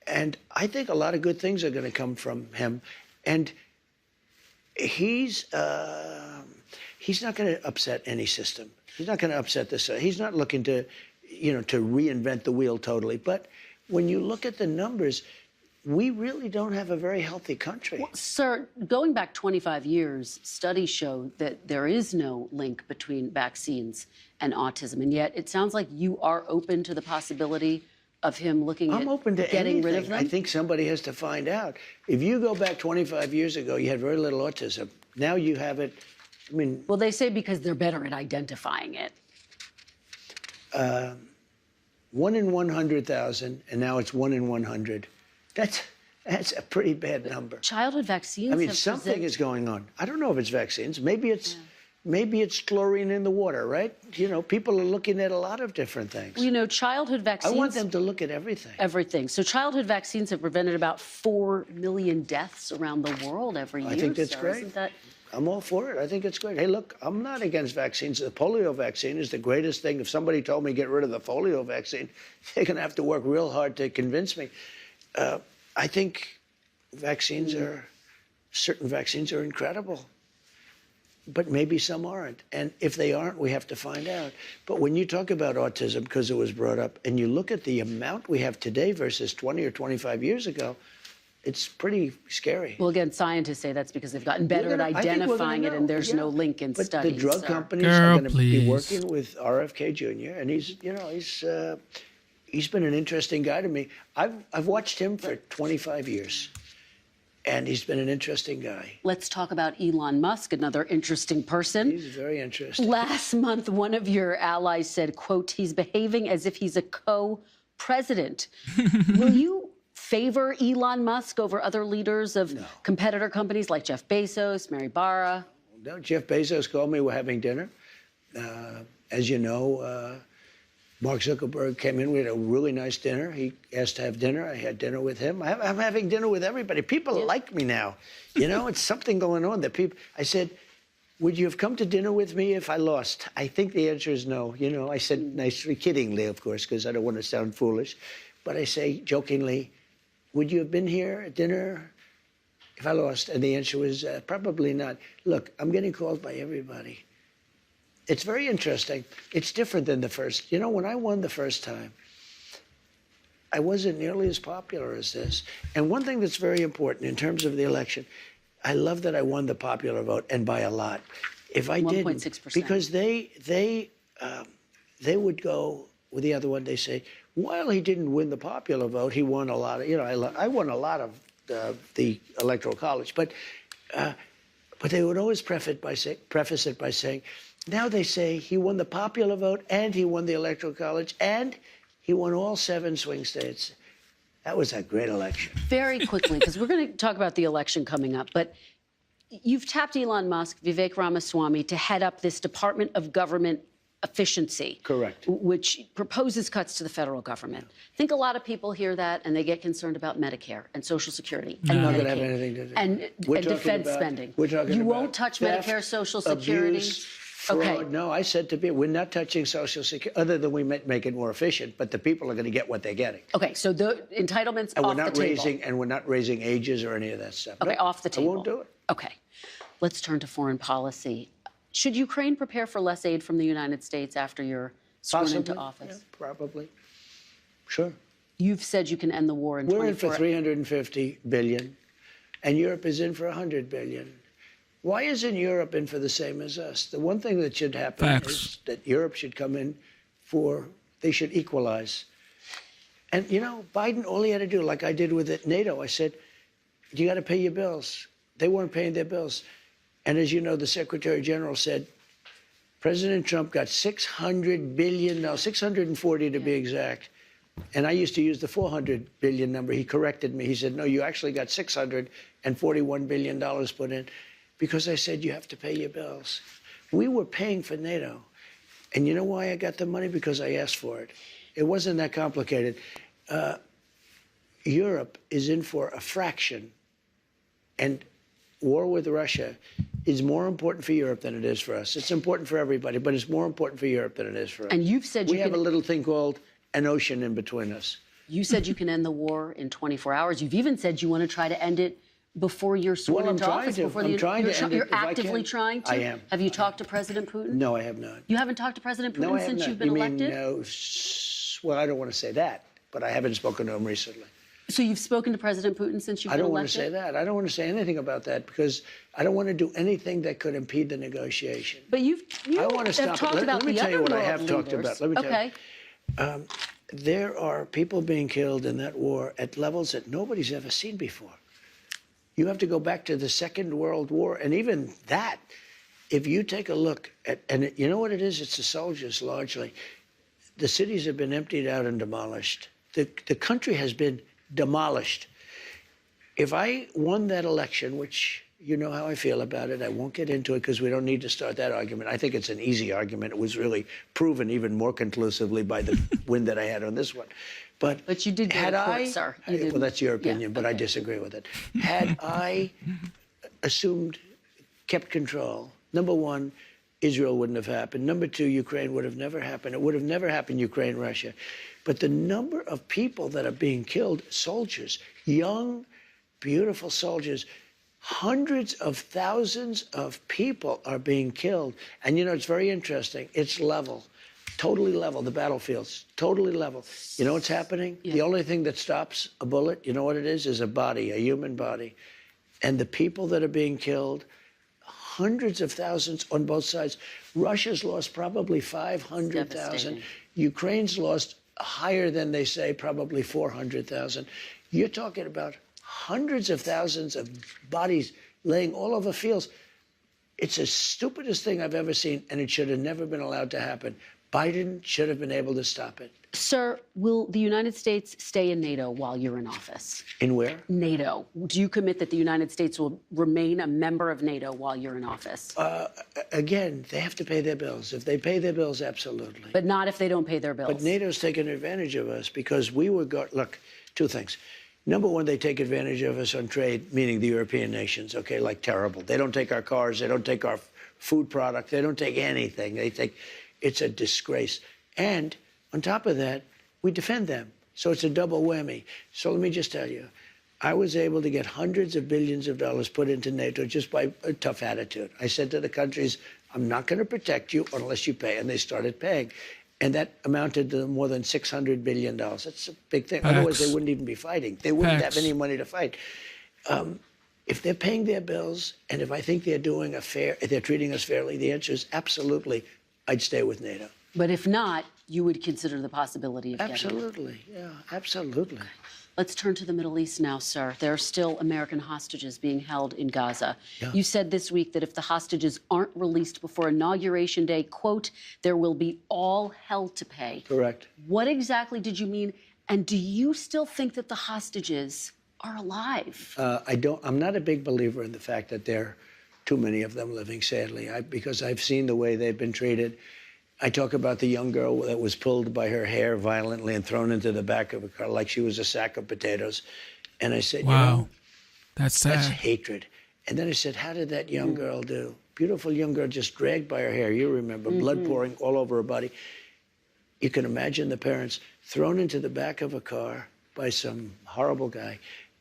And I think a lot of good things are going to come from him. And he's not going to upset any system. He's not going to upset this. He's not looking to, you know, to reinvent the wheel totally. But when you look at the numbers, we really don't have a very healthy country. Well, sir, going back 25 years, studies show that there is no link between vaccines and autism. And yet it sounds like you are open to the possibility of him looking I'm at open to getting anything. rid of them? I think somebody has to find out. If you go back 25 years ago, you had very little autism. Now you have it. I mean, well, they say because they're better at identifying it. 1 in 100,000, and now it's 1 in 100. That's a pretty bad number. Childhood vaccines. I mean, something is going on. I don't know if it's vaccines. Maybe it's chlorine in the water, right? You know, people are looking at a lot of different things. Well, you know, childhood vaccines. I want them to look at everything. Everything. So childhood vaccines have prevented about 4 million deaths around the world every year. I think that's sir. great. Isn't that... I'm all for it. I think it's great. Hey, look, I'm not against vaccines. The polio vaccine is the greatest thing. If somebody told me get rid of the polio vaccine, they're going to have to work real hard to convince me. I think certain vaccines are incredible. But maybe some aren't. And if they aren't, we have to find out. But when you talk about autism, because it was brought up, and you look at the amount we have today versus 20 or 25 years ago, it's pretty scary. Well, again, scientists say that's because they've gotten better at identifying it, and there's no link in studies. But the drug companies are going to be working with RFK Jr., and he's been an interesting guy to me. I've watched him for 25 years. And he's been an interesting guy. Let's talk about Elon Musk, another interesting person. He's very interesting. Last month, one of your allies said, quote, he's behaving as if he's a co-president. Will you favor Elon Musk over other leaders of competitor companies like Jeff Bezos, Mary Barra? No, Jeff Bezos called me. We're having dinner. As you know, Mark Zuckerberg came in. We had a really nice dinner. He asked to have dinner. I had dinner with him. I'm having dinner with everybody. People like me now. You know, it's something going on that people. I said, would you have come to dinner with me if I lost? I think the answer is no. You know, I said nicely, kiddingly, of course, because I don't want to sound foolish. But I say jokingly, would you have been here at dinner if I lost? And the answer was probably not. Look, I'm getting called by everybody. It's very interesting. It's different than the first. You know, when I won the first time, I wasn't nearly as popular as this. And one thing that's very important in terms of the election, I love that I won the popular vote, and by a lot. If I didn't, 1.6%. because they would go with the other one. They say, while he didn't win the popular vote, he won a lot of. You know, I won a lot of the Electoral College, but they would always preface it by saying. Now they say he won the popular vote and he won the Electoral College and he won all 7 swing states. That was a great election. Very quickly, because we're going to talk about the election coming up, but you've tapped Elon Musk, Vivek Ramaswamy, to head up this Department of Government Efficiency. Correct. Which proposes cuts to the federal government. I think a lot of people hear that and they get concerned about Medicare and Social Security and not Medicaid going to have anything to do. and defense spending. You won't touch Medicare, Social Security. Abuse, fraud. Okay. No, I said to people, we're not touching Social Security, other than we make it more efficient, but the people are going to get what they're getting. Okay, so the entitlements and off the table. And we're not raising ages or any of that stuff. Okay, no, off the table. I won't do it. Okay. Let's turn to foreign policy. Should Ukraine prepare for less aid from the United States after you're sworn into office? Yeah, probably. Sure. You've said you can end the war in 24 We're in for 350 billion, and Europe is in for 100 billion. Why isn't Europe in for the same as us? The one thing that should happen is that Europe should come in they should equalize. And, you know, Biden, all he had to do, like I did with NATO, I said, you got to pay your bills. They weren't paying their bills. And as you know, the Secretary General said, President Trump got $600 billion, no, 640 to be exact. And I used to use the 400 billion number. He corrected me. He said, no, you actually got $641 billion put in. Because I said, you have to pay your bills. We were paying for NATO. And you know why I got the money? Because I asked for it. It wasn't that complicated. Europe is in for a fraction. And war with Russia is more important for Europe than it is for us. It's important for everybody, but it's more important for Europe than it is for us. And you've said we have a little thing called an ocean in between us. You said you can end the war in 24 hours. You've even said you want to try to end it before you're sworn into office. You're actively trying to? I am. Have you talked to President Putin? No, I have not. You haven't talked to President Putin No, I have since not. you've been elected? No. Well, I don't want to say that, but I haven't spoken to him recently. So you've spoken to President Putin since you've been elected? I don't want to say that. I don't want to say anything about that because I don't want to do anything that could impede the negotiation. But you I want to stop talked it. about Let me the tell you other what I world have talked leaders. about. Let me tell you. There are people being killed in that war at levels that nobody's ever seen before. You have to go back to the Second World War, and even that, if you take a look at, and you know what it is? It's the soldiers largely. The cities have been emptied out and demolished. The country has been demolished. If I won that election, which you know how I feel about it, I won't get into it because we don't need to start that argument. I think it's an easy argument. It was really proven even more conclusively by the win that I had on this one. But you did had court, sir. Well, that's your opinion, but I disagree with it. Had I kept control, number one, Israel wouldn't have happened. Number two, Ukraine would have never happened. It would have never happened, Ukraine, Russia. But the number of people that are being killed, soldiers, young, beautiful soldiers, hundreds of thousands of people are being killed. And, you know, it's very interesting. It's level. Totally level, the battlefields, totally level. You know what's happening? Yeah. The only thing that stops a bullet, you know what it is a body, a human body. And the people that are being killed, hundreds of thousands on both sides. Russia's lost probably 500,000. Ukraine's lost higher than they say, probably 400,000. You're talking about hundreds of thousands of bodies laying all over fields. It's the stupidest thing I've ever seen, and it should have never been allowed to happen. Biden should have been able to stop it. Sir, will the United States stay in NATO while you're in office? In where? NATO. Do you commit that the United States will remain a member of NATO while you're in office? Again, they have to pay their bills. If they pay their bills, absolutely. But not if they don't pay their bills. But NATO's taken advantage of us because we were, look, two things. Number one, they take advantage of us on trade, meaning the European nations, okay, like terrible. They don't take our cars, they don't take our food product, they don't take anything. They take, it's a disgrace. And on top of that, we defend them. So it's a double whammy. So let me just tell you, I was able to get hundreds of billions of dollars put into NATO just by a tough attitude. I said to the countries, I'm not going to protect you unless you pay. And they started paying. And that amounted to more than $600 billion. That's a big thing. Facts. Otherwise, they wouldn't even be fighting. They wouldn't Facts. have any money to fight. If they're paying their bills, and if I think they're doing they're treating us fairly, the answer is absolutely, I'd stay with NATO. But if not, you would consider the possibility of Absolutely, yeah, absolutely. Okay. Let's turn to the Middle East now, sir. There are still American hostages being held in Gaza. Yeah. You said this week that if the hostages aren't released before Inauguration Day, quote, there will be all hell to pay. Correct. What exactly did you mean? And do you still think that the hostages are alive? I'm not a big believer in the fact that there are too many of them living, sadly, because I've seen the way they've been treated. I talk about the young girl that was pulled by her hair violently and thrown into the back of a car like she was a sack of potatoes. And I said, wow, you know, that's sad. That's hatred. And then I said, how did that young girl do? Beautiful young girl just dragged by her hair. You remember, blood pouring all over her body. You can imagine the parents thrown into the back of a car by some horrible guy.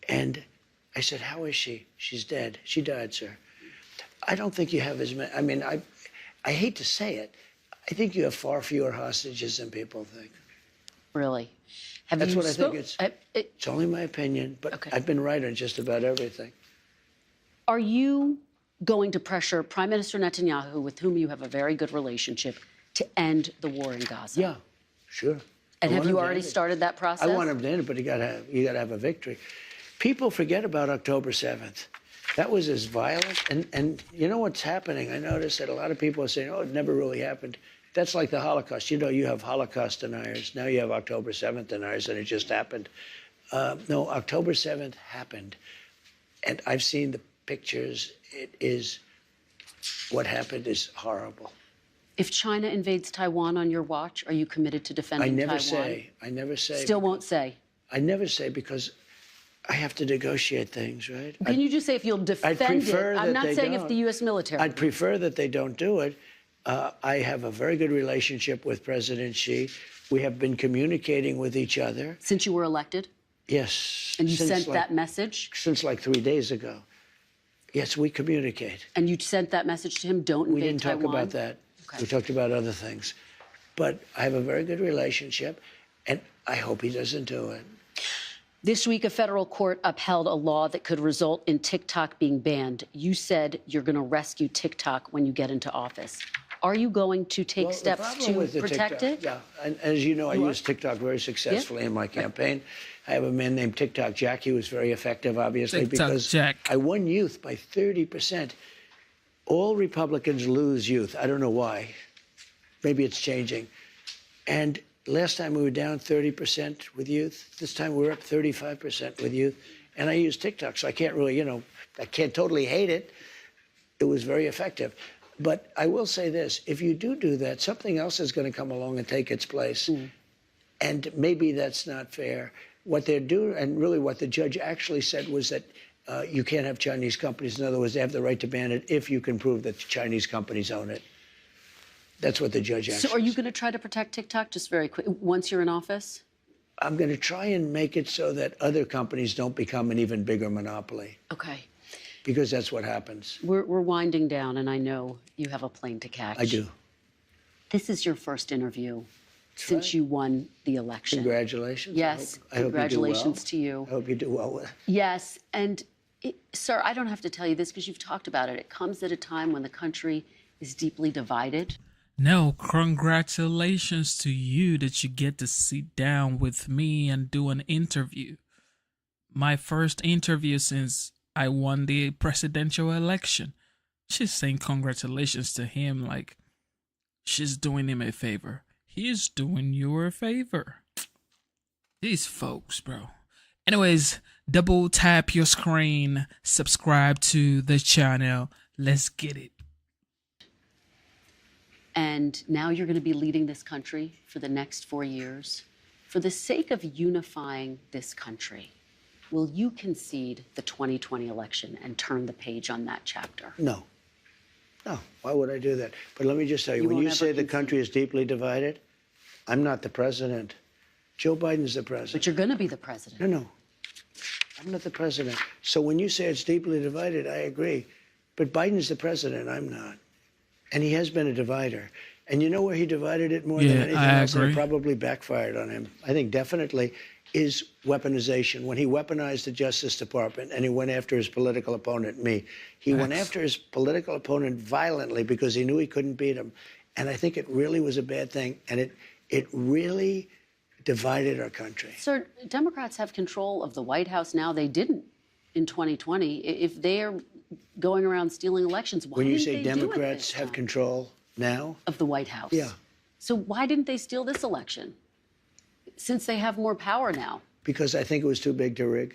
And I said, how is she? She's dead. She died, sir. I don't think you have as many. I mean, I hate to say it. I think you have far fewer hostages than people think. Really? That's what I think. It's only my opinion, but Okay. I've been right on just about everything. Are you going to pressure Prime Minister Netanyahu, with whom you have a very good relationship, to end the war in Gaza? Yeah, sure. And I have want you him to already end it. started that process? I want him to end it, but you got to have a victory. People forget about October 7th. That was as violent. And you know what's happening? I noticed that a lot of people are saying, oh, it never really happened. That's like the Holocaust. You know, you have Holocaust deniers. Now you have October 7th deniers, and it just happened. No, October 7th happened. And I've seen the pictures. It is, what happened is horrible. If China invades Taiwan on your watch, are you committed to defending Taiwan? I never say. Still won't say. I never say because I have to negotiate things, right? Can you just say if you'll defend it? I'm not saying if the U.S. military. I'd prefer that they don't do it. I have a very good relationship with President Xi. We have been communicating with each other. Since you were elected? Yes. And you sent that message? Since like 3 days ago. Yes, we communicate. And you sent that message to him, don't invade We didn't Taiwan? talk about that. Okay. We talked about other things. But I have a very good relationship, and I hope he doesn't do it. This week, a federal court upheld a law that could result in TikTok being banned. You said you're going to rescue TikTok when you get into office. Are you going to take steps to protect it? Yeah, and as you know, I use TikTok very successfully in my campaign. I have a man named TikTok Jack. He was very effective, obviously, because I won youth by 30%. All Republicans lose youth. I don't know why. Maybe it's changing. And last time we were down 30% with youth. This time we're up 35% with youth. And I use TikTok, so I can't really, I can't totally hate it. It was very effective. But I will say this, if you do that, something else is going to come along and take its place. And maybe that's not fair. What they're doing, and really what the judge actually said was that you can't have Chinese companies. In other words, they have the right to ban it if you can prove that the Chinese companies own it. That's what the judge actually said. So are you going to try to protect TikTok just very quick, once you're in office? I'm going to try and make it so that other companies don't become an even bigger monopoly. Okay. Because that's what happens. We're winding down, and I know you have a plane to catch. I do. This is your first interview since you won the election. Congratulations. Yes, I hope congratulations to you. I hope you do well with it. Yes, and sir, I don't have to tell you this because you've talked about it. It comes at a time when the country is deeply divided. No, congratulations to you that you get to sit down with me and do an interview. My first interview since I won the presidential election. She's saying congratulations to him like she's doing him a favor. He's doing you a favor. These folks, bro. Anyways, double tap your screen, subscribe to the channel. Let's get it. And now you're going to be leading this country for the next 4 years. For the sake of unifying this country, will you concede the 2020 election and turn the page on that chapter? No. No, why would I do that? But let me just tell you, when you say the country is deeply divided, I'm not the president. Joe Biden's the president. But you're going to be the president. No. I'm not the president. So when you say it's deeply divided, I agree. But Biden's the president, I'm not. And he has been a divider. And you know where he divided it more than anything else? And it probably backfired on him. I think definitely is weaponization. When he weaponized the Justice Department and he went after his political opponent, me. He went after his political opponent violently because he knew he couldn't beat him. And I think it really was a bad thing. And it really divided our country. Sir, Democrats have control of the White House now. They didn't in 2020. If they're going around stealing elections, why didn't they do it this time? When you say Democrats have control now? Of the White House. Yeah. So why didn't they steal this election? Since they have more power now. Because I think it was too big to rig.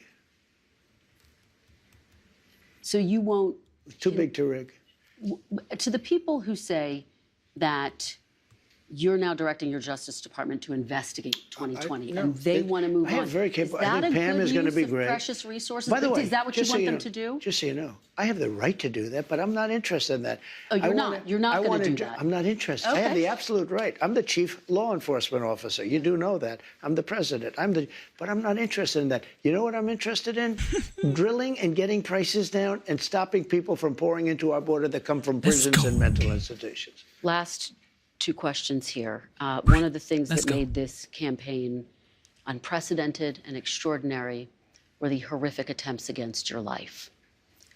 So you won't... Too big to rig. To the people who say that you're now directing your Justice Department to investigate 2020, and they want to move on. Very capable. Is that I think Pam is going to be great. Precious resources? By the way, is that what you want them to do? Just so you know, I have the right to do that, but I'm not interested in that. Oh, you're not? You're not going to do that? I'm not interested. Okay. I have the absolute right. I'm the chief law enforcement officer. You do know that. I'm the president. But I'm not interested in that. You know what I'm interested in? Drilling and getting prices down and stopping people from pouring into our border that come from prisons and mental institutions. Last two questions here. One of the things that made this campaign unprecedented and extraordinary were the horrific attempts against your life.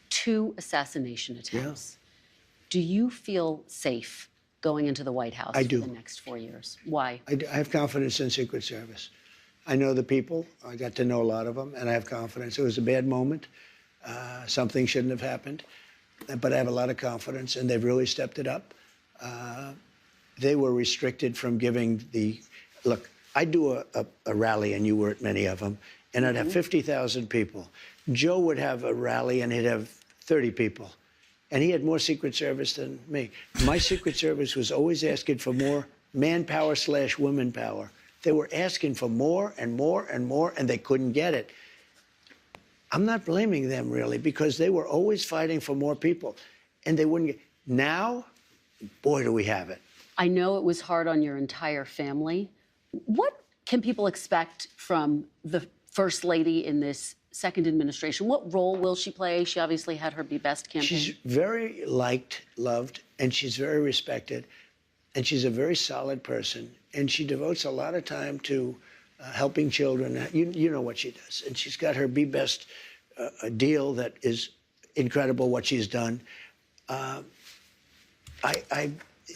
2 assassination attempts. Yeah. Do you feel safe going into the White House for the next 4 years? Why? I have confidence in Secret Service. I know the people. I got to know a lot of them, and I have confidence. It was a bad moment. Something shouldn't have happened. But I have a lot of confidence, and they've really stepped it up. They were restricted from giving the... Look, I do a rally, and you were at many of them, and I'd have 50,000 people. Joe would have a rally, and he'd have 30 people. And he had more Secret Service than me. My Secret Service was always asking for more manpower / women power. They were asking for more and more and more, and they couldn't get it. I'm not blaming them, really, because they were always fighting for more people, and they wouldn't get... Now, boy, do we have it. I know it was hard on your entire family. What can people expect from the First Lady in this second administration? What role will she play? She obviously had her Be Best campaign. She's very liked, loved, and she's very respected. And she's a very solid person. And she devotes a lot of time to helping children. You know what she does. And she's got her Be Best deal that is incredible what she's done.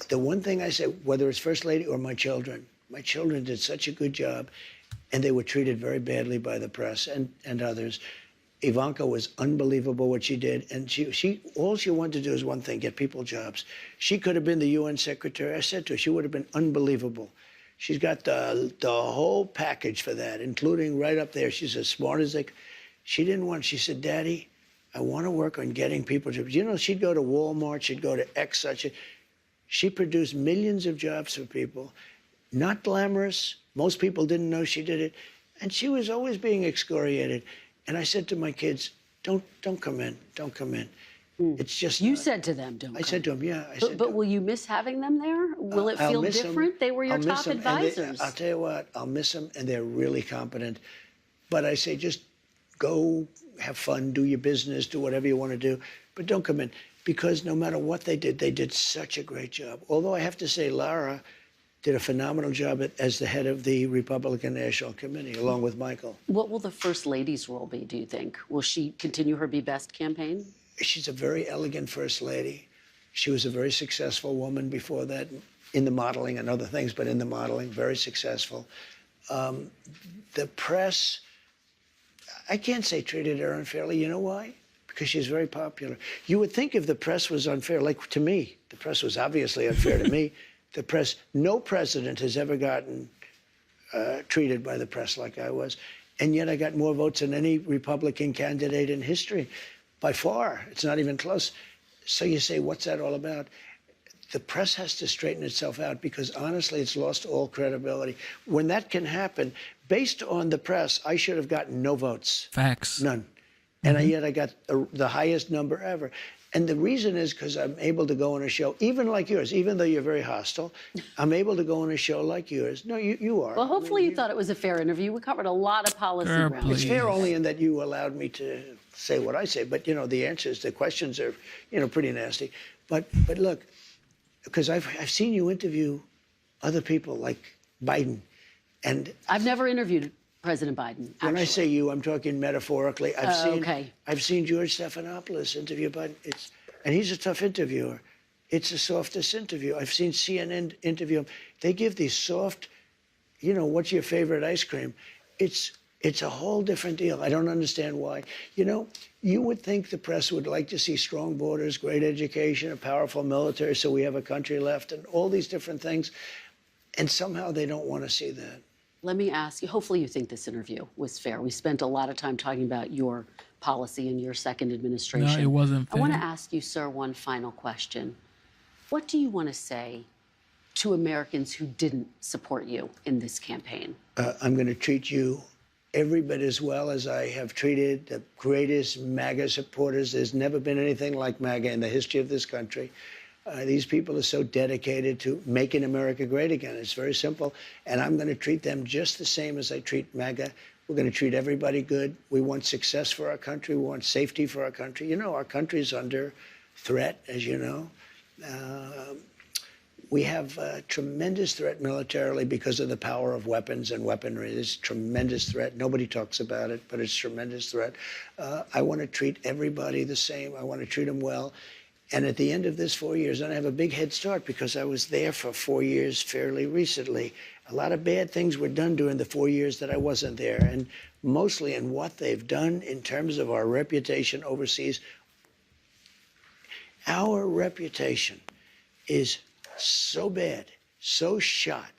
The one thing I say, whether it's First Lady or my children did such a good job, and they were treated very badly by the press and others. Ivanka was unbelievable what she did, and all she wanted to do is one thing: get people jobs. She could have been the UN secretary. I said to her, she would have been unbelievable. She's got the whole package for that, including right up there. She's as smart as they. She didn't want. She said, "Daddy, I want to work on getting people jobs." You know, she'd go to Walmart, she'd go to X such a. She produced millions of jobs for people. Not glamorous. Most people didn't know she did it. And she was always being excoriated. And I said to my kids, don't come in. Don't come in. It's just... You said to them, don't come. I said to them, yeah. But will you miss having them there? Will it feel different? They were your top advisors. I'll tell you what, I'll miss them, and they're really competent. But I say, just go have fun, do your business, do whatever you want to do. But don't come in. Because no matter what they did such a great job. Although I have to say, Lara did a phenomenal job as the head of the Republican National Committee, along with Michael. What will the First Lady's role be, do you think? Will she continue her Be Best campaign? She's a very elegant First Lady. She was a very successful woman before that, in the modeling and other things, but in the modeling, very successful. The press, I can't say treated her unfairly. You know why? Because she's very popular. You would think if the press was unfair, like to me, the press was obviously unfair to me. the press. No president has ever gotten treated by the press like I was. And yet I got more votes than any Republican candidate in history. By far. It's not even close. So you say, what's that all about? The press has to straighten itself out because, honestly, it's lost all credibility. When that can happen, based on the press, I should have gotten no votes. Facts. None. And yet I got the highest number ever. And the reason is because I'm able to go on a show, even like yours, even though you're very hostile, I'm able to go on a show like yours. No, you are. Well, hopefully you thought it was a fair interview. We covered a lot of policy ground. It's fair only in that you allowed me to say what I say. But, the answers, the questions are, pretty nasty. But look, because I've seen you interview other people like Biden. And I've never interviewed President Biden. When I say you, I'm talking metaphorically. Okay. I've seen George Stephanopoulos interview Biden, and he's a tough interviewer. It's the softest interview. I've seen CNN interview him. They give these soft, what's your favorite ice cream? It's a whole different deal. I don't understand why. You would think the press would like to see strong borders, great education, a powerful military, so we have a country left, and all these different things. And somehow they don't want to see that. Let me ask you, hopefully you think this interview was fair. We spent a lot of time talking about your policy in your second administration. No, it wasn't fair. I want to ask you, sir, one final question. What do you want to say to Americans who didn't support you in this campaign? I'm going to treat you every bit as well as I have treated the greatest MAGA supporters. There's never been anything like MAGA in the history of this country. These people are so dedicated to making America great again. It's very simple. And I'm going to treat them just the same as I treat MAGA. We're going to treat everybody good. We want success for our country. We want safety for our country. Our country's under threat, as you know. We have a tremendous threat militarily because of the power of weapons and weaponry. It's a tremendous threat. Nobody talks about it, but it's a tremendous threat. I want to treat everybody the same. I want to treat them well. And at the end of this 4 years, and I have a big head start because I was there for 4 years fairly recently. A lot of bad things were done during the 4 years that I wasn't there, and mostly in what they've done in terms of our reputation overseas. Our reputation is so bad, so shot.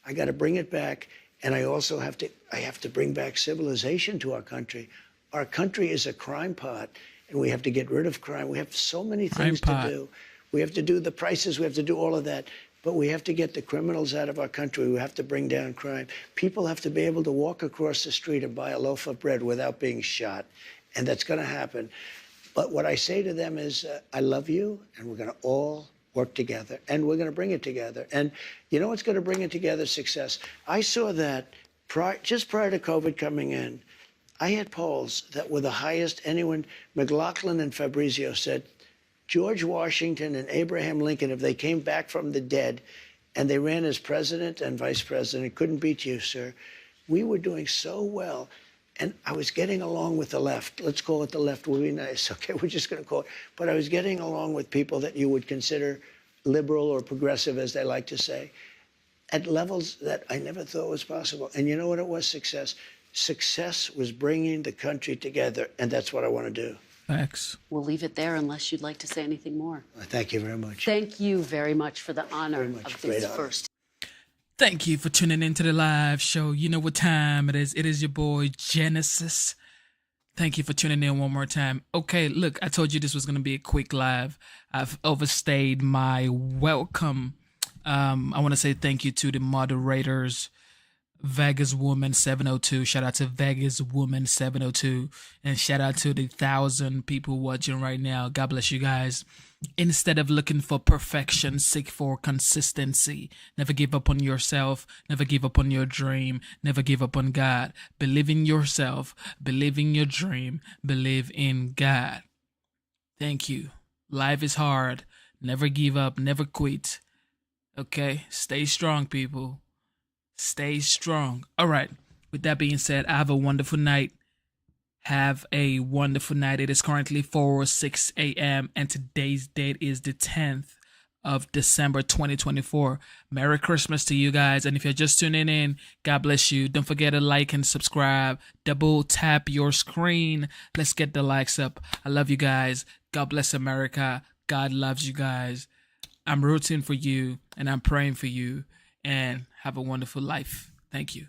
I got to bring it back, and I also have to bring back civilization to our country. Our country is a crime pot. And we have to get rid of crime. We have so many things to do. We have to do the prices. We have to do all of that. But we have to get the criminals out of our country. We have to bring down crime. People have to be able to walk across the street and buy a loaf of bread without being shot. And that's going to happen. But what I say to them is, I love you, and we're going to all work together. And we're going to bring it together. And you know what's going to bring it together? Success. I saw that just prior to COVID coming in. I had polls that were the highest anyone. McLaughlin and Fabrizio said George Washington and Abraham Lincoln, if they came back from the dead and they ran as president and vice president, couldn't beat you, sir. We were doing so well. And I was getting along with the left. Let's call it the left. We'll be nice. Okay, we're just going to call it. But I was getting along with people that you would consider liberal or progressive, as they like to say, at levels that I never thought was possible. And you know what it was? Success. Success was bringing the country together, and that's what I want to do. Facts. We'll leave it there unless you'd like to say anything more. Thank you very much. Thank you very much for the honor of this first. Thank you for tuning into the live show. You know what time it is. It is your boy, Genesis. Thank you for tuning in one more time. Okay, look, I told you this was going to be a quick live. I've overstayed my welcome. I want to say thank you to the moderators. Vegas Woman 702. Shout out to Vegas Woman 702. And shout out to the 1,000 people watching right now. God bless you guys. Instead of looking for perfection, seek for consistency. Never give up on yourself. Never give up on your dream. Never give up on God. Believe in yourself. Believe in your dream. Believe in God. Thank you. Life is hard. Never give up. Never quit. Okay? Stay strong, people. Stay strong. All right. With that being said, I have a wonderful night. Have a wonderful night. It is currently 4:06 a.m. and today's date is the 10th of December 2024. Merry Christmas to you guys. And if you're just tuning in, God bless you. Don't forget to like and subscribe. Double tap your screen. Let's get the likes up. I love you guys. God bless America. God loves you guys. I'm rooting for you and I'm praying for you, and have a wonderful life. Thank you.